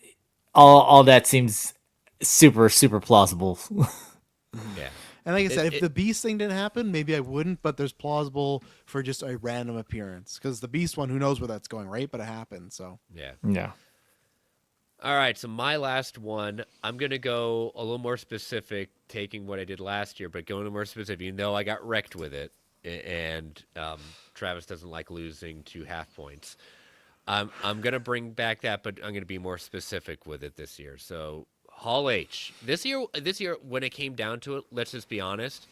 all that seems super plausible. Yeah. And like I said, if the Beast thing didn't happen, maybe I wouldn't, but there's plausible for just a random appearance. Because the Beast one, who knows where that's going, right? But it happened, so. Yeah. All right, so my last one, I'm going to go a little more specific, taking what I did last year, but going more specific, even though I got wrecked with it, and Travis doesn't like losing 2 half points. I'm going to bring back that, but I'm going to be more specific with it this year. So Hall H. This year, when it came down to it, let's just be honest,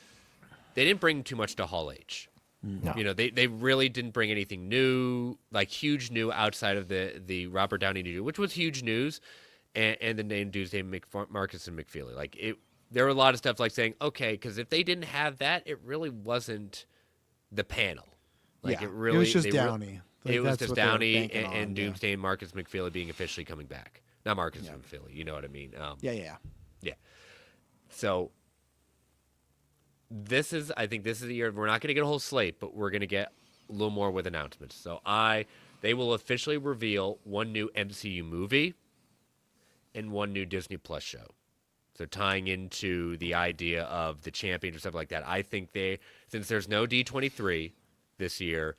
they didn't bring too much to Hall H. No. You know, they really didn't bring anything new, like huge new outside of the Robert Downey Jr., which was huge news, and the name Doomsday, Marcus and McFeely. Like, there were a lot of stuff like saying, okay, because if they didn't have that, it really wasn't the panel. Like, yeah, it really was just Downey. It was just Downey and and Doomsday and Marcus McFeely being officially coming back. Not Marcus McFeely, you know what I mean? Yeah. So I think this is the year we're not going to get a whole slate, but we're going to get a little more with announcements. So they will officially reveal one new MCU movie and one new Disney Plus show. So tying into the idea of the champion or stuff like that, I think since there's no D23 this year,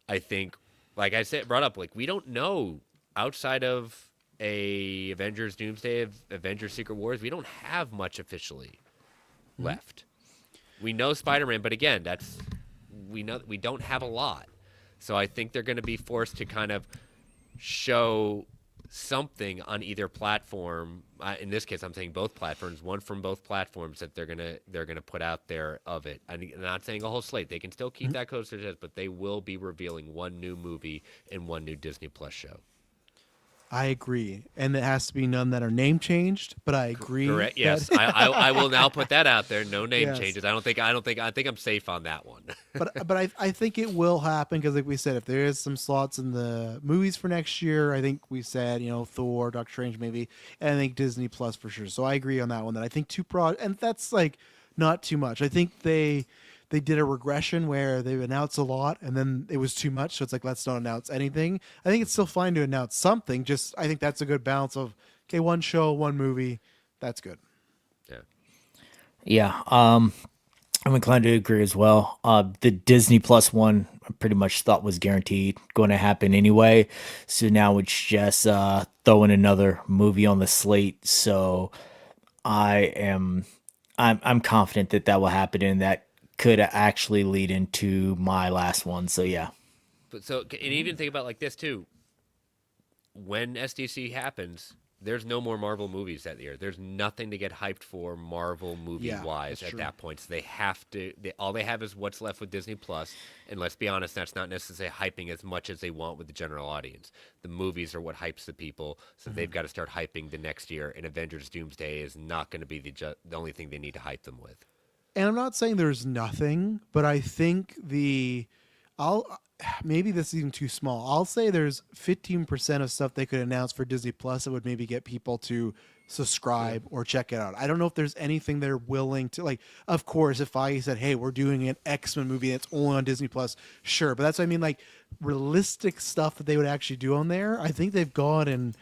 I think, like I said, brought up, like, we don't know outside of a Avengers Doomsday, Avengers Secret Wars, we don't have much officially left. We know Spider-Man, but again, we don't have a lot. So I think they're going to be forced to kind of show something on either platform. In this case, I'm saying both platforms, one from both platforms that they're gonna put out there of it. I'm not saying a whole slate. They can still keep that close to their chest, but they will be revealing one new movie and one new Disney Plus show. I agree, and it has to be none that are name changed. But I agree. Correct. Yes, I will now put that out there. No name changes. I think I'm safe on that one. but I think it will happen, because, like we said, if there is some slots in the movies for next year, I think we said, Thor, Doctor Strange, maybe, and I think Disney Plus for sure. So I agree on that one. That I think and that's like not too much. I think they did a regression where they announced a lot and then it was too much. So it's like, let's not announce anything. I think it's still fine to announce something. Just, I think that's a good balance of, okay, one show, one movie. That's good. Yeah. I'm inclined to agree as well. The Disney Plus one I pretty much thought was guaranteed going to happen anyway. So now it's just throwing another movie on the slate. So I'm confident that will happen, and that could actually lead into my last one. So yeah. But and even think about like this too. When SDC happens, there's no more Marvel movies that year. There's nothing to get hyped for Marvel movie-wise at that point. So they have to. All they have is what's left with Disney Plus. And let's be honest, that's not necessarily hyping as much as they want with the general audience. The movies are what hypes the people, so they've got to start hyping the next year. And Avengers Doomsday is not going to be the only thing they need to hype them with. And I'm not saying there's nothing, but I think maybe this is even too small. I'll say there's 15% of stuff they could announce for Disney Plus that would maybe get people to subscribe or check it out. I don't know if there's anything they're willing to, like, of course, if I said, hey, we're doing an X-Men movie that's only on Disney Plus, sure. But that's what I mean, like, realistic stuff that they would actually do on there. I think they've gotten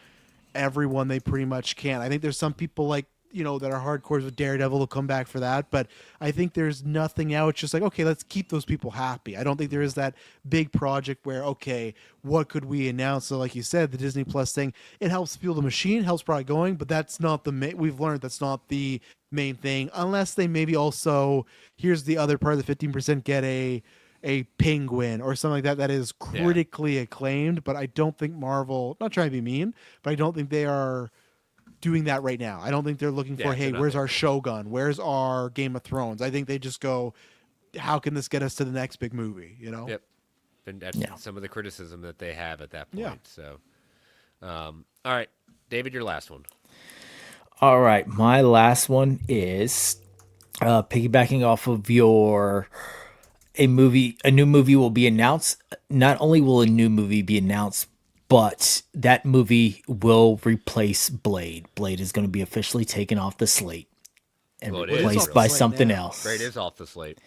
everyone they pretty much can. I think there's some people like, that are hardcores with Daredevil will come back for that. But I think there's nothing out. It's just like, okay, let's keep those people happy. I don't think there is that big project where, okay, what could we announce? So like you said, the Disney Plus thing, it helps fuel the machine, helps probably going, but that's not we've learned that's not the main thing, unless they maybe also, here's the other part of the 15%, get a Penguin or something like that is critically acclaimed. But I don't think Marvel, not trying to be mean, but I don't think they are doing that right now. I don't think they're looking for, hey, where's our Shogun? Where's our Game of Thrones? I think they just go, how can this get us to the next big movie? You know? Yep. And that's some of the criticism that they have at that point. Yeah. So, all right, David, your last one. All right, my last one is piggybacking off of a new movie will be announced. Not only will a new movie be announced, but that movie will replace Blade. Blade is going to be officially taken off the slate and replaced by something else. Blade is off the slate.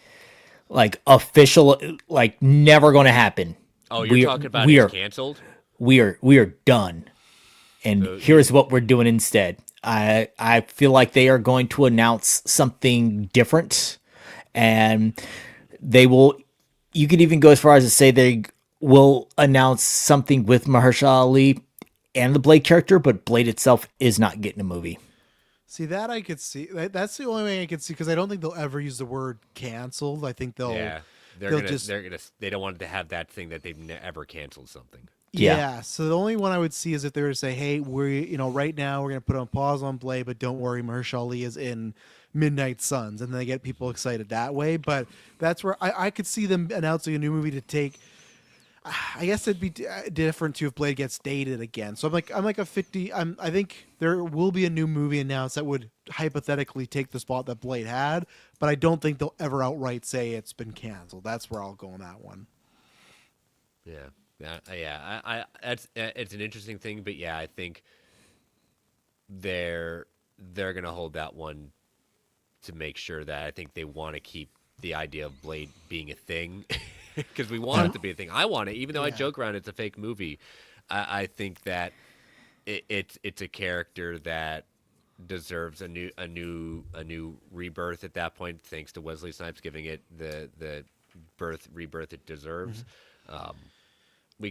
Like official, like never going to happen. Oh, you're talking about it's canceled? We are done. And here's what we're doing instead. I feel like they are going to announce something different, and they will. You could even go as far as to say they will announce something with Mahershala Ali and the Blade character, but Blade itself is not getting a movie. See, that I could see. That's the only way I could see, because I don't think they'll ever use the word canceled. I think they'll. Yeah, they don't want to have that thing that they've ever canceled something. Yeah. So the only one I would see is if they were to say, "Hey, right now we're going to put on pause on Blade, but don't worry, Mahershala Ali is in Midnight Suns," and then they get people excited that way. But that's where I could see them announcing a new movie to take. I guess it'd be different too if Blade gets dated again. So I'm like a 50. I think there will be a new movie announced that would hypothetically take the spot that Blade had, but I don't think they'll ever outright say it's been canceled. That's where I'll go on that one. Yeah. It's an interesting thing, but yeah, I think they're gonna hold that one to make sure that I think they want to keep the idea of Blade being a thing because we want it to be a thing. I want it, even though I joke around it's a fake movie. I think that it's a character that deserves a new rebirth at that point, thanks to Wesley Snipes giving it the rebirth it deserves.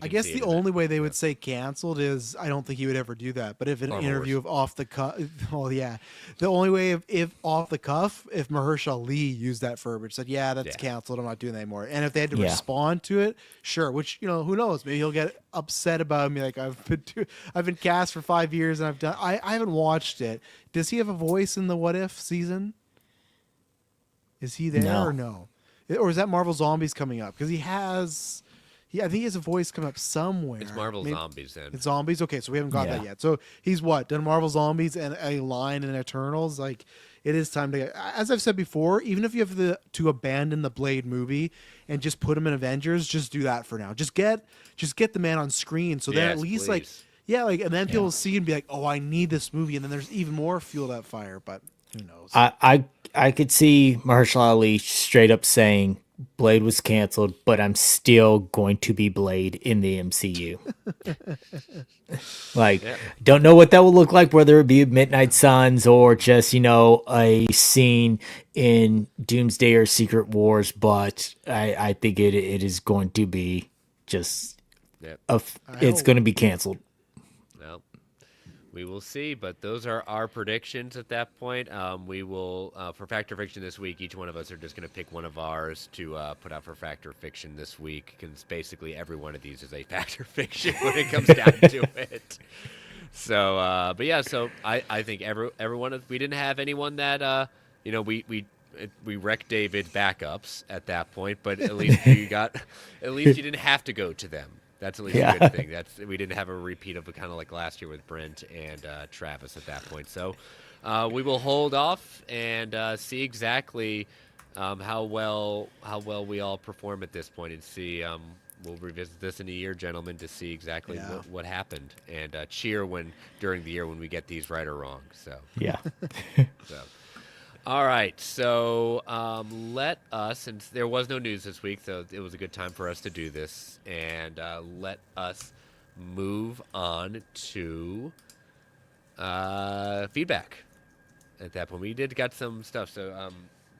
I guess the only way they would say canceled is I don't think he would ever do that. But if an interview of off the cuff, the only way if off the cuff, if Mahershala Ali used that verbiage, said, that's canceled, I'm not doing that anymore. And if they had to respond to it, sure. Which who knows? Maybe he'll get upset about me. Like I've been cast for 5 years and I haven't watched it. Does he have a voice in the What If season? Is he there or no? Or is that Marvel Zombies coming up? Because he has. Yeah, I think he has a voice come up somewhere. It's Marvel Zombies then. It's Zombies? Okay, so we haven't got that yet. So he's done Marvel Zombies and a line in Eternals. Like, it is time to, as I've said before, even if you have to abandon the Blade movie and just put him in Avengers, just do that for now. Just get the man on screen. So then at least please. And then people will see and be like, oh, I need this movie. And then there's even more fuel to that fire, but who knows? I could see Mahershala Ali straight up saying, Blade was canceled, but I'm still going to be Blade in the MCU. Don't know what that will look like, whether it be Midnight Suns or just, a scene in Doomsday or Secret Wars, but I think it is going to be just, it's going to be canceled. Well, we will see, but those are our predictions at that point. We will, for Fact or Fiction this week, each one of us are just going to pick one of ours to put out for Fact or Fiction this week, because basically every one of these is a Fact or Fiction when it comes down to it. So, so I think everyone, we didn't have anyone that, we wrecked David's backups at that point, but at least you didn't have to go to them. That's at least a good thing. We didn't have a repeat of kind of like last year with Brent and Travis at that point. So we will hold off and see exactly how well we all perform at this point, and see. We'll revisit this in a year, gentlemen, to see exactly what happened, and cheer during the year when we get these right or wrong. So so. All right, so let us, since there was no news this week, so it was a good time for us to do this, and let us move on to feedback at that point. We got some stuff, so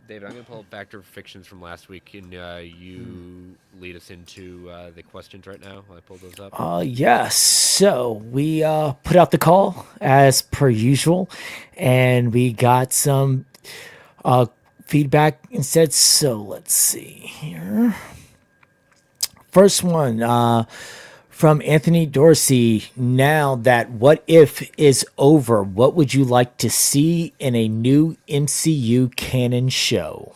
David, I'm going to pull up Fact or Fictions from last week, and you lead us into the questions right now while I pull those up. Yes. So we put out the call as per usual, and we got some feedback instead. So let's see here. First one From Anthony Dorsey, now that What If is over, what would you like to see in a new MCU canon show?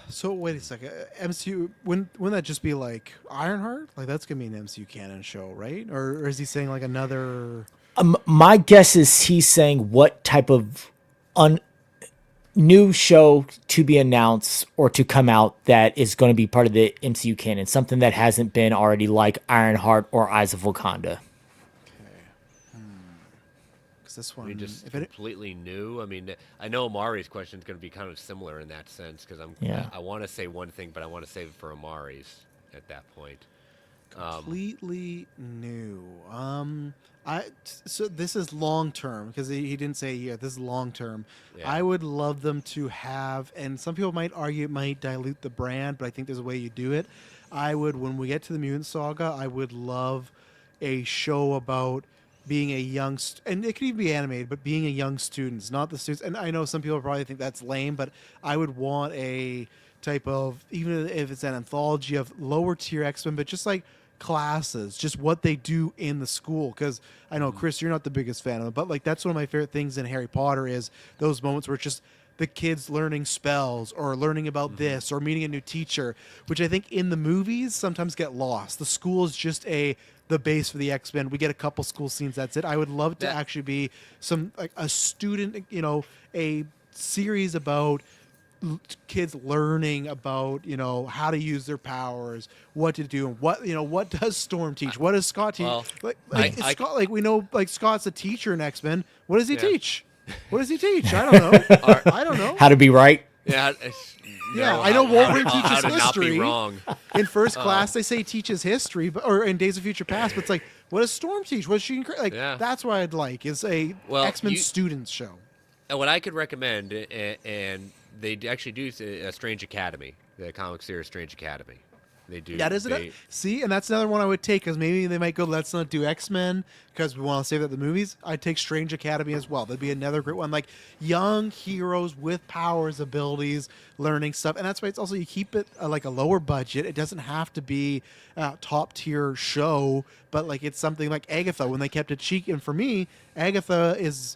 So wait a second. MCU wouldn't that just be like Ironheart? Like that's gonna be an MCU canon show, right? Or is he saying like another? My guess is he's saying what type of new show to be announced or to come out that is going to be part of the MCU canon, something that hasn't been already, like Ironheart or Eyes of Wakanda. Okay. Because this I one, mean, just if it, completely new. I mean, I know Amari's question is going to be kind of similar in that sense because Yeah. I want to say one thing, but I want to save it for Amari's at that point. completely new. So this is long term because he didn't say a year. This is long term. Yeah. I would love them to have, and some people might argue it might dilute the brand, but I think there's a way you do it. I would, when we get to the Mutant Saga, I would love a show about being a young, and it could even be animated, but being a young students, not the students. And I know some people probably think that's lame, but I would want a type of, even if it's an anthology of lower tier X-Men, but just like classes, just what they do in the school. Because I know, Chris, you're not the biggest fan of it, but like that's one of my favorite things in Harry Potter is those moments where it's just the kids learning spells or learning about this or meeting a new teacher, which I think in the movies sometimes get lost. The school is just the base for the X-Men. We get a couple school scenes, that's it. I would love to actually be some like a student, a series about kids learning about how to use their powers, what to do, and what does Storm teach, what does Scott teach. Well, Scott, like we know, like Scott's a teacher in X-Men. What does he Yeah. teach? What does he teach? I don't know. I don't know. How to be right? Yeah, Yeah, I know Wolverine how teaches to not history. be wrong. In first class, they say he teaches history, or in Days of Future Past. But it's like, what does Storm teach? What does she like? Yeah. That's what I'd like is a Well, X-Men you- students show. And what I could recommend, and they actually do a Strange Academy, the comic series Strange Academy. They do. That is it. See, and that's another one I would take because maybe they might go, let's not do X-Men because we want to save that the movies. I'd take Strange Academy as well. That'd be another great one. Like young heroes with powers, abilities, learning stuff. And that's why it's also, you keep it like a lower budget. It doesn't have to be a top tier show, but like it's something like Agatha when they kept it cheap. And for me, Agatha is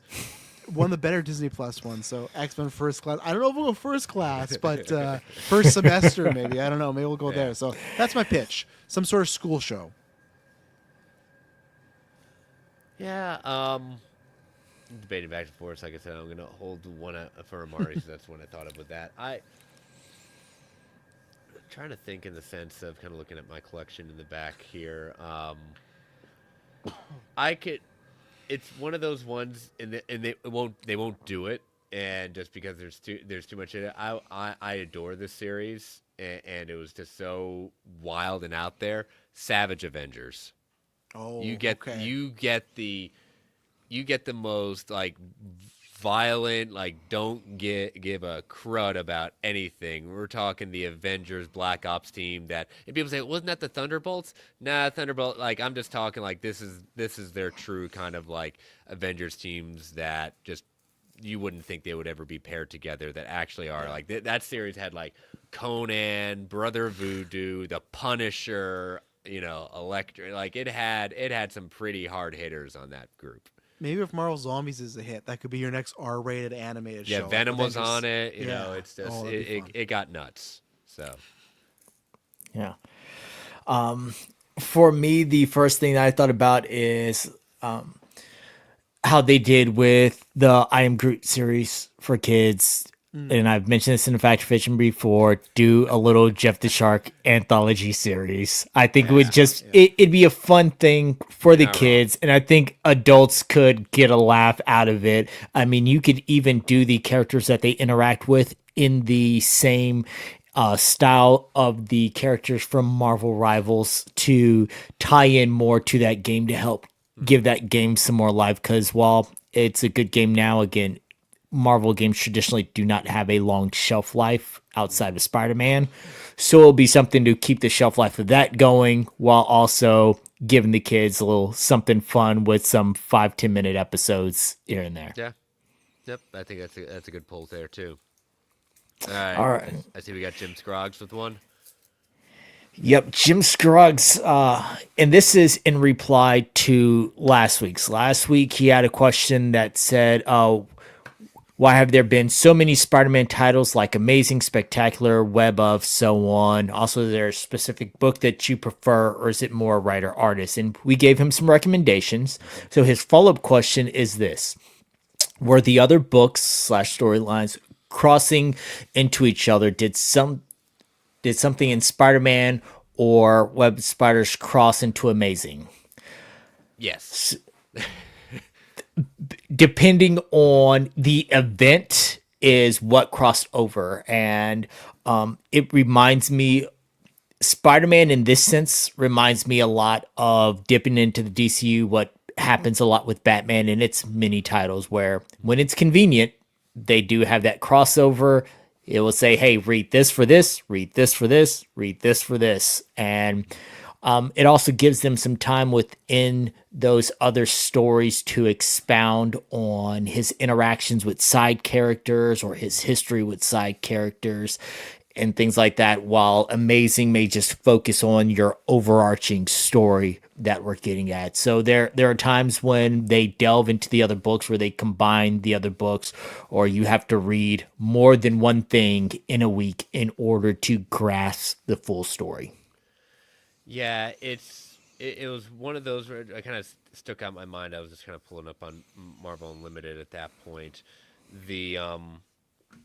one of the better Disney Plus ones. So X-Men First Class. I don't know if we'll go first class, but first semester maybe. I don't know. Maybe we'll go there. So that's my pitch. Some sort of school show. Yeah. Debating back and forth. Like I said, I'm gonna hold one for Amari. So that's one I thought of with that. I'm trying to think in the sense of kind of looking at my collection in the back here. I could. It's one of those ones, and they won't do it, and just because there's too much in it. I adore this series, and it was just so wild and out there. Savage Avengers. Oh, You get the most like violent, like don't give a crud about anything. We're talking the Avengers Black Ops team that, and people say, wasn't that the Thunderbolts? Nah, Thunderbolt, like I'm just talking like this is their true kind of like Avengers teams that just you wouldn't think they would ever be paired together that actually are. Like that series had like Conan, Brother Voodoo, the Punisher, Electra. Like it had some pretty hard hitters on that group. Maybe if Marvel Zombies is a hit, that could be your next R-rated animated show. Yeah, Venom was Avengers. on it. You know, Yeah. it's just Oh, that'd be fun. it got nuts. So Yeah. For me, the first thing that I thought about is how they did with the I Am Groot series for kids. And I've mentioned this in the Fact Fiction before. Do a little Jeff the Shark anthology series. I think it would just it'd be a fun thing for the not kids, and I think adults could get a laugh out of it. I mean, you could even do the characters that they interact with in the same style of the characters from Marvel Rivals to tie in more to that game to help give that game some more life. Because while it's a good game now, again, Marvel games traditionally do not have a long shelf life outside of Spider-Man. So it'll be something to keep the shelf life of that going while also giving the kids a little something fun with some 5-10 minute episodes here and there. yeah, yep. I think that's a good pull there too. All right. All right. I see we got Jim Scroggs with one. Yep, Jim Scruggs. And this is in reply to last week's. Last week, he had a question that said, why have there been so many Spider-Man titles like Amazing, Spectacular, Web of, so on? Also, is there a specific book that you prefer, or is it more writer artist? And we gave him some recommendations. So his follow-up question is this: were the other books slash storylines crossing into each other? Did something in Spider-Man or Web of Spiders cross into Amazing? Yes. Depending on the event is what crossed over. And it reminds me, Spider-Man in this sense reminds me a lot of dipping into the DCU, what happens a lot with Batman in its mini titles, where when it's convenient, they do have that crossover. It will say, hey, read this for this, read this for this, read this for this. And it also gives them some time within those other stories to expound on his interactions with side characters or his history with side characters and things like that, while Amazing may just focus on your overarching story that we're getting at. So there are times when they delve into the other books where they combine the other books, or you have to read more than one thing in a week in order to grasp the full story. Yeah, it was one of those where I kind of stuck out in my mind. I was just kind of pulling up on Marvel Unlimited at that point. The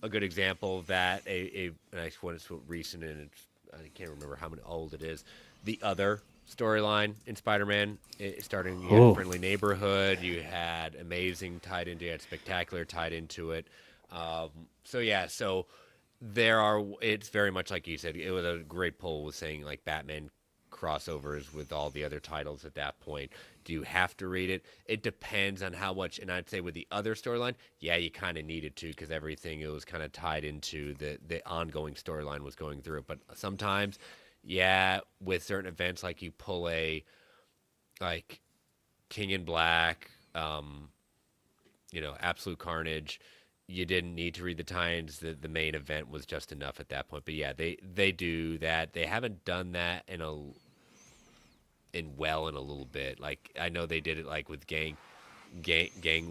a good example of that, a nice one, it's recent, and I can't remember how many old it is. The other storyline in Spider-Man, starting, you had Friendly Neighborhood, you had Amazing tied into it, you had Spectacular tied into it. So it's very much like you said. It was a great poll was saying like Batman crossovers with all the other titles at that point. Do you have to read it? It depends on how much. And I'd say with the other storyline, yeah, you kind of needed to, because everything, it was kind of tied into the ongoing storyline was going through it. But sometimes, yeah, with certain events, like you pull like King in Black, Absolute Carnage, you didn't need to read the tie-ins. The main event was just enough at that point. But yeah, they do that. They haven't done that in a little bit. Like, I know they did it like with gang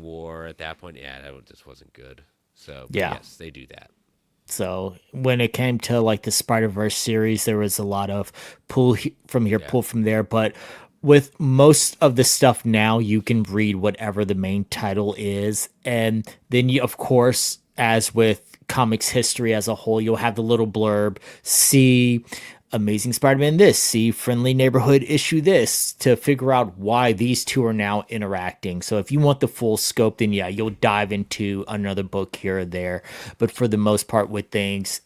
war at that point. Yeah, that just wasn't good. So Yeah. yes, they do that. So when it came to like the Spider-Verse series, there was a lot of pull from here, pull from there. But with most of the stuff now, you can read whatever the main title is. And then you, of course, as with comics history as a whole, you'll have the little blurb, see Amazing Spider-Man this, see Friendly Neighborhood issue this, to figure out why these two are now interacting. So if you want the full scope, then yeah, you'll dive into another book here or there. But for the most part with things,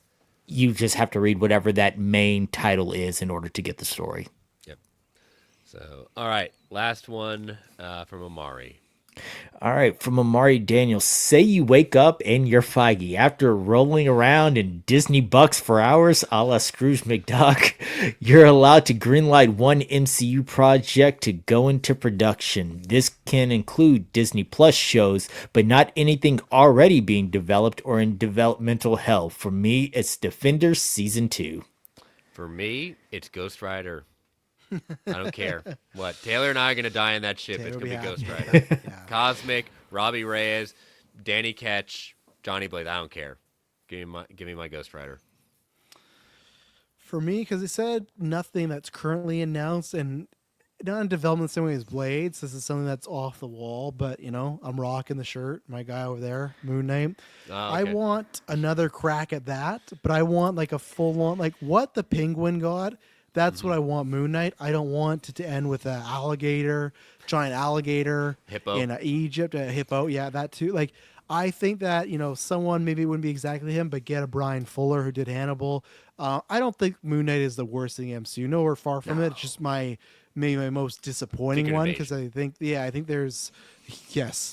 you just have to read whatever that main title is in order to get the story. Yep. So, all right, last one from Amari. All right, from Amari Daniels. Say you wake up and you're Feige. After rolling around in Disney bucks for hours, a la Scrooge McDuck, you're allowed to greenlight one MCU project to go into production. This can include Disney Plus shows, but not anything already being developed or in developmental hell. For me, it's Defenders Season 2. For me, it's Ghost Rider. I don't care what. Taylor and I are going to die in that ship. It's going to be Ghost Rider. Yeah. Cosmic, Robbie Reyes, Danny Ketch, Johnny Blaze. I don't care. Give me my Ghost Rider. For me, because they said nothing that's currently announced and not in development the same way as Blades. This is something that's off the wall, but I'm rocking the shirt. My guy over there, Moon Knight. Oh, okay. I want another crack at that, but I want like a full-on, like what the Penguin got. That's what I want, Moon Knight. I don't want it to end with an giant alligator hippo in Egypt, a hippo. Yeah, that too. Like, I think that, someone, maybe it wouldn't be exactly him, but get a Brian Fuller who did Hannibal. I don't think Moon Knight is the worst thing in the MCU. Nowhere far from it. It's just maybe my most disappointing one, because I think there's,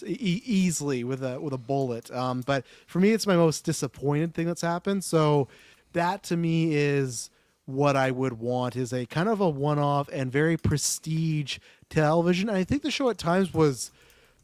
easily with a bullet. But for me, it's my most disappointed thing that's happened. So that to me is what I would want, is a kind of a one-off and very prestige television. And I think the show at times was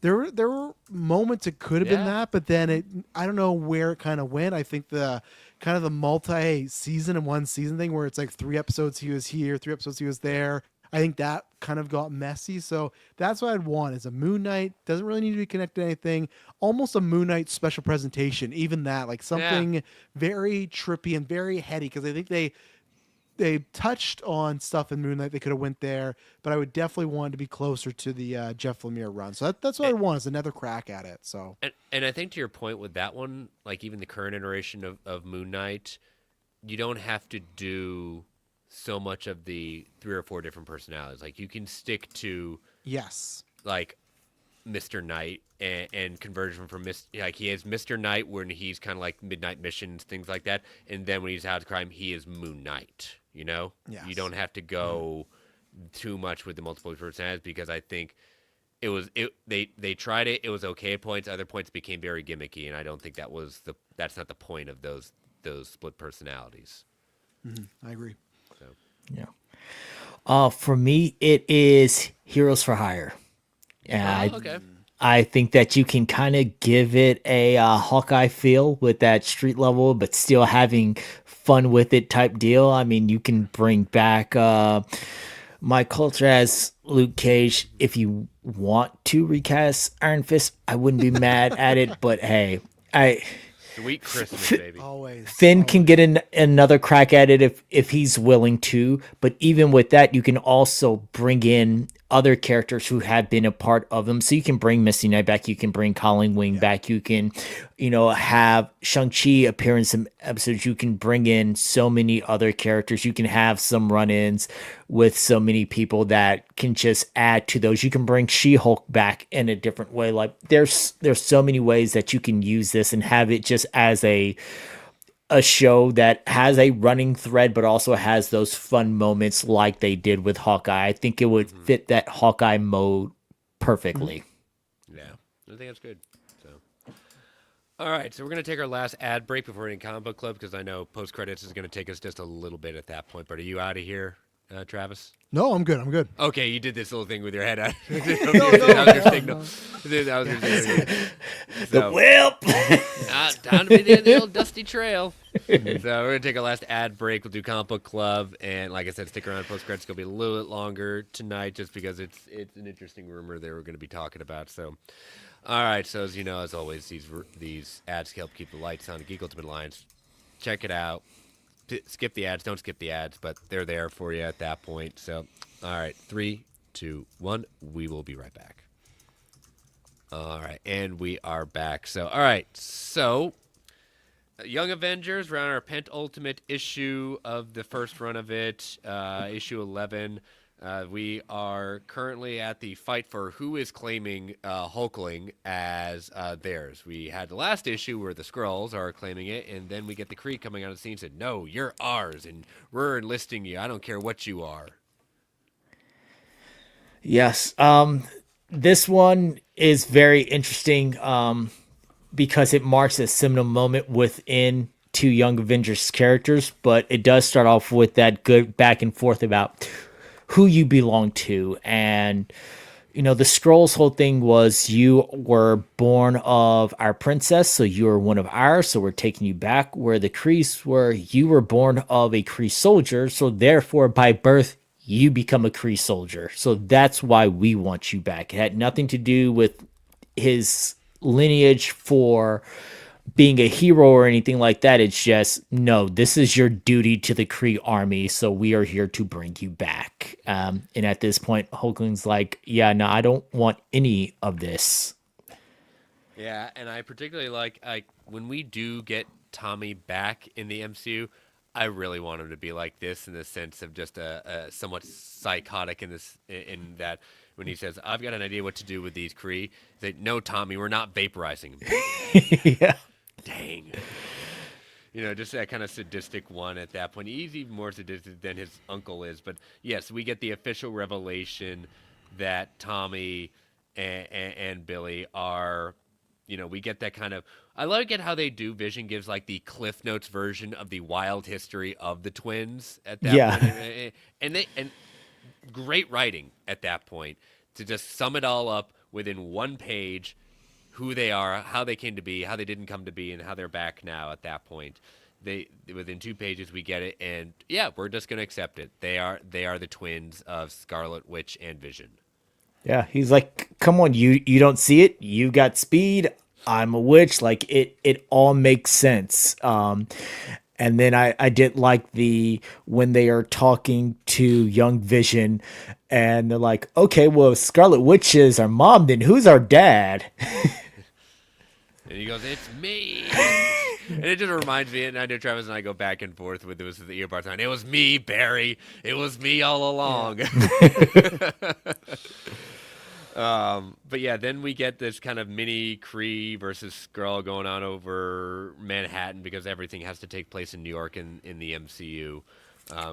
there were moments it could have been that, but then I don't know where it kind of went. I think the kind of the multi-season and one season thing where it's like 3 episodes he was here, 3 episodes he was there. I think that kind of got messy. So that's what I'd want is a Moon Knight. Doesn't really need to be connected to anything. Almost a Moon Knight special presentation. Even that, like something very trippy and very heady. Because I think they touched on stuff in Moon Knight. They could have went there, but I would definitely want to be closer to the Jeff Lemire run. So that's what I want is another crack at it. So and I think to your point with that one, like even the current iteration of Moon Knight, you don't have to do so much of the 3 or 4 different personalities. Like you can stick to like Mr. Knight and conversion from like he has Mr. Knight when he's kind of like midnight missions, things like that, and then when he's out of crime, he is Moon Knight. You know, you don't have to go too much with the multiple personalities because I think they tried it. It was okay at points. Other points became very gimmicky, and I don't think that's not the point of those split personalities. I agree. So. Yeah. For me, it is Heroes for Hire. Yeah. Okay. I think that you can kind of give it a Hawkeye feel with that street level, but still having fun with it type deal. I mean, you can bring back my culture as Luke Cage if you want to recast Iron Fist. I wouldn't be mad at it, but hey, Sweet Christmas, baby. Finn can get another crack at it if he's willing to. But even with that, you can also bring in other characters who have been a part of them. So you can bring Misty Knight back. You can bring Colin Wing back. You can, have Shang-Chi appear in some episodes. You can bring in so many other characters. You can have some run-ins with so many people that can just add to those. You can bring She-Hulk back in a different way. Like there's so many ways that you can use this and have it just as a show that has a running thread, but also has those fun moments like they did with Hawkeye. I think it would fit that Hawkeye mode perfectly. Yeah, I think that's good. So, all right, so we're going to take our last ad break before we Comic Book Club because I know post credits is going to take us just a little bit at that point. But are you out of here, Travis? No, I'm good. Okay, you did this little thing with your head out. That was your signal. That was your signal. The whip! Time to be the old dusty trail. So we're going to take our last ad break. We'll do Comic Book Club. And like I said, stick around. Post-credits going to be a little bit longer tonight just because it's an interesting rumor they were going to be talking about. So, all right. So as you know, as always, these ads help keep the lights on. Geek Ultimate Alliance. Check it out. Skip the ads. Don't skip the ads, but they're there for you at that point. So, all right. 3, 2, 1. We will be right back. All right. And we are back. So, all right. So, Young Avengers, we're on our penultimate issue of the first run of it, issue 11. We are currently at the fight for who is claiming Hulkling as theirs. We had the last issue where the Skrulls are claiming it, and then we get the Kree coming on the scene and said, no, you're ours, and we're enlisting you. I don't care what you are. Yes. This one is very interesting because it marks a seminal moment within two Young Avengers characters, but it does start off with that good back and forth about who you belong to. And, the Skrulls' whole thing was you were born of our princess, so you are one of ours, so we're taking you back. Where the Krees were, you were born of a Kree soldier, so therefore by birth, you become a Kree soldier. So that's why we want you back. It had nothing to do with his lineage for being a hero or anything like that. It's just, no, this is your duty to the Kree army, so we are here to bring you back. And at this point, Hulkling's like, yeah, no, I don't want any of this. Yeah, and I particularly like when we do get Tommy back in the MCU, I really want him to be like this in the sense of just a somewhat psychotic in that when he says, I've got an idea what to do with these Kree. He's like, no, Tommy, we're not vaporizing them. Yeah. Dang. Just that kind of sadistic one at that point. He's even more sadistic than his uncle is. But, yes, we get the official revelation that Tommy and Billy are, we get that kind of... I like it how they do. Vision gives, like, the Cliff Notes version of the wild history of the twins at that point. And great writing at that point to just sum it all up within one page who they are, how they came to be, how they didn't come to be, and how they're back now at that point. Within 2 pages we get it, and yeah, we're just gonna accept it. They are the twins of Scarlet Witch and Vision. Yeah, he's like, come on, you don't see it? You got speed. I'm a witch. Like it all makes sense. And then I did like when they are talking to young Vision, and they're like, okay, well, if Scarlet Witch is our mom, then who's our dad? And he goes, "It's me." And it just reminds me, and I know Travis and I go back and forth with this the earbuds on. It was me, Barry. It was me all along. But yeah, then we get this kind of mini Kree versus Skrull going on over Manhattan because everything has to take place in New York in the MCU.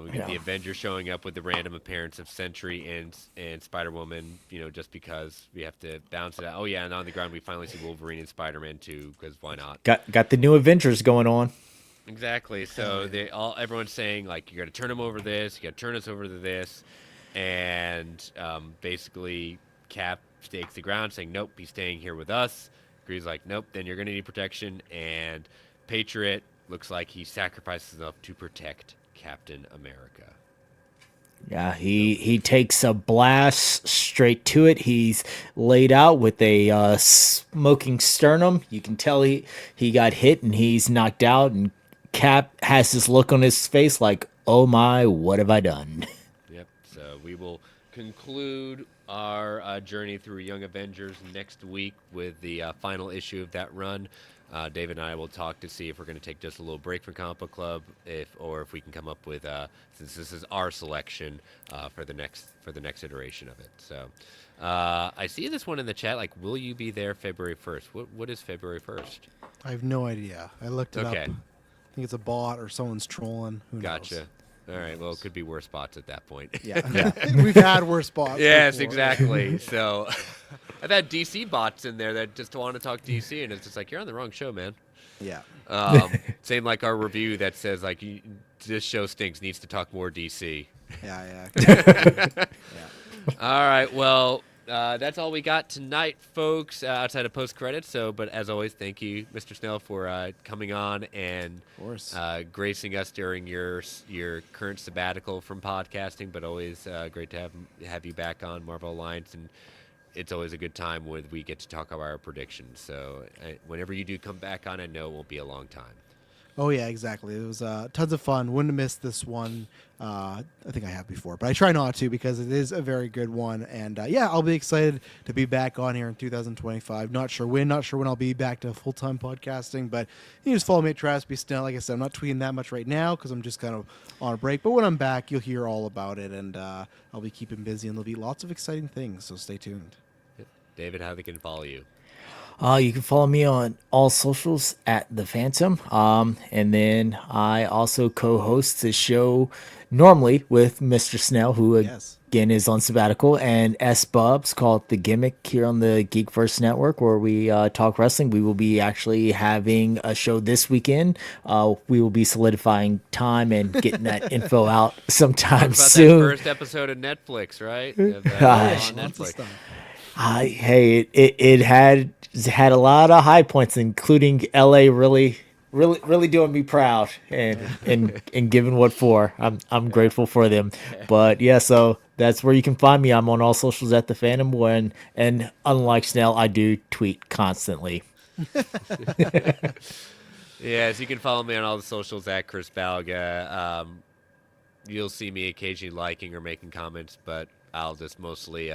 We get the Avengers showing up with the random appearance of Sentry and Spider-Woman, just because we have to bounce it out. Oh yeah, and on the ground we finally see Wolverine and Spider-Man too, because why not? Got the new Avengers going on. Exactly. So everyone's saying like, you got to turn them over to this, you got to turn us over to this, and basically Cap stakes the ground, saying nope, he's staying here with us. Greer's like, nope, then you're gonna need protection, and Patriot looks like he sacrifices himself to protect Captain America. Yeah, he takes a blast straight to it. He's laid out with a smoking sternum. You can tell he got hit and he's knocked out, and Cap has this look on his face like, oh my, what have I done? Yep, so we will conclude our journey through Young Avengers next week with the final issue of that run. David and I will talk to see if we're going to take just a little break from Comic Book Club, or if we can come up with, since this is our selection for the next iteration of it. So I see this one in the chat. Like, will you be there February 1st? What is February 1st? I have no idea. I looked it up. Okay. I think it's a bot or someone's trolling. Who Gotcha. knows? All right. Well, it could be worse spots at that point. Yeah. We've had worse spots. Yes, before. exactly. So I've had DC bots in there that just want to talk DC, and it's just like, you're on the wrong show, man. Yeah. Same like our review that says like, this show stinks, needs to talk more DC. Yeah. All right. Well, that's all we got tonight, folks, outside of post credits. But as always, thank you, Mr. Snell, for coming on and gracing us during your current sabbatical from podcasting. But always great to have you back on Marvel Alliance, and it's always a good time when we get to talk about our predictions. So whenever you do come back on, I know it won't be a long time. Oh, yeah, exactly. It was tons of fun. Wouldn't have missed this one. I think I have before, but I try not to because it is a very good one. And, I'll be excited to be back on here in 2025. Not sure when I'll be back to full-time podcasting, but you just follow me at Travis B. Snell. Like I said, I'm not tweeting that much right now because I'm just kind of on a break. But when I'm back, you'll hear all about it, and I'll be keeping busy, and there'll be lots of exciting things, so stay tuned. David, how they can follow you? You can follow me on all socials at The Phantom. And then I also co-host the show normally with Mr. Snell, who again is on sabbatical, and S. Bubs, called The Gimmick, here on the Geekverse Network, where we talk wrestling. We will be actually having a show this weekend. We will be solidifying time and getting that info out sometime soon. That first episode of Netflix, right? Gosh. On Netflix. Hey, it had a lot of high points, including LA really doing me proud and giving what for. I'm grateful for them. But yeah, so that's where you can find me. I'm on all socials at The Phantom, and unlike Snell, I do tweet constantly. Yes, you can follow me on all the socials at Chris Balga. You'll see me occasionally liking or making comments, but I'll just mostly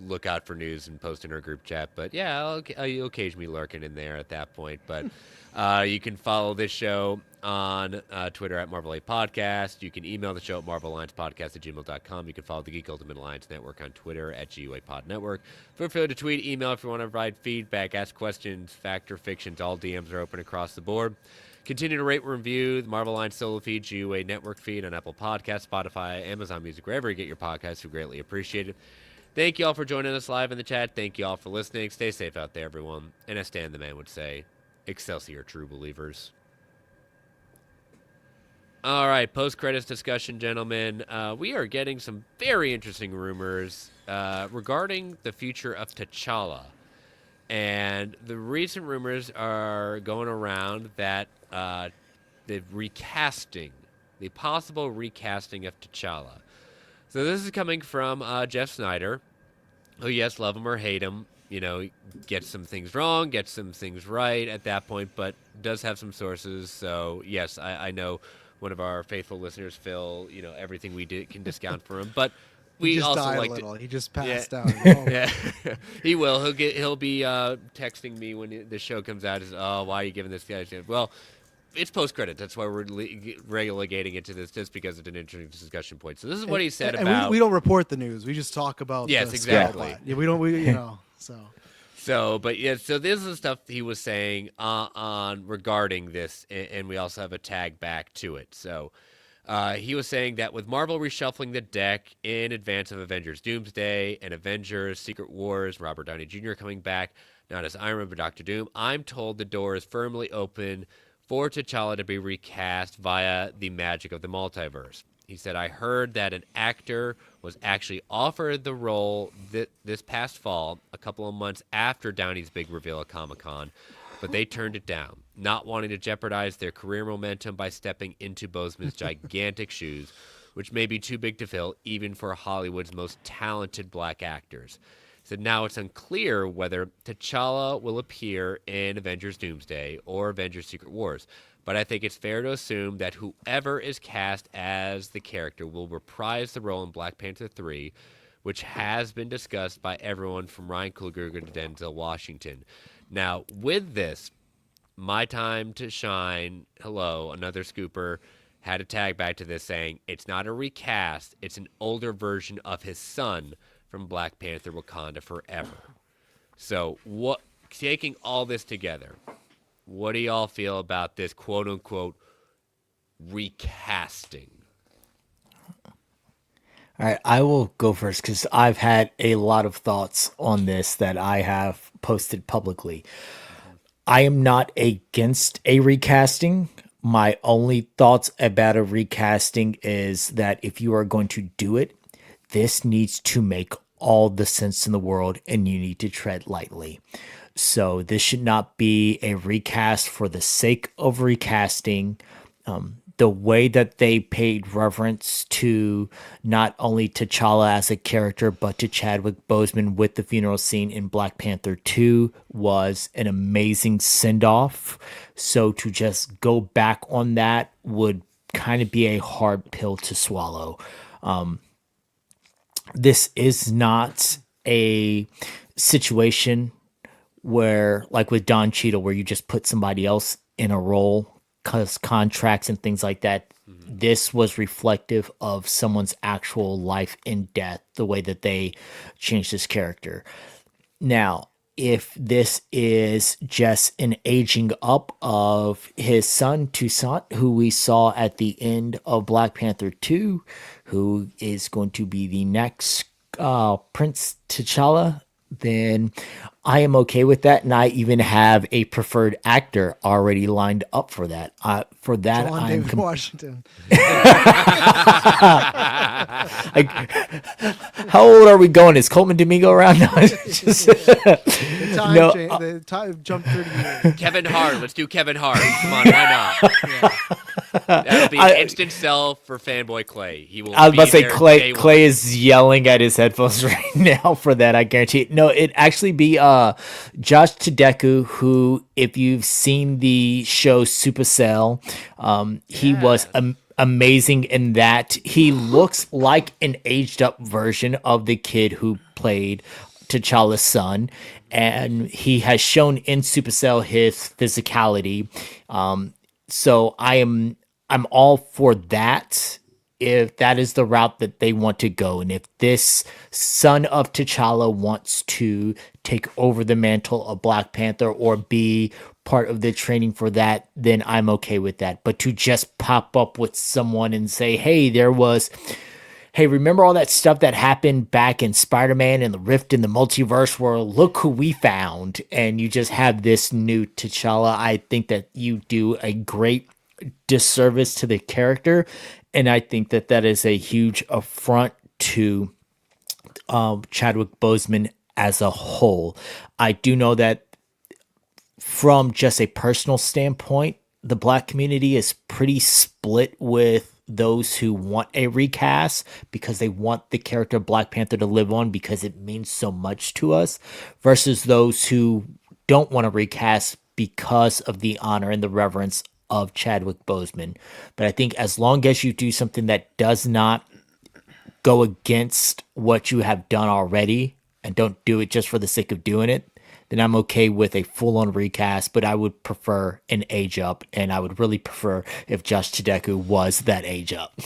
look out for news and post in our group chat. But yeah, I'll occasionally lurking in there at that point. But you can follow this show on Twitter at Marvel 8 Podcast. You can email the show at marvelalliancepodcast@gmail.com. You can follow the Geek Ultimate Alliance Network on Twitter at GUA Pod Network. Feel free to tweet, email if you want to provide feedback, ask questions, fact or fictions. All DMs are open across the board. Continue to rate and review the Marvel Alliance solo feed, GUA Network feed on Apple Podcasts, Spotify, Amazon Music, wherever you get your podcasts. We greatly appreciate it. Thank you all for joining us live in the chat. Thank you all for listening. Stay safe out there, everyone. And as Stan the Man would say, Excelsior, true believers. All right, post-credits discussion, gentlemen. We are getting some very interesting rumors regarding the future of T'Challa. And the recent rumors are going around that the recasting, the possible recasting of T'Challa. So this is coming from Jeff Snyder, who, yes, love him or hate him, gets some things wrong, gets some things right at that point, but does have some sources. So, yes, I know one of our faithful listeners, Phil, everything we can discount for him. But we he just also died like a little. He just yeah, passed out. Oh. yeah, he will. He'll be texting me when the show comes out. Oh, why are you giving this guy a chance? Well, it's post credit. That's why we're relegating into this, just because it's an interesting discussion point. So this is what he said about. And we don't report the news. We just talk about. Yes, exactly. Yeah, we don't. So. So, but yeah, so this is stuff he was saying on regarding this, and we also have a tag back to it. So, he was saying that with Marvel reshuffling the deck in advance of Avengers Doomsday and Avengers Secret Wars, Robert Downey Jr. coming back, not as Iron Man but Doctor Doom, I'm told the door is firmly open for T'Challa to be recast via the magic of the multiverse. He said, I heard that an actor was actually offered the role this past fall, a couple of months after Downey's big reveal at Comic-Con, but they turned it down, not wanting to jeopardize their career momentum by stepping into Boseman's gigantic shoes, which may be too big to fill even for Hollywood's most talented black actors. He said, now it's unclear whether T'Challa will appear in Avengers Doomsday or Avengers Secret Wars, but I think it's fair to assume that whoever is cast as the character will reprise the role in Black Panther 3, which has been discussed by everyone from Ryan Coogler to Denzel Washington. Now, with this, My Time to Shine, hello, another scooper, had a tag back to this saying, it's not a recast, it's an older version of his son from Black Panther Wakanda Forever. So, taking all this together, what do y'all feel about this quote-unquote recasting? All right, I will go first because I've had a lot of thoughts on this that I have posted publicly. I am not against a recasting. My only thoughts about a recasting is that if you are going to do it, this needs to make all the sense in the world and you need to tread lightly. So this should not be a recast for the sake of recasting. The way that they paid reverence to not only T'Challa as a character, but to Chadwick Boseman with the funeral scene in Black Panther 2 was an amazing send-off. So to just go back on that would kind of be a hard pill to swallow. This is not a situation where, like with Don Cheadle, where you just put somebody else in a role because contracts and things like that. This was reflective of someone's actual life and death, the way that they changed this character. Now, if this is just an aging up of his son, Toussaint, who we saw at the end of Black Panther 2, who is going to be the next Prince T'Challa, then I am okay with that, and I even have a preferred actor already lined up for that. For that, John I'm David Washington. How old are we going? Is Coleman Domingo around now? The time jumped 30 years. Kevin Hart. Let's do Kevin Hart. Come on, why not? Yeah. That'll be an instant sell for fanboy Clay. He will. I was about to say Clay. Clay is yelling at his headphones right now for that. I guarantee it. No, it actually be Josh Tadeko, who, if you've seen the show Supercell, he was amazing in that. He looks like an aged up version of the kid who played T'Challa's son, and he has shown in Supercell his physicality. So I'm all for that, if that is the route that they want to go. And if this son of T'Challa wants to take over the mantle of Black Panther or be part of the training for that, then I'm okay with that. But to just pop up with someone and say, hey, remember all that stuff that happened back in Spider-Man and the Rift in the Multiverse world? Look who we found. And you just have this new T'Challa. I think that you do a great disservice to the character, and I think that that is a huge affront to Chadwick Boseman as a whole. I do know that from just a personal standpoint, the black community is pretty split with those who want a recast because they want the character of Black Panther to live on because it means so much to us, versus those who don't want to recast because of the honor and the reverence of Chadwick Boseman. But I think as long as you do something that does not go against what you have done already and don't do it just for the sake of doing it, then I'm okay with a full-on recast, but I would prefer an age up, and I would really prefer if Josh Chideku was that age up.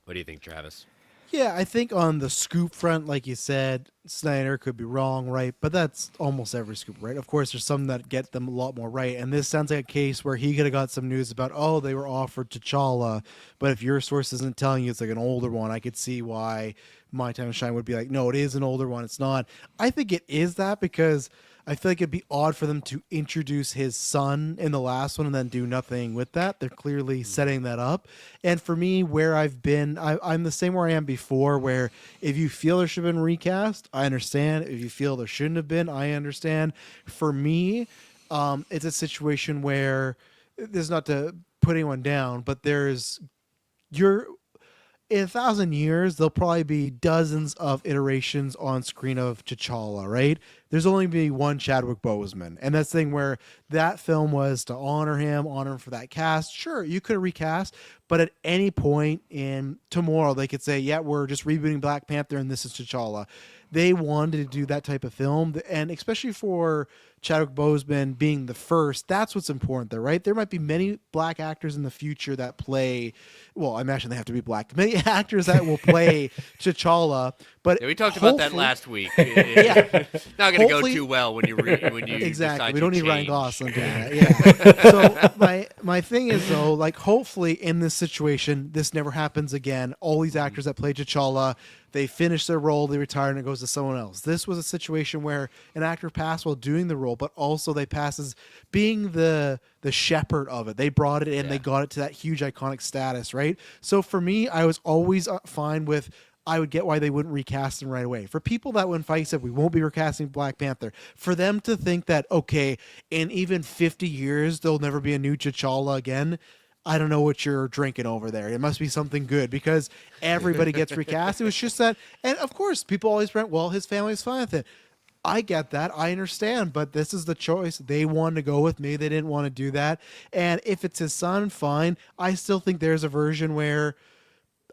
What do you think, Travis? Yeah, I think on the scoop front, like you said, Snyder could be wrong, right? But that's almost every scoop, right? Of course, there's some that get them a lot more right. And this sounds like a case where he could have got some news about, oh, they were offered T'Challa. But if your source isn't telling you it's like an older one, I could see why My Time to Shine would be like, no, it is an older one. It's not. I think it is that because I feel like it'd be odd for them to introduce his son in the last one and then do nothing with that. They're clearly setting that up. And for me, where I've been, I'm the same where I am before, where if you feel there should have been recast, I understand. If you feel there shouldn't have been, I understand. For me, it's a situation where there's not to put anyone down, but you're in 1,000 years, there'll probably be dozens of iterations on screen of T'Challa, right? There's only be one Chadwick Boseman. And that's the thing where that film was to honor him for that cast. Sure, you could have recast, but at any point in tomorrow, they could say, yeah, we're just rebooting Black Panther and this is T'Challa. They wanted to do that type of film, and especially for Chadwick Boseman being the first, that's what's important there, right? There might be many black actors in the future that play, well, I imagine they have to be black, many actors that will play T'Challa, but yeah, we talked about that last week. Yeah. Not going to go too well when you exactly. decide We don't to need Ryan change. Gosling doing that. Yeah. So my thing is though, like hopefully in this situation, this never happens again. All these actors that play T'Challa, they finish their role, they retire, and it goes to someone else. This was a situation where an actor passed while doing the role, but also they passed as being the shepherd of it. They brought it in, they got it to that huge iconic status, right? So for me, I was always fine with. I would get why they wouldn't recast him right away. For people that when Feige said we won't be recasting Black Panther, for them to think that, okay, in even 50 years, there'll never be a new T'Challa again, I don't know what you're drinking over there. It must be something good because everybody gets recast. It was just that, and of course, people always went, well, his family's fine with it. I get that. I understand, but this is the choice they wanted to go with. Maybe they didn't want to do that. And if it's his son, fine. I still think there's a version where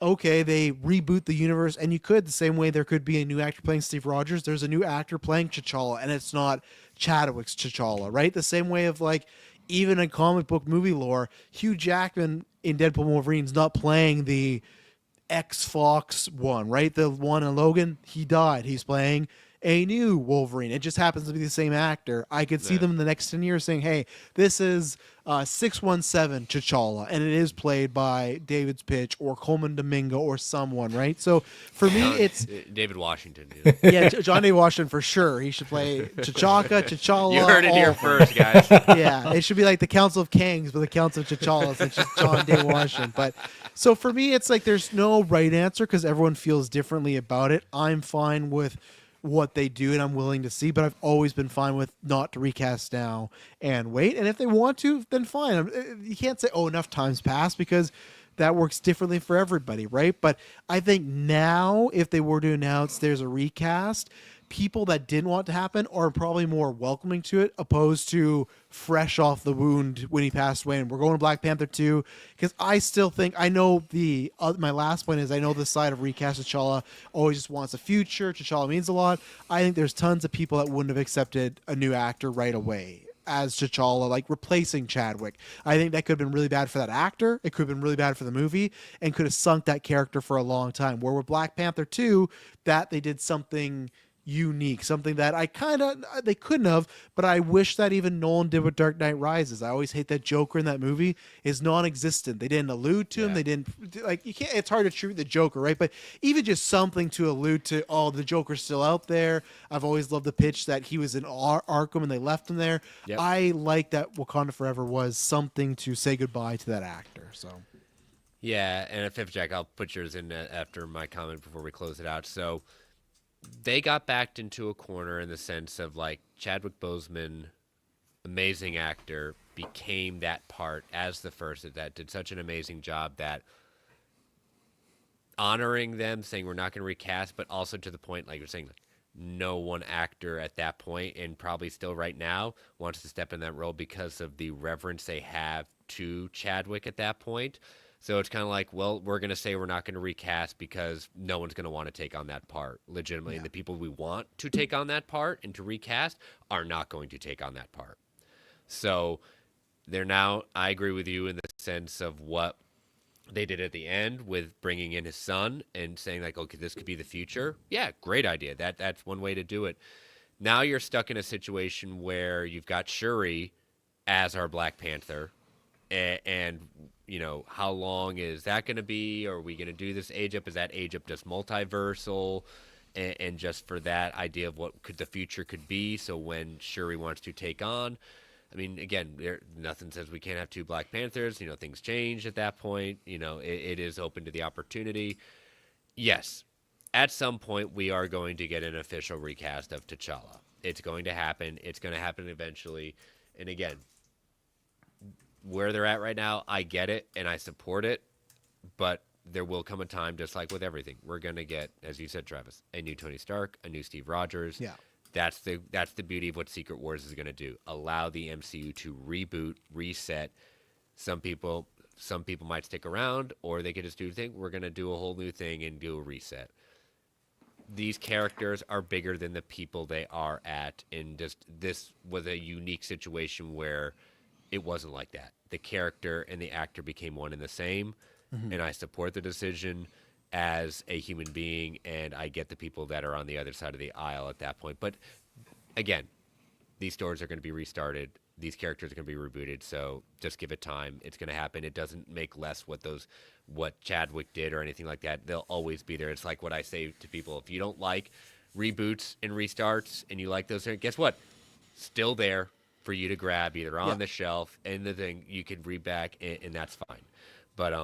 okay, they reboot the universe, and you could the same way there could be a new actor playing Steve Rogers. There's a new actor playing T'Challa, and it's not Chadwick's T'Challa, right? The same way of like even in comic book movie lore, Hugh Jackman in Deadpool Wolverine's not playing the X-Fox one, right? The one in Logan, he died. He's playing a new Wolverine. It just happens to be the same actor. I could see them in the next 10 years saying, hey, this is 617 T'Challa, and it is played by David's Pitch or Coleman Domingo or someone, right? So for me, it's David Washington. Dude. Yeah, John D. Washington for sure. He should play T'Challa. You heard it here first, guys. Yeah, it should be like the Council of Kings, but the Council of T'Challas. It's just John D. Washington. But so for me, it's like there's no right answer because everyone feels differently about it. I'm fine with what they do and I'm willing to see, but I've always been fine with not to recast now and wait. And if they want to, then fine. You can't say, oh, enough time's passed because that works differently for everybody, right? But I think now, if they were to announce there's a recast, people that didn't want to happen are probably more welcoming to it, opposed to fresh off the wound when he passed away. And we're going to Black Panther 2, because I still think, I know my last point is I know the side of recast T'Challa always just wants a future. T'Challa means a lot. I think there's tons of people that wouldn't have accepted a new actor right away as T'Challa, like replacing Chadwick. I think that could have been really bad for that actor. It could have been really bad for the movie and could have sunk that character for a long time. Where with Black Panther 2, that they did something unique, something that they couldn't have, but I wish that even Nolan did with Dark Knight Rises. I always hate that Joker in that movie is non-existent. They didn't allude to him. They didn't, like, you can't. It's hard to treat the Joker, right? But even just something to allude to, oh, the Joker's still out there. I've always loved the pitch that he was in Arkham and they left him there. Yep. I like that Wakanda Forever was something to say goodbye to that actor. So. Yeah, and Fifth Jack, I'll put yours in after my comment before we close it out. So they got backed into a corner in the sense of, like, Chadwick Boseman, amazing actor, became that part as the first that did such an amazing job that honoring them, saying we're not going to recast, but also to the point, like you're saying, like, no one actor at that point, and probably still right now, wants to step in that role because of the reverence they have to Chadwick at that point. So it's kind of like, well, we're going to say we're not going to recast because no one's going to want to take on that part legitimately. Yeah. And the people we want to take on that part and to recast are not going to take on that part. So they're now, I agree with you in the sense of what they did at the end with bringing in his son and saying, like, okay, this could be the future. Yeah, great idea. That's one way to do it. Now you're stuck in a situation where you've got Shuri as our Black Panther, and you know, how long is that going to be? Are we going to do this age up? Is that age up just multiversal? And just for that idea of what could the future could be. So when Shuri wants to take on, I mean, again, nothing says we can't have two Black Panthers. You know, things change at that point. You know, it is open to the opportunity. Yes, at some point we are going to get an official recast of T'Challa. It's going to happen. It's going to happen eventually. And again, where they're at right now, I get it and I support it, but there will come a time, just like with everything, we're going to get, as you said, Travis, a new Tony Stark, a new Steve Rogers. Yeah. That's the beauty of what Secret Wars is going to do. Allow the MCU to reboot, reset. Some people might stick around, or they could just do the thing. We're going to do a whole new thing and do a reset. These characters are bigger than the people they are at, and just this was a unique situation where it wasn't like that. The character and the actor became one and the same, and I support the decision as a human being, and I get the people that are on the other side of the aisle at that point. But again, these stores are going to be restarted. These characters are going to be rebooted, so just give it time. It's going to happen. It doesn't make less what Chadwick did or anything like that. They'll always be there. It's like what I say to people. If you don't like reboots and restarts and you like those, guess what? Still there for you to grab, either on the shelf and the thing you can read back, and that's fine. But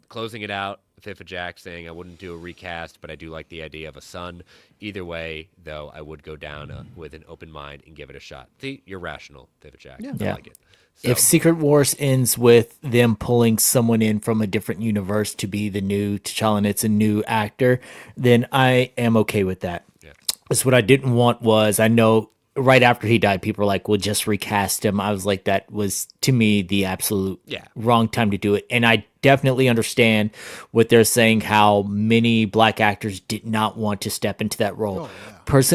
closing it out, Fifth Jack saying I wouldn't do a recast, but I do like the idea of a son. Either way, though, I would go down with an open mind and give it a shot. See, you're rational, Fifth Jack. Yeah. I like it. So, if Secret Wars ends with them pulling someone in from a different universe to be the new T'Challa and it's a new actor, then I am okay with that. Yeah. Because what I didn't want was, I know right after he died, people were like, well, just recast him. I was like, that was, to me, the absolute wrong time to do it. And I definitely understand what they're saying, how many Black actors did not want to step into that role.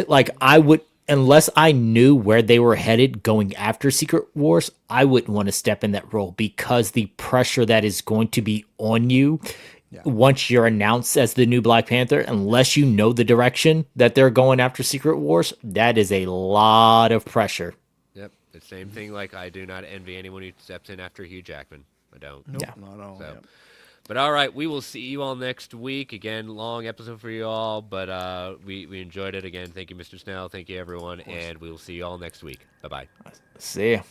Like, I would, unless I knew where they were headed going after Secret Wars, I wouldn't want to step in that role, because the pressure that is going to be on you once you're announced as the new Black Panther, unless you know the direction that they're going after Secret Wars, that is a lot of pressure. Yep. The same thing, like, I do not envy anyone who steps in after Hugh Jackman. I don't. Nope, not at all. So. But all right, we will see you all next week. Again, long episode for you all, but we enjoyed it. Again, thank you, Mr. Snell. Thank you, everyone. And we will see you all next week. Bye-bye. See ya.